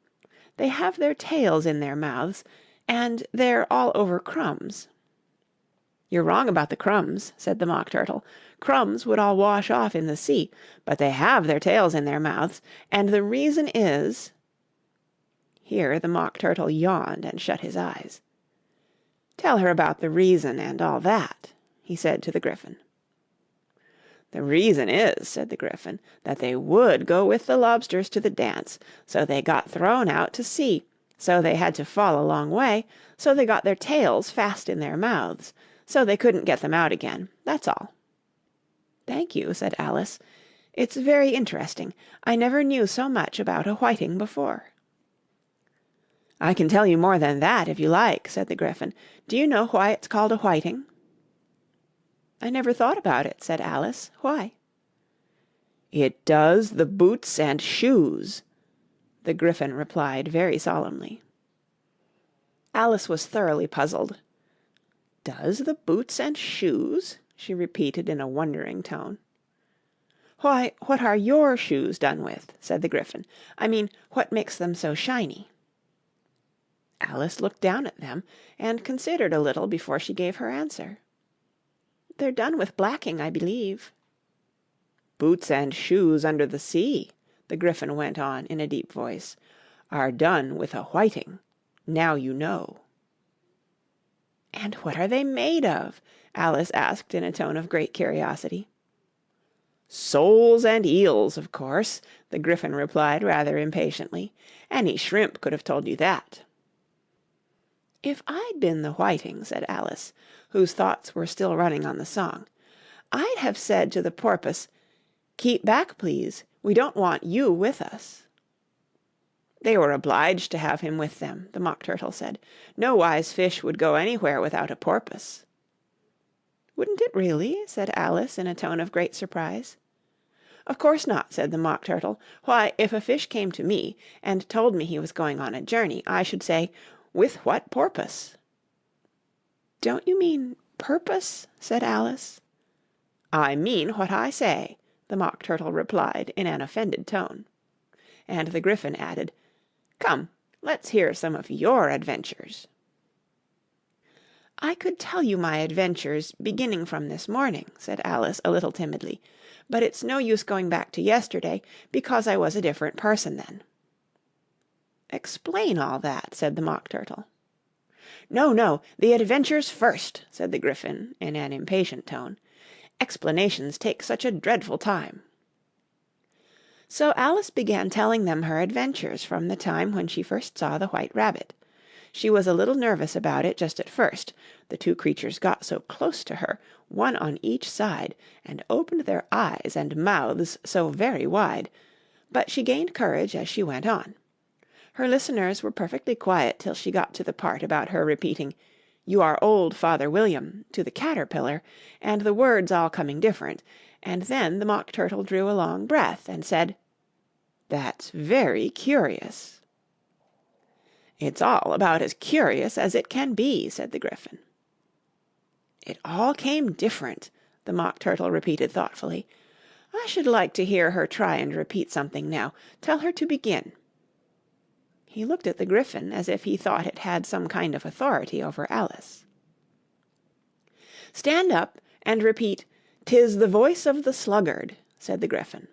They have their tails in their mouths, and they're all over crumbs. You're wrong about the crumbs, said the Mock Turtle. Crumbs would all wash off in the sea, but they have their tails in their mouths, and the reason is... Here the Mock Turtle yawned and shut his eyes. Tell her about the reason and all that, he said to the Gryphon. The reason is, said the Gryphon, that they would go with the lobsters to the dance, so they got thrown out to sea, so they had to fall a long way, so they got their tails fast in their mouths, so they couldn't get them out again, that's all. Thank you, said Alice. It's very interesting. I never knew so much about a whiting before. I can tell you more than that, if you like, said the Gryphon. Do you know why it's called a whiting? I never thought about it, said Alice. Why? It does the boots and shoes, the Gryphon replied very solemnly. Alice was thoroughly puzzled. Does the boots and shoes? She repeated in a wondering tone. Why, what are your shoes done with? Said the Gryphon. I mean, what makes them so shiny? Alice looked down at them and considered a little before she gave her answer. They're done with blacking, I believe. Boots and shoes under the sea, the Gryphon went on in a deep voice, are done with a whiting. Now you know. And what are they made of? Alice asked in a tone of great curiosity. Soles and eels, of course, the Gryphon replied rather impatiently. Any shrimp could have told you that. If I'd been the whiting, said Alice, whose thoughts were still running on the song, I'd have said to the porpoise, keep back, please, we don't want you with us. They were obliged to have him with them, the Mock Turtle said. No wise fish would go anywhere without a porpoise. Wouldn't it really? Said Alice in a tone of great surprise. Of course not, said the Mock Turtle. Why, if a fish came to me and told me he was going on a journey, I should say, with what porpoise? Don't you mean purpose? Said Alice. I mean what I say, the Mock Turtle replied in an offended tone. And the Gryphon added, Come, let's hear some of your adventures. I could tell you my adventures beginning from this morning, said Alice a little timidly, but it's no use going back to yesterday, because I was a different person then. Explain all that, said the Mock Turtle. No, the adventures first, said the Gryphon in an impatient tone. Explanations take such a dreadful time. So Alice began telling them her adventures from the time when she first saw the White Rabbit. She was a little nervous about it just at first. The two creatures got so close to her, one on each side, and opened their eyes and mouths so very wide. But she gained courage as she went on. Her listeners were perfectly quiet till she got to the part about her repeating, "You are old, Father William," to the caterpillar, and the words all coming different, and then the Mock Turtle drew a long breath and said, "That's very curious." "It's all about as curious as it can be," said the Gryphon. "It all came different," the Mock Turtle repeated thoughtfully. "I should like to hear her try and repeat something now. Tell her to begin." He looked at the Gryphon as if he thought it had some kind of authority over Alice. "Stand up and repeat, "'Tis the voice of the sluggard,'" said the Gryphon.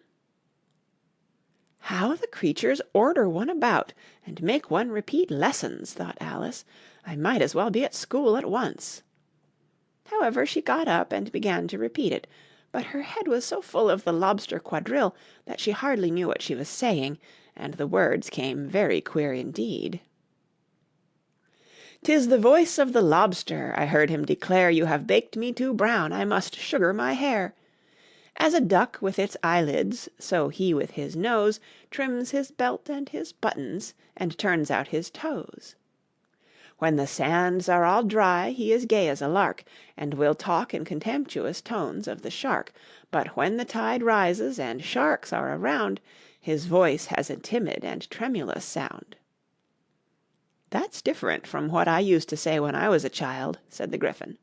How the creatures order one about and make one repeat lessons, thought Alice. I might as well be at school at once." However, she got up and began to repeat it, but her head was so full of the Lobster Quadrille that she hardly knew what she was saying, and the words came very queer indeed. "'Tis the voice of the lobster, I heard him declare, You have baked me too brown, I must sugar my hair. As a duck with its eyelids, so he with his nose Trims his belt and his buttons, and turns out his toes. When the sands are all dry, he is gay as a lark, And will talk in contemptuous tones of the shark, But when the tide rises and sharks are around, His voice has a timid and tremulous sound." "That's different from what I used to say when I was a child," said the Gryphon.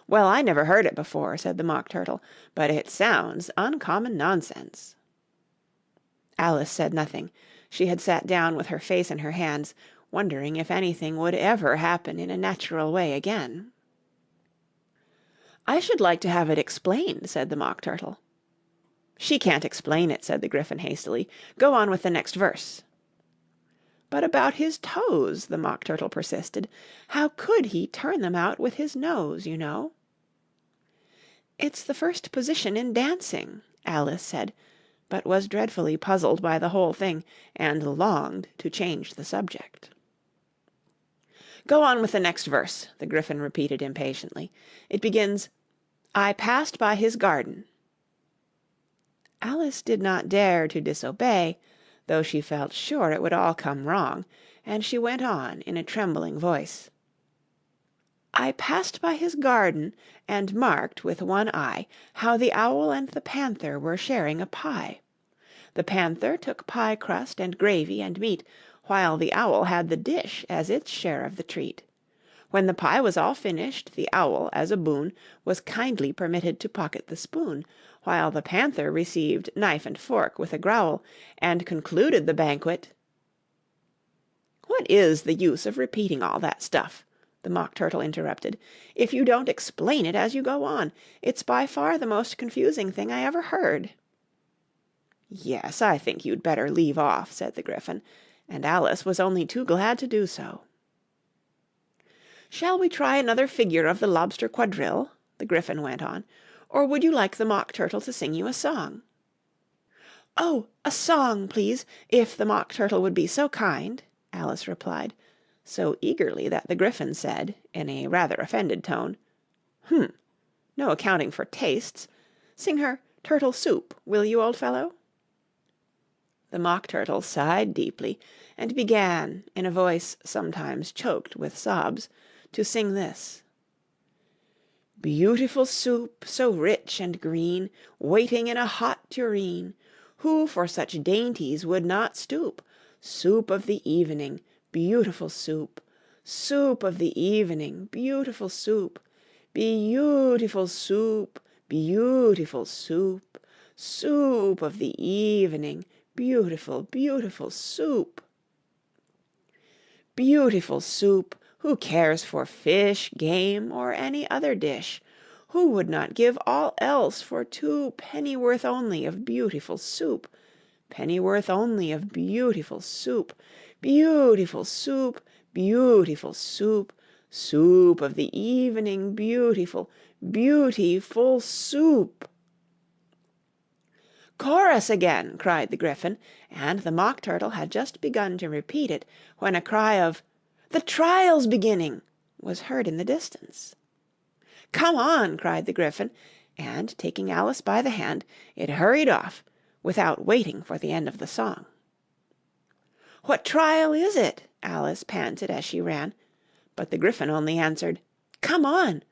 "Well, I never heard it before," said the Mock Turtle, "but it sounds uncommon nonsense." Alice said nothing. She had sat down with her face in her hands, wondering if anything would ever happen in a natural way again. "I should like to have it explained," said the Mock Turtle. "She can't explain it," said the Gryphon hastily. "Go on with the next verse." "But about his toes," the Mock Turtle persisted. "How could he turn them out with his nose, you know?" "It's the first position in dancing," Alice said, but was dreadfully puzzled by the whole thing, and longed to change the subject. "Go on with the next verse," the Gryphon repeated impatiently. "It begins, 'I passed by his garden.'" Alice did not dare to disobey, though she felt sure it would all come wrong, and she went on in a trembling voice, "I passed by his garden, and marked with one eye How the owl and the panther were sharing a pie. The panther took pie crust and gravy and meat, While the owl had the dish as its share of the treat. When the pie was all finished, the owl, as a boon, Was kindly permitted to pocket the spoon, While the panther received knife and fork with a growl, And concluded the banquet—" "What is the use of repeating all that stuff?" the Mock Turtle interrupted, "if you don't explain it as you go on? It's by far the most confusing thing I ever heard." "Yes, I think you'd better leave off," said the Gryphon, and Alice was only too glad to do so. "Shall we try another figure of the Lobster Quadrille?" the Gryphon went on, "or would you like the Mock Turtle to sing you a song?" "Oh, a song, please, if the Mock Turtle would be so kind," Alice replied, so eagerly that the Gryphon said, in a rather offended tone, no accounting for tastes. Sing her 'Turtle Soup,' will you, old fellow?" The Mock Turtle sighed deeply, and began, in a voice sometimes choked with sobs, to sing this: "Beautiful soup, so rich and green, Waiting in a hot tureen. Who for such dainties would not stoop? Soup of the evening, beautiful soup. Soup of the evening, beautiful soup. Beautiful soup, beautiful soup. Soup of the evening, beautiful, beautiful soup. Beautiful soup, who cares for fish, game, or any other dish? Who would not give all else for 2 pennyworth only of beautiful soup? Pennyworth only of beautiful soup. Beautiful soup, beautiful soup. Soup of the evening, beautiful, beautiful soup." "Chorus again!" cried the Gryphon, and the Mock Turtle had just begun to repeat it, when a cry of "The trial's beginning!" was heard in the distance. "Come on!" cried the Gryphon, and, taking Alice by the hand, it hurried off, without waiting for the end of the song. "What trial is it?" Alice panted as she ran, but the Gryphon only answered, "Come on!"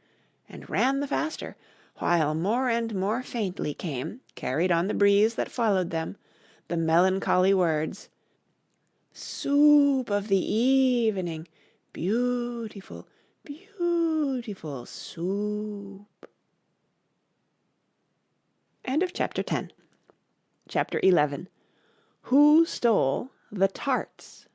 and ran the faster, while more and more faintly came, carried on the breeze that followed them, the melancholy words, "Soup of the evening, beautiful, beautiful soup." End of chapter 10. Chapter 11. Who Stole the Tarts?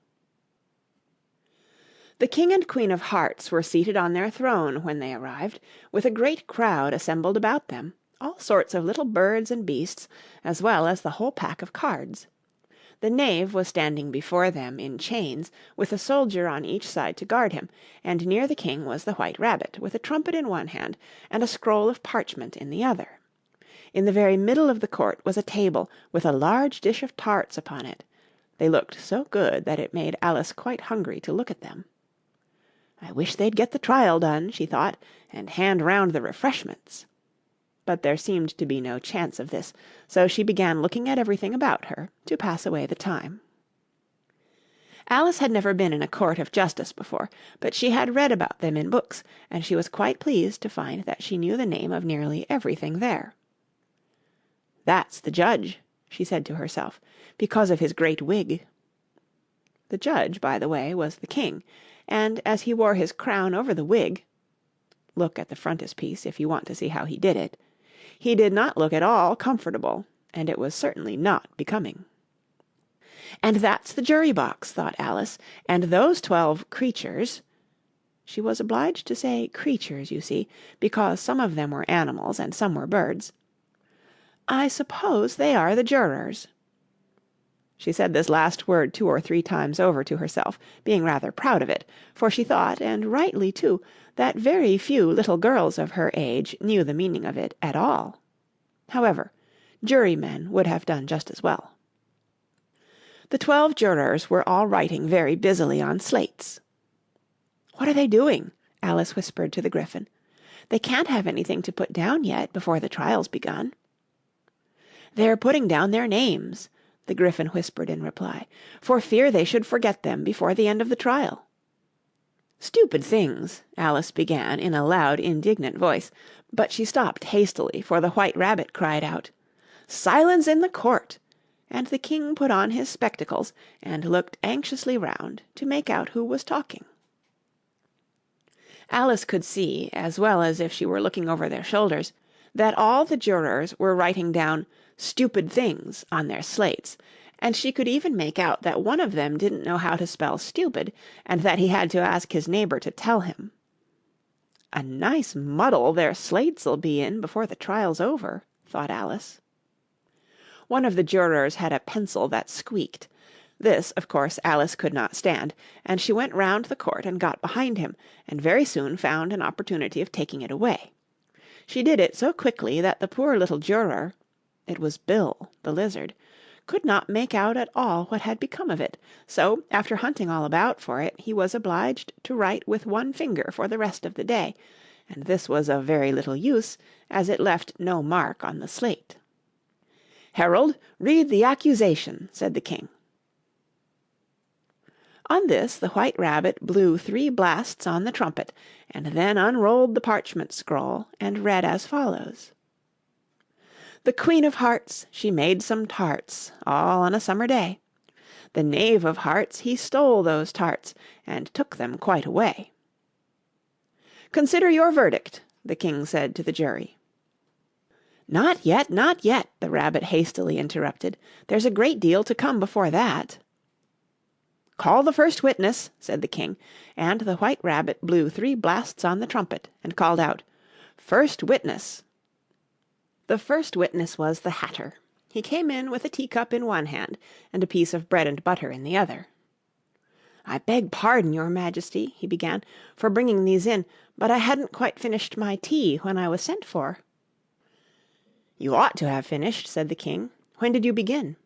The King and Queen of Hearts were seated on their throne when they arrived, with a great crowd assembled about them, all sorts of little birds and beasts, as well as the whole pack of cards. The knave was standing before them in chains, with a soldier on each side to guard him, and near the king was the White Rabbit, with a trumpet in one hand and a scroll of parchment in the other. In the very middle of the court was a table, with a large dish of tarts upon it. They looked so good that it made Alice quite hungry to look at them. "I wish they'd get the trial done," she thought, "and hand round the refreshments." But there seemed to be no chance of this, so she began looking at everything about her, to pass away the time. Alice had never been in a court of justice before, but she had read about them in books, and she was quite pleased to find that she knew the name of nearly everything there. "That's the judge," she said to herself, "because of his great wig." The judge, by the way, was the king, and as he wore his crown over the wig (look at the frontispiece if you want to see how he did it), he did not look at all comfortable, and it was certainly not becoming. "And that's the jury box," thought Alice, "and those 12 creatures—" she was obliged to say creatures, you see, because some of them were animals and some were birds. "I suppose they are the jurors." She said this last word 2 or 3 times over to herself, being rather proud of it, for she thought, and rightly too, that very few little girls of her age knew the meaning of it at all. However, jurymen would have done just as well. The 12 jurors were all writing very busily on slates. "What are they doing?" Alice whispered to the Gryphon. "They can't have anything to put down yet, before the trial's begun." "They're putting down their names," the Gryphon whispered in reply, "for fear they should forget them before the end of the trial." "Stupid things," Alice began in a loud, indignant voice, but she stopped hastily, for the White Rabbit cried out, "Silence in the court!" and the king put on his spectacles and looked anxiously round to make out who was talking. Alice could see, as well as if she were looking over their shoulders, that all the jurors were writing down "stupid things" on their slates, and she could even make out that one of them didn't know how to spell stupid, and that he had to ask his neighbour to tell him. "A nice muddle their slates'll be in before the trial's over," thought Alice. One of the jurors had a pencil that squeaked. This, of course, Alice could not stand, and she went round the court and got behind him, and very soon found an opportunity of taking it away. She did it so quickly that the poor little juror—it was Bill, the lizard— could not make out at all what had become of it, so, after hunting all about for it, he was obliged to write with one finger for the rest of the day, and this was of very little use, as it left no mark on the slate. "Herald, read the accusation," said the king. On this the White Rabbit blew 3 blasts on the trumpet, and then unrolled the parchment scroll and read as follows: "The Queen of Hearts, she made some tarts, all on a summer day. The Knave of Hearts, he stole those tarts, and took them quite away." "Consider your verdict," the king said to the jury. "Not yet, not yet," the Rabbit hastily interrupted. "There's a great deal to come before that." "Call the first witness," said the king, and the White Rabbit blew 3 blasts on the trumpet, and called out, "First witness." The first witness was the Hatter. He came in with a teacup in one hand and a piece of bread and butter in the other. "I beg pardon, your Majesty," he began, "for bringing these in, but I hadn't quite finished my tea when I was sent for." "You ought to have finished," said the king. "When did you begin?"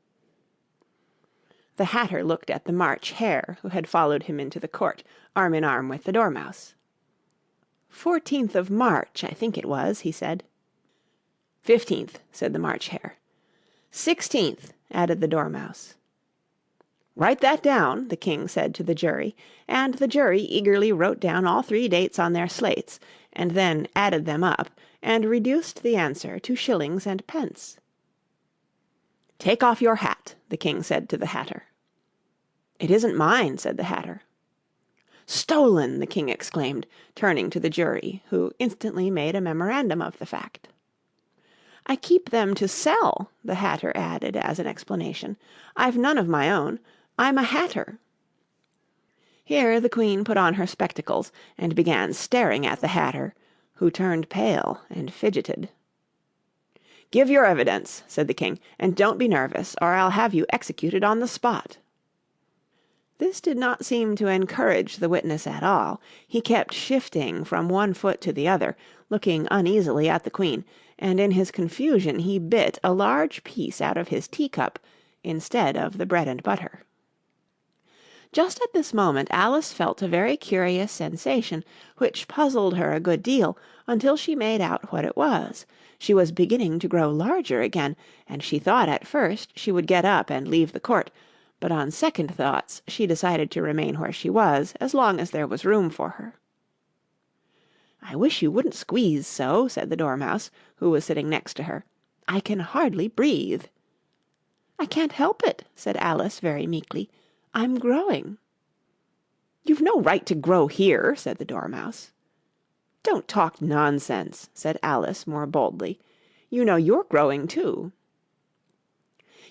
The Hatter looked at the March Hare, who had followed him into the court, arm in arm with the Dormouse. "14th of March, I think it was," he said. "15th," said the March Hare. "16th," added the Dormouse. "Write that down," the king said to the jury, and the jury eagerly wrote down all 3 dates on their slates, and then added them up, and reduced the answer to shillings and pence. "Take off your hat," the king said to the Hatter. "It isn't mine," said the Hatter. "Stolen!" the king exclaimed, turning to the jury, who instantly made a memorandum of the fact. "I keep them to sell," the Hatter added as an explanation. "I've none of my own. I'm a hatter." Here the Queen put on her spectacles and began staring at the Hatter, who turned pale and fidgeted. "Give your evidence," said the king, "and don't be nervous, or I'll have you executed on the spot." This did not seem to encourage the witness at all. He kept shifting from one foot to the other, looking uneasily at the Queen, and in his confusion he bit a large piece out of his teacup instead of the bread and butter. Just at this moment Alice felt a very curious sensation, which puzzled her a good deal, until she made out what it was. She was beginning to grow larger again, and she thought at first she would get up and leave the court, but on second thoughts she decided to remain where she was as long as there was room for her. "I wish you wouldn't squeeze so," said the Dormouse, who was sitting next to her. "I can hardly breathe." "I can't help it," said Alice very meekly. "I'm growing." "You've no right to grow here," said the Dormouse. "Don't talk nonsense," said Alice more boldly. "You know you're growing too."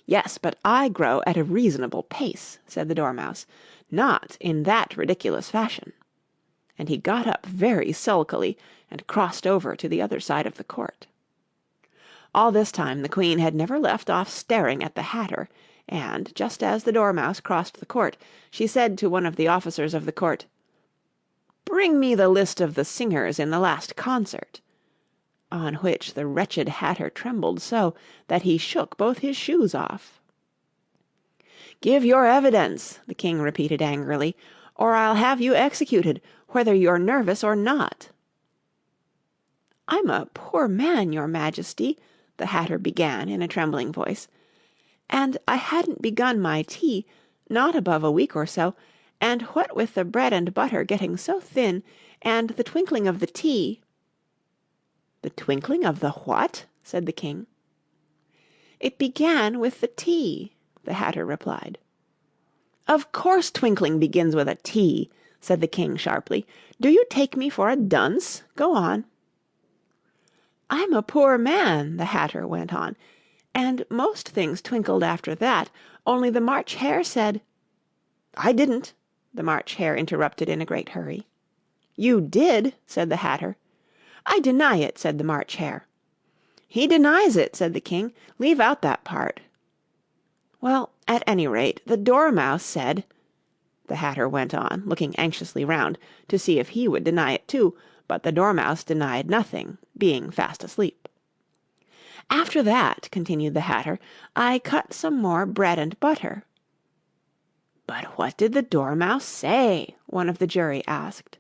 "Yes, but I grow at a reasonable pace," said the Dormouse, "not in that ridiculous fashion." And he got up very sulkily and crossed over to the other side of the court. All this time the Queen had never left off staring at the Hatter, and, just as the Dormouse crossed the court, she said to one of the officers of the court, "Bring me the list of the singers in the last concert," on which the wretched Hatter trembled so that he shook both his shoes off. "Give your evidence," the King repeated angrily, "or I'll have you executed, whether you're nervous or not." "I'm a poor man, your Majesty," the Hatter began in a trembling voice, "and I hadn't begun my tea, not above a week or so, and what with the bread and butter getting so thin, and the twinkling of the tea—" "The twinkling of the what?" said the King. "It began with the tea," the Hatter replied. "Of course twinkling begins with a T," said the King sharply. "Do you take me for a dunce? Go on." "I'm a poor man," the Hatter went on, "and most things twinkled after that, only the March Hare said—" "I didn't," the March Hare interrupted in a great hurry. "You did," said the Hatter. "I deny it," said the March Hare. "He denies it," said the King. "Leave out that part." "Well, at any rate, the Dormouse said—" the Hatter went on, looking anxiously round to see if he would deny it too, but the Dormouse denied nothing, being fast asleep. "After that," continued the Hatter, "I cut some more bread and butter." "But what did the Dormouse say?" one of the jury asked.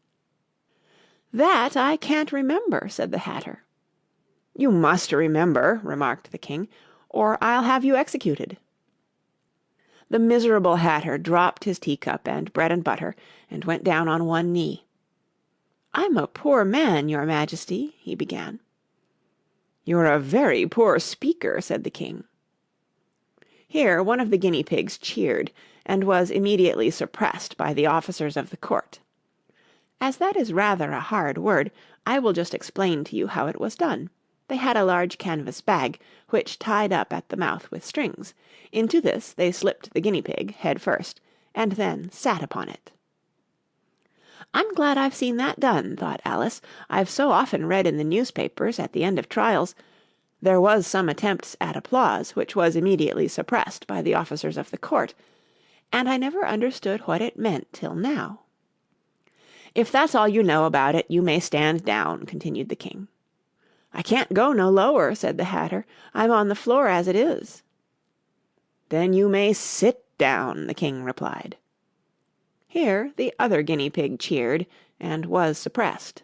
"That I can't remember," said the Hatter. "You must remember," remarked the King, "or I'll have you executed." The miserable Hatter dropped his teacup and bread and butter, and went down on one knee. "I'm a poor man, your Majesty," he began. "You're a very poor speaker," said the King. Here one of the guinea pigs cheered, and was immediately suppressed by the officers of the court. As that is rather a hard word, I will just explain to you how it was done. They had a large canvas bag, which tied up at the mouth with strings. Into this they slipped the guinea pig, head first, and then sat upon it. "I'm glad I've seen that done," thought Alice. "I've so often read in the newspapers, at the end of trials, there was some attempts at applause, which was immediately suppressed by the officers of the court, and I never understood what it meant till now." "If that's all you know about it, you may stand down," continued the King. "I can't go no lower," said the Hatter. "I'm on the floor as it is." "Then you may sit down," the King replied. Here the other guinea pig cheered, and was suppressed.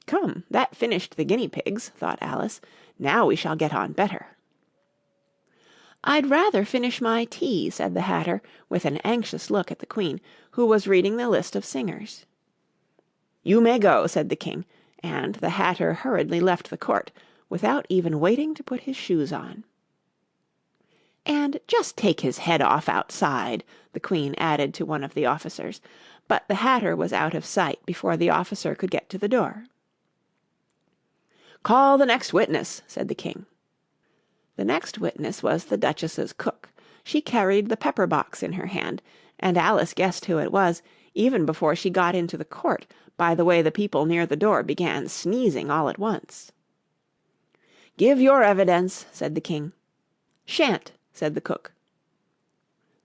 "Come, that finished the guinea pigs," thought Alice. "Now we shall get on better." "I'd rather finish my tea," said the Hatter, with an anxious look at the Queen, who was reading the list of singers. "You may go," said the King, and the Hatter hurriedly left the court, without even waiting to put his shoes on. "And just take his head off outside," the Queen added to one of the officers, but the Hatter was out of sight before the officer could get to the door. "Call the next witness," said the King. The next witness was the Duchess's cook. She carried the pepper box in her hand, and Alice guessed who it was, even before she got into the court, by the way the people near the door began sneezing all at once. "Give your evidence," said the king. "Shan't," said the cook.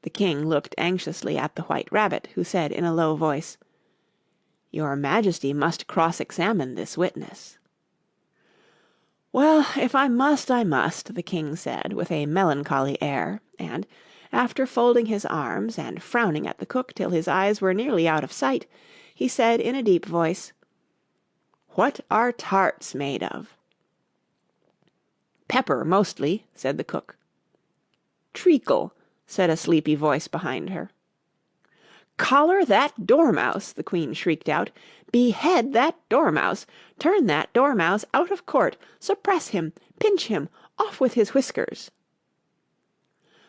The king looked anxiously at the White Rabbit, who said in a low voice, "Your Majesty must cross-examine this witness." "Well, if I must, I must," the king said with a melancholy air, and, after folding his arms and frowning at the cook till his eyes were nearly out of sight, he said in a deep voice, "What are tarts made of?" "Pepper, mostly," said the cook. "Treacle," said a sleepy voice behind her. "Collar that dormouse!" the queen shrieked out. "Behead that dormouse! Turn that dormouse out of court! Suppress him! Pinch him! Off with his whiskers!"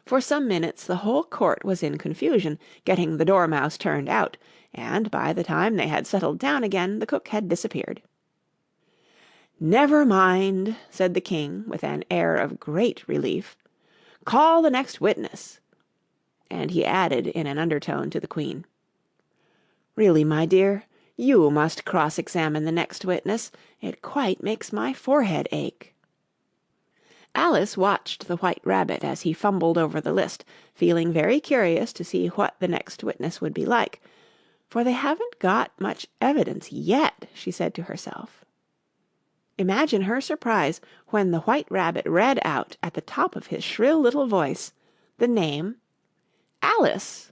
For some minutes the whole court was in confusion, getting the dormouse turned out, and by the time they had settled down again the cook had disappeared. "Never mind," said the king with an air of great relief. "Call the next witness." And he added in an undertone to the queen, "Really, my dear, you must cross-examine the next witness. It quite makes my forehead ache." Alice watched the White Rabbit as he fumbled over the list, feeling very curious to see what the next witness would be like. "For they haven't got much evidence yet," she said to herself. Imagine her surprise when the White Rabbit read out at the top of his shrill little voice the name Alice.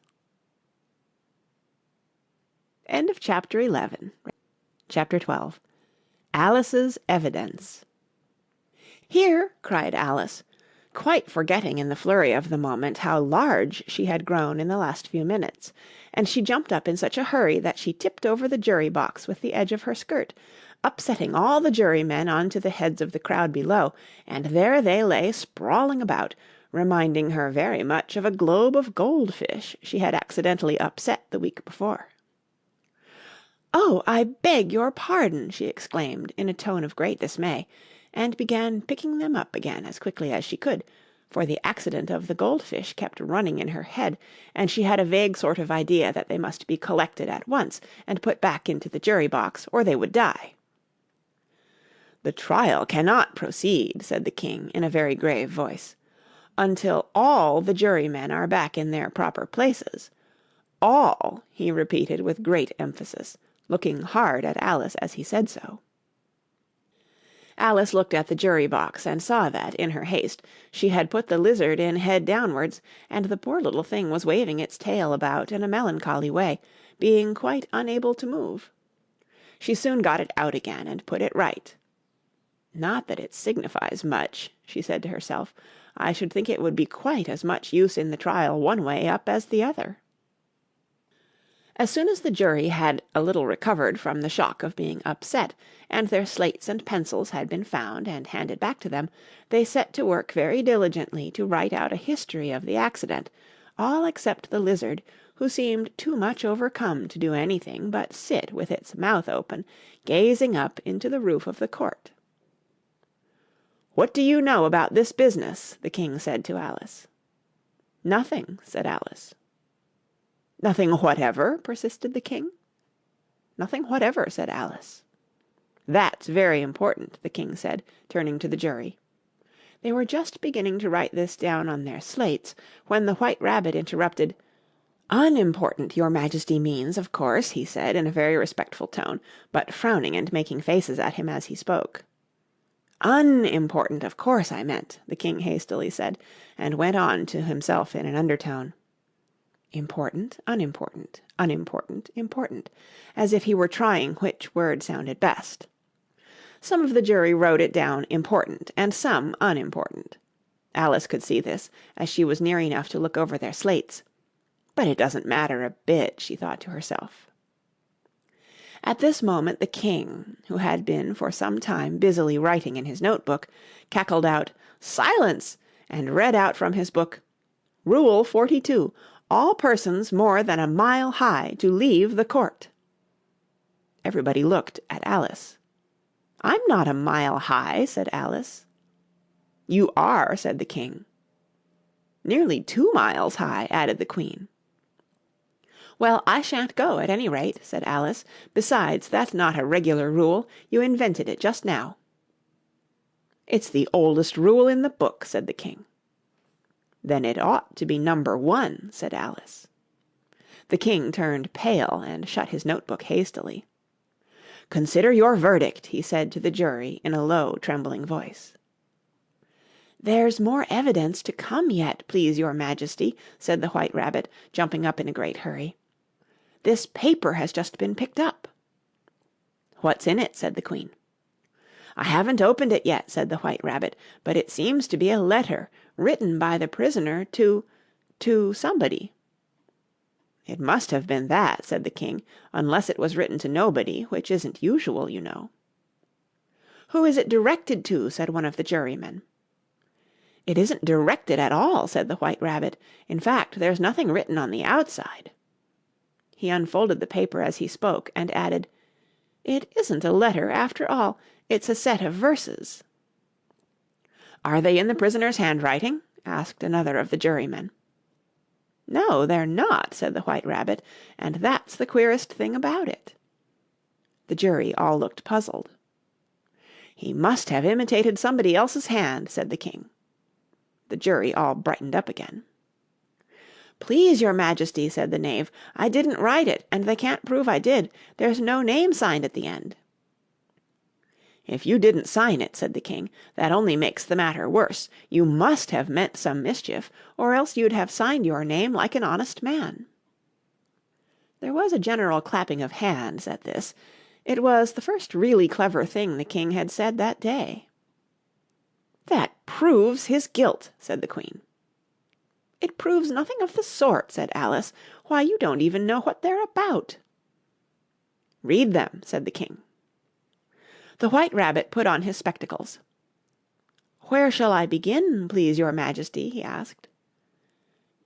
End of chapter 11. Chapter 12. Alice's Evidence. "Here!" cried Alice, quite forgetting in the flurry of the moment how large she had grown in the last few minutes, and she jumped up in such a hurry that she tipped over the jury box with the edge of her skirt, upsetting all the jurymen on to the heads of the crowd below, and there they lay sprawling about, reminding her very much of a globe of goldfish she had accidentally upset the week before. "Oh, I beg your pardon!" she exclaimed in a tone of great dismay, and began picking them up again as quickly as she could, for the accident of the goldfish kept running in her head, and she had a vague sort of idea that they must be collected at once and put back into the jury box, or they would die. "The trial cannot proceed," said the king in a very grave voice, "until all the jurymen are back in their proper places. All," he repeated with great emphasis, looking hard at Alice as he said so. Alice looked at the jury box and saw that, in her haste, she had put the lizard in head downwards, and the poor little thing was waving its tail about in a melancholy way, being quite unable to move. She soon got it out again and put it right. "Not that it signifies much," she said to herself. "I should think it would be quite as much use in the trial one way up as the other." As soon as the jury had a little recovered from the shock of being upset, and their slates and pencils had been found and handed back to them, they set to work very diligently to write out a history of the accident, all except the lizard, who seemed too much overcome to do anything but sit with its mouth open, gazing up into the roof of the court. "What do you know about this business?" the king said to Alice. "Nothing," said Alice. "Nothing whatever?" persisted the king. "Nothing whatever," said Alice. "That's very important," the king said, turning to the jury. They were just beginning to write this down on their slates, when the White Rabbit interrupted. "Unimportant, your Majesty means, of course," he said in a very respectful tone, but frowning and making faces at him as he spoke. "Unimportant, of course, I meant," the king hastily said, and went on to himself in an undertone. "Important, unimportant, unimportant, important," as if he were trying which word sounded best. Some of the jury wrote it down important and some unimportant. Alice could see this, as she was near enough to look over their slates. "But it doesn't matter a bit," she thought to herself. At this moment the king, who had been for some time busily writing in his notebook, cackled out, "Silence!" and read out from his book, "Rule 42. All persons more than a mile high to leave the court." Everybody looked at Alice. "I'm not a mile high," said Alice. "You are," said the king. "Nearly 2 miles high," added the queen. "Well, I shan't go, at any rate," said Alice. "Besides, that's not a regular rule. You invented it just now." "It's the oldest rule in the book," said the king. "Then it ought to be number 1, said Alice. The king turned pale and shut his notebook hastily. "Consider your verdict," he said to the jury in a low, trembling voice. "There's more evidence to come yet, please your majesty," said the White Rabbit, jumping up in a great hurry. "This paper has just been picked up." "What's in it?" said the queen. "I haven't opened it yet," said the White Rabbit, "but it seems to be a letter written by the prisoner to somebody." "It must have been that," said the king, "unless it was written to nobody, which isn't usual, you know." "Who is it directed to?" said one of the jurymen. "It isn't directed at all," said the White Rabbit. "In fact, there's nothing written on the outside." He unfolded the paper as he spoke, and added, "It isn't a letter, after all. It's a set of verses." "Are they in the prisoner's handwriting?" asked another of the jurymen. "No, they're not," said the White Rabbit, "and that's the queerest thing about it." The jury all looked puzzled. "He must have imitated somebody else's hand," said the king. The jury all brightened up again. "Please, your majesty," said the knave, "I didn't write it, and they can't prove I did. There's no name signed at the end." "If you didn't sign it," said the king, "that only makes the matter worse. You must have meant some mischief, or else you'd have signed your name like an honest man." There was a general clapping of hands at this. It was the first really clever thing the king had said that day. "That proves his guilt," said the queen. "It proves nothing of the sort," said Alice. "Why, you don't even know what they're about." "Read them," said the king. The White Rabbit put on his spectacles. "Where shall I begin, please your majesty?" he asked.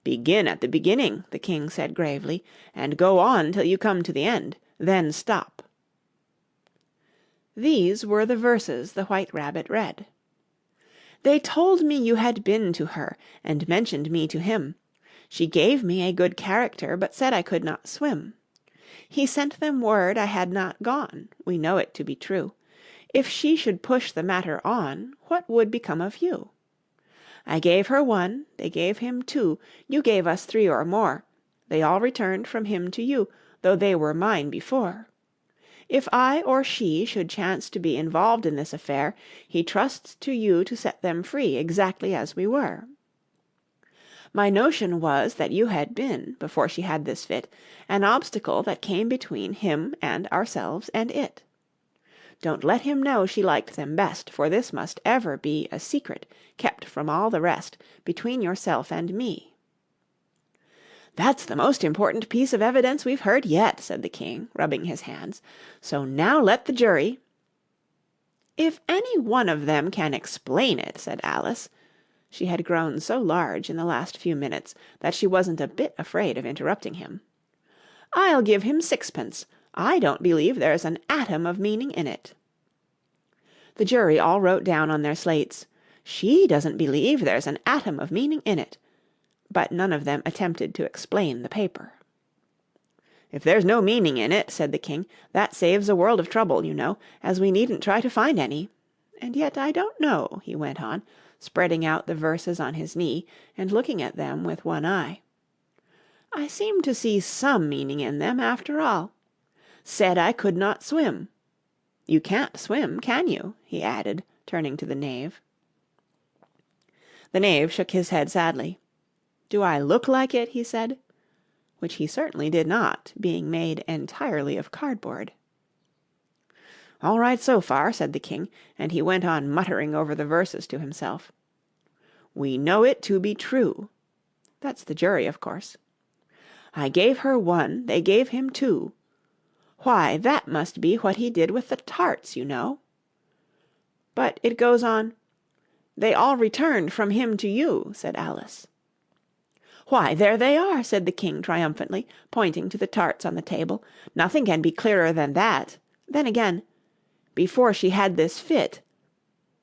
"Begin at the beginning," the king said gravely, "and go on till you come to the end. Then stop." These were the verses the White Rabbit read. "They told me you had been to her, and mentioned me to him. She gave me a good character, but said I could not swim. He sent them word I had not gone, we know it to be true. If she should push the matter on, what would become of you? I gave her 1, they gave him 2, you gave us 3 or more. They all returned from him to you, though they were mine before. If I or she should chance to be involved in this affair, he trusts to you to set them free exactly as we were. My notion was that you had been, before she had this fit, an obstacle that came between him and ourselves and it. Don't let him know she liked them best, for this must ever be a secret kept from all the rest, between yourself and me." "That's the most important piece of evidence we've heard yet," said the king, rubbing his hands. "So now let the jury—" "If any one of them can explain it," said Alice. She had grown so large in the last few minutes that she wasn't a bit afraid of interrupting him. "I'll give him 6pence. I don't believe there's an atom of meaning in it." The jury all wrote down on their slates, "She doesn't believe there's an atom of meaning in it," but none of them attempted to explain the paper. "If there's no meaning in it," said the king, "that saves a world of trouble, you know, as we needn't try to find any. And yet I don't know," he went on, spreading out the verses on his knee and looking at them with one eye. "I seem to see some meaning in them, after all. Said I could not swim. You can't swim, can you?" he added, turning to the knave. The knave shook his head sadly. "Do I look like it?" he said, which he certainly did not, being made entirely of cardboard. "All right so far," said the king, and he went on muttering over the verses to himself. "We know it to be true." That's the jury, of course. "I gave her 1, they gave him 2. Why, that must be what he did with the tarts, you know." "But it goes on, 'They all returned from him to you,'" said Alice. "Why, there they are," said the king triumphantly, pointing to the tarts on the table. "Nothing can be clearer than that. Then again, 'before she had this fit.'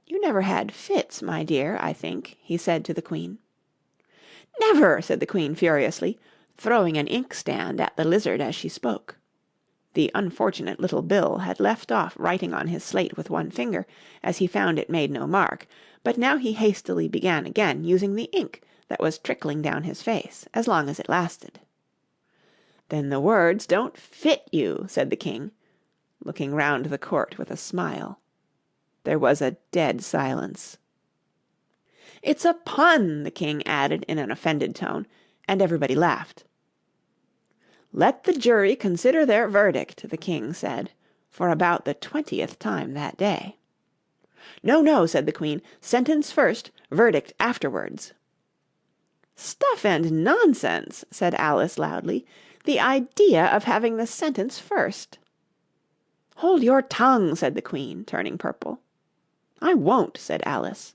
You never had fits, my dear, I think," he said to the queen. "Never!" said the queen furiously, throwing an inkstand at the lizard as she spoke. The unfortunate little Bill had left off writing on his slate with one finger, as he found it made no mark, but now he hastily began again, using the ink that was trickling down his face, as long as it lasted. "Then the words don't fit you," said the King, looking round the court with a smile. There was a dead silence. "It's a pun," the King added in an offended tone, and everybody laughed. "Let the jury consider their verdict," the King said, for about the 20th time that day. "No, no," said the Queen, "sentence first, verdict afterwards." "Stuff and nonsense," said Alice loudly. "The idea of having the sentence first." "Hold your tongue," said the Queen, turning purple. "I won't," said Alice.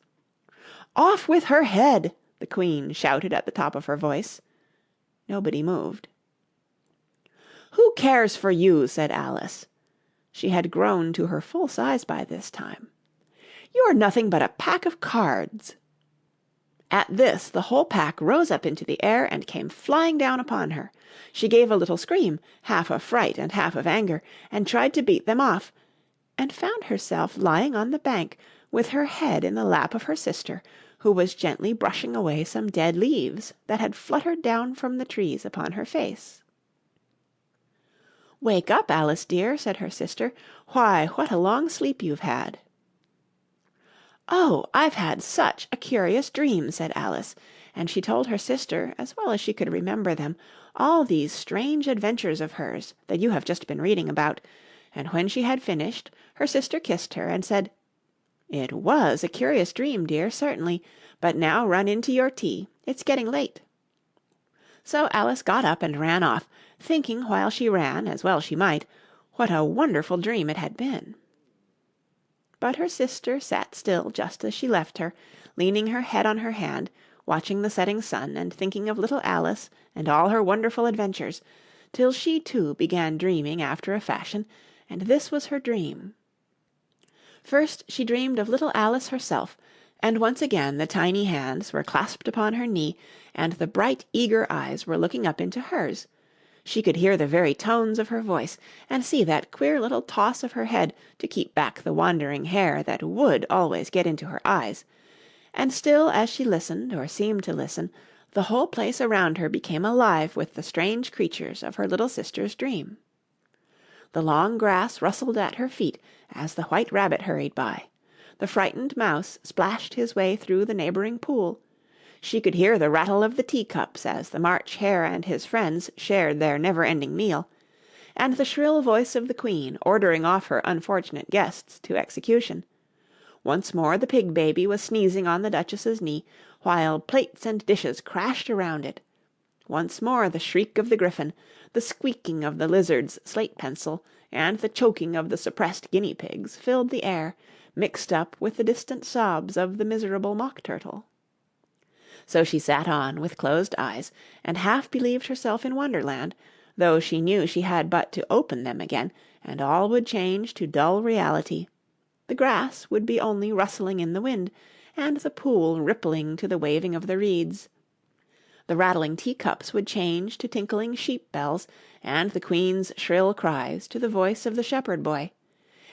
"Off with her head," the Queen shouted at the top of her voice. Nobody moved. "Who cares for you?" said Alice. She had grown to her full size by this time. "You're nothing but a pack of cards." At this the whole pack rose up into the air and came flying down upon her. She gave a little scream, half of fright and half of anger, and tried to beat them off, and found herself lying on the bank with her head in the lap of her sister, who was gently brushing away some dead leaves that had fluttered down from the trees upon her face. "Wake up, Alice dear," said her sister. "Why, what a long sleep you've had." "Oh, I've had such a curious dream," said Alice, and she told her sister, as well as she could remember them, all these strange adventures of hers that you have just been reading about, and when she had finished, her sister kissed her and said, "It was a curious dream, dear, certainly, but now run in to your tea. It's getting late." So Alice got up and ran off, thinking while she ran, as well she might, what a wonderful dream it had been. But her sister sat still just as she left her, leaning her head on her hand, watching the setting sun and thinking of little Alice and all her wonderful adventures, till she too began dreaming after a fashion, and this was her dream. First she dreamed of little Alice herself, and once again the tiny hands were clasped upon her knee, and the bright eager eyes were looking up into hers. She could hear the very tones of her voice, and see that queer little toss of her head to keep back the wandering hair that would always get into her eyes, and still as she listened, or seemed to listen, the whole place around her became alive with the strange creatures of her little sister's dream. The long grass rustled at her feet as the white rabbit hurried by. The frightened mouse splashed his way through the neighbouring pool. She could hear the rattle of the teacups as the March Hare and his friends shared their never-ending meal, and the shrill voice of the Queen ordering off her unfortunate guests to execution. Once more the pig baby was sneezing on the Duchess's knee, while plates and dishes crashed around it. Once more the shriek of the Gryphon, the squeaking of the Lizard's slate pencil, and the choking of the suppressed guinea pigs filled the air, mixed up with the distant sobs of the miserable Mock Turtle. So she sat on, with closed eyes, and half believed herself in Wonderland, though she knew she had but to open them again, and all would change to dull reality. The grass would be only rustling in the wind, and the pool rippling to the waving of the reeds. The rattling teacups would change to tinkling sheep bells, and the Queen's shrill cries to the voice of the shepherd boy.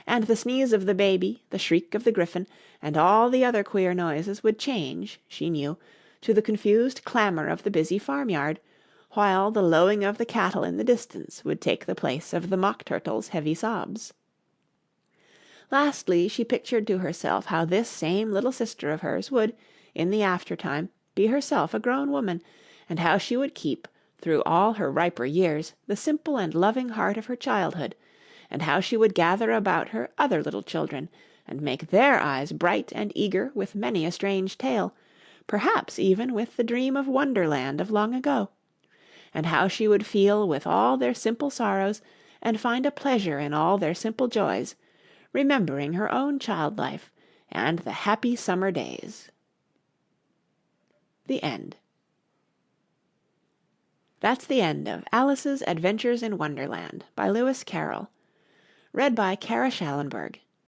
And the sneeze of the baby, the shriek of the Gryphon, and all the other queer noises would change, she knew, to the confused clamour of the busy farmyard, while the lowing of the cattle in the distance would take the place of the Mock Turtle's heavy sobs. Lastly, she pictured to herself how this same little sister of hers would, in the aftertime, be herself a grown woman, and how she would keep, through all her riper years, the simple and loving heart of her childhood, and how she would gather about her other little children, and make their eyes bright and eager with many a strange tale, perhaps even with the dream of Wonderland of long ago, and how she would feel with all their simple sorrows, and find a pleasure in all their simple joys, remembering her own child life and the happy summer days. The End. That's the end of Alice's Adventures in Wonderland by Lewis Carroll. Read by Kara Schallenberg.